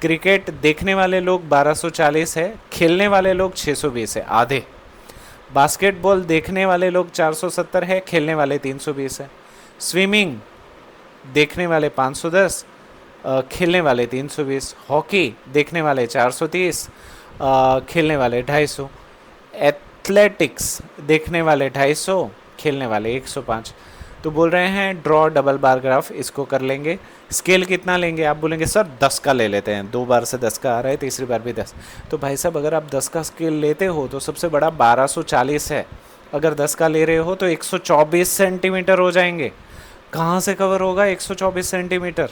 क्रिकेट देखने वाले लोग 1240 है, खेलने वाले लोग 620 है, आधे। बास्केटबॉल देखने वाले लोग 470 है, खेलने वाले 320 है। स्विमिंग देखने वाले 510, खेलने वाले 320। हॉकी देखने वाले 430, खेलने वाले 250। एथलेटिक्स देखने वाले 250, खेलने वाले 105। तो बोल रहे हैं ड्रॉ डबल बार ग्राफ, इसको कर लेंगे। स्केल कितना लेंगे, आप बोलेंगे सर 10 का ले लेते हैं, 2 बार से 10 का आ रहा है, तीसरी बार भी 10। तो भाई साहब अगर आप 10 का स्केल लेते हो तो सबसे बड़ा 1240 है, अगर 10 का ले रहे हो तो 124 सेंटीमीटर हो जाएंगे। कहाँ से कवर होगा 124 सेंटीमीटर,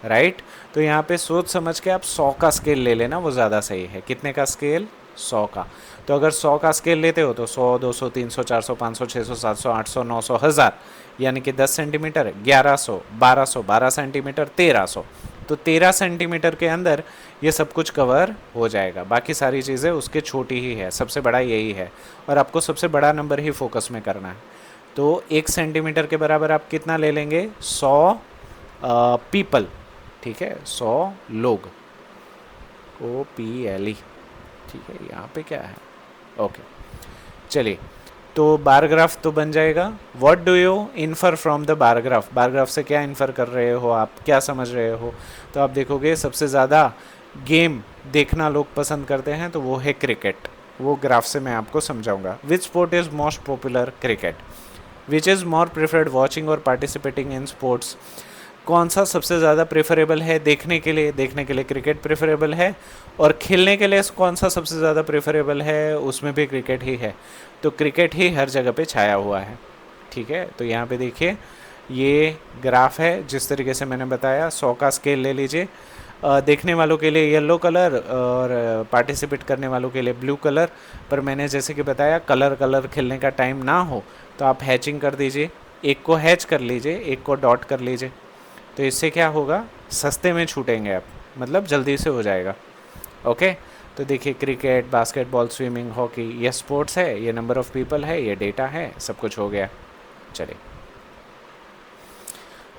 राइट। तो यहाँ पे सोच समझ के आप 100 का स्केल ले लेना, वो ज़्यादा सही है। कितने का स्केल, 100 का। तो अगर 100 का स्केल लेते हो तो 100, 200, 300, 400, 500, 600, 700, 800, 900, 1000, यानी कि 10 सेंटीमीटर, 1100, 1200, 12 सेंटीमीटर, 1300। तो 13 सेंटीमीटर के अंदर ये सब कुछ कवर हो जाएगा। बाकी सारी चीज़ें उसके छोटी ही है, सबसे बड़ा यही है, और आपको सबसे बड़ा नंबर ही फोकस में करना है। तो 1 सेंटीमीटर के बराबर आप कितना ले लेंगे, 100 पीपल, ठीक है, 100 लोग, OPLE, ठीक है। यहाँ पे क्या है, ओके। चलिए, तो बार ग्राफ तो बन जाएगा। What do you infer from the bar graph, bar graph से क्या इन्फर कर रहे हो आप, क्या समझ रहे हो। तो आप देखोगे सबसे ज़्यादा गेम देखना लोग पसंद करते हैं, तो वो है क्रिकेट। वो ग्राफ से मैं आपको समझाऊंगा। Which sport is most popular, cricket. Which is more preferred watching और पार्टिसिपेटिंग इन स्पोर्ट्स, कौन सा सबसे ज़्यादा प्रेफरेबल है देखने के लिए, देखने के लिए क्रिकेट प्रेफरेबल है, और खेलने के लिए कौन सा सबसे ज़्यादा प्रेफरेबल है, उसमें भी क्रिकेट ही है। तो क्रिकेट ही हर जगह पे छाया हुआ है, ठीक है। तो यहाँ पे देखिए ये ग्राफ है, जिस तरीके से मैंने बताया, 100 का स्केल ले लीजिए। देखने वालों के लिए येलो कलर और पार्टिसिपेट करने वालों के लिए ब्लू कलर। पर मैंने जैसे कि बताया कलर खेलने का टाइम ना हो तो आप हैचिंग कर दीजिए, एक को हैच कर लीजिए, एक को डॉट कर लीजिए। तो इससे क्या होगा, सस्ते में छूटेंगे आप, मतलब जल्दी से हो जाएगा, ओके। तो देखिए क्रिकेट, बास्केटबॉल, स्विमिंग, हॉकी, ये स्पोर्ट्स है, ये नंबर ऑफ़ पीपल है, ये डेटा है, सब कुछ हो गया। चलिए,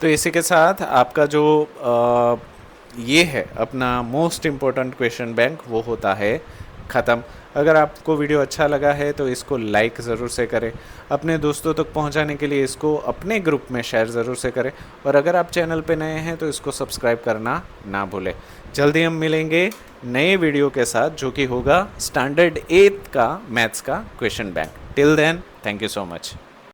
तो इसी के साथ आपका जो ये है अपना मोस्ट इम्पोर्टेंट क्वेश्चन बैंक, वो होता है ख़त्म। अगर आपको वीडियो अच्छा लगा है तो इसको लाइक ज़रूर से करें, अपने दोस्तों तक पहुंचाने के लिए इसको अपने ग्रुप में शेयर ज़रूर से करें, और अगर आप चैनल पे नए हैं तो इसको सब्सक्राइब करना ना भूलें। जल्दी हम मिलेंगे नए वीडियो के साथ, जो कि होगा स्टैंडर्ड 8 का मैथ्स का question bank. Till then, thank you so much.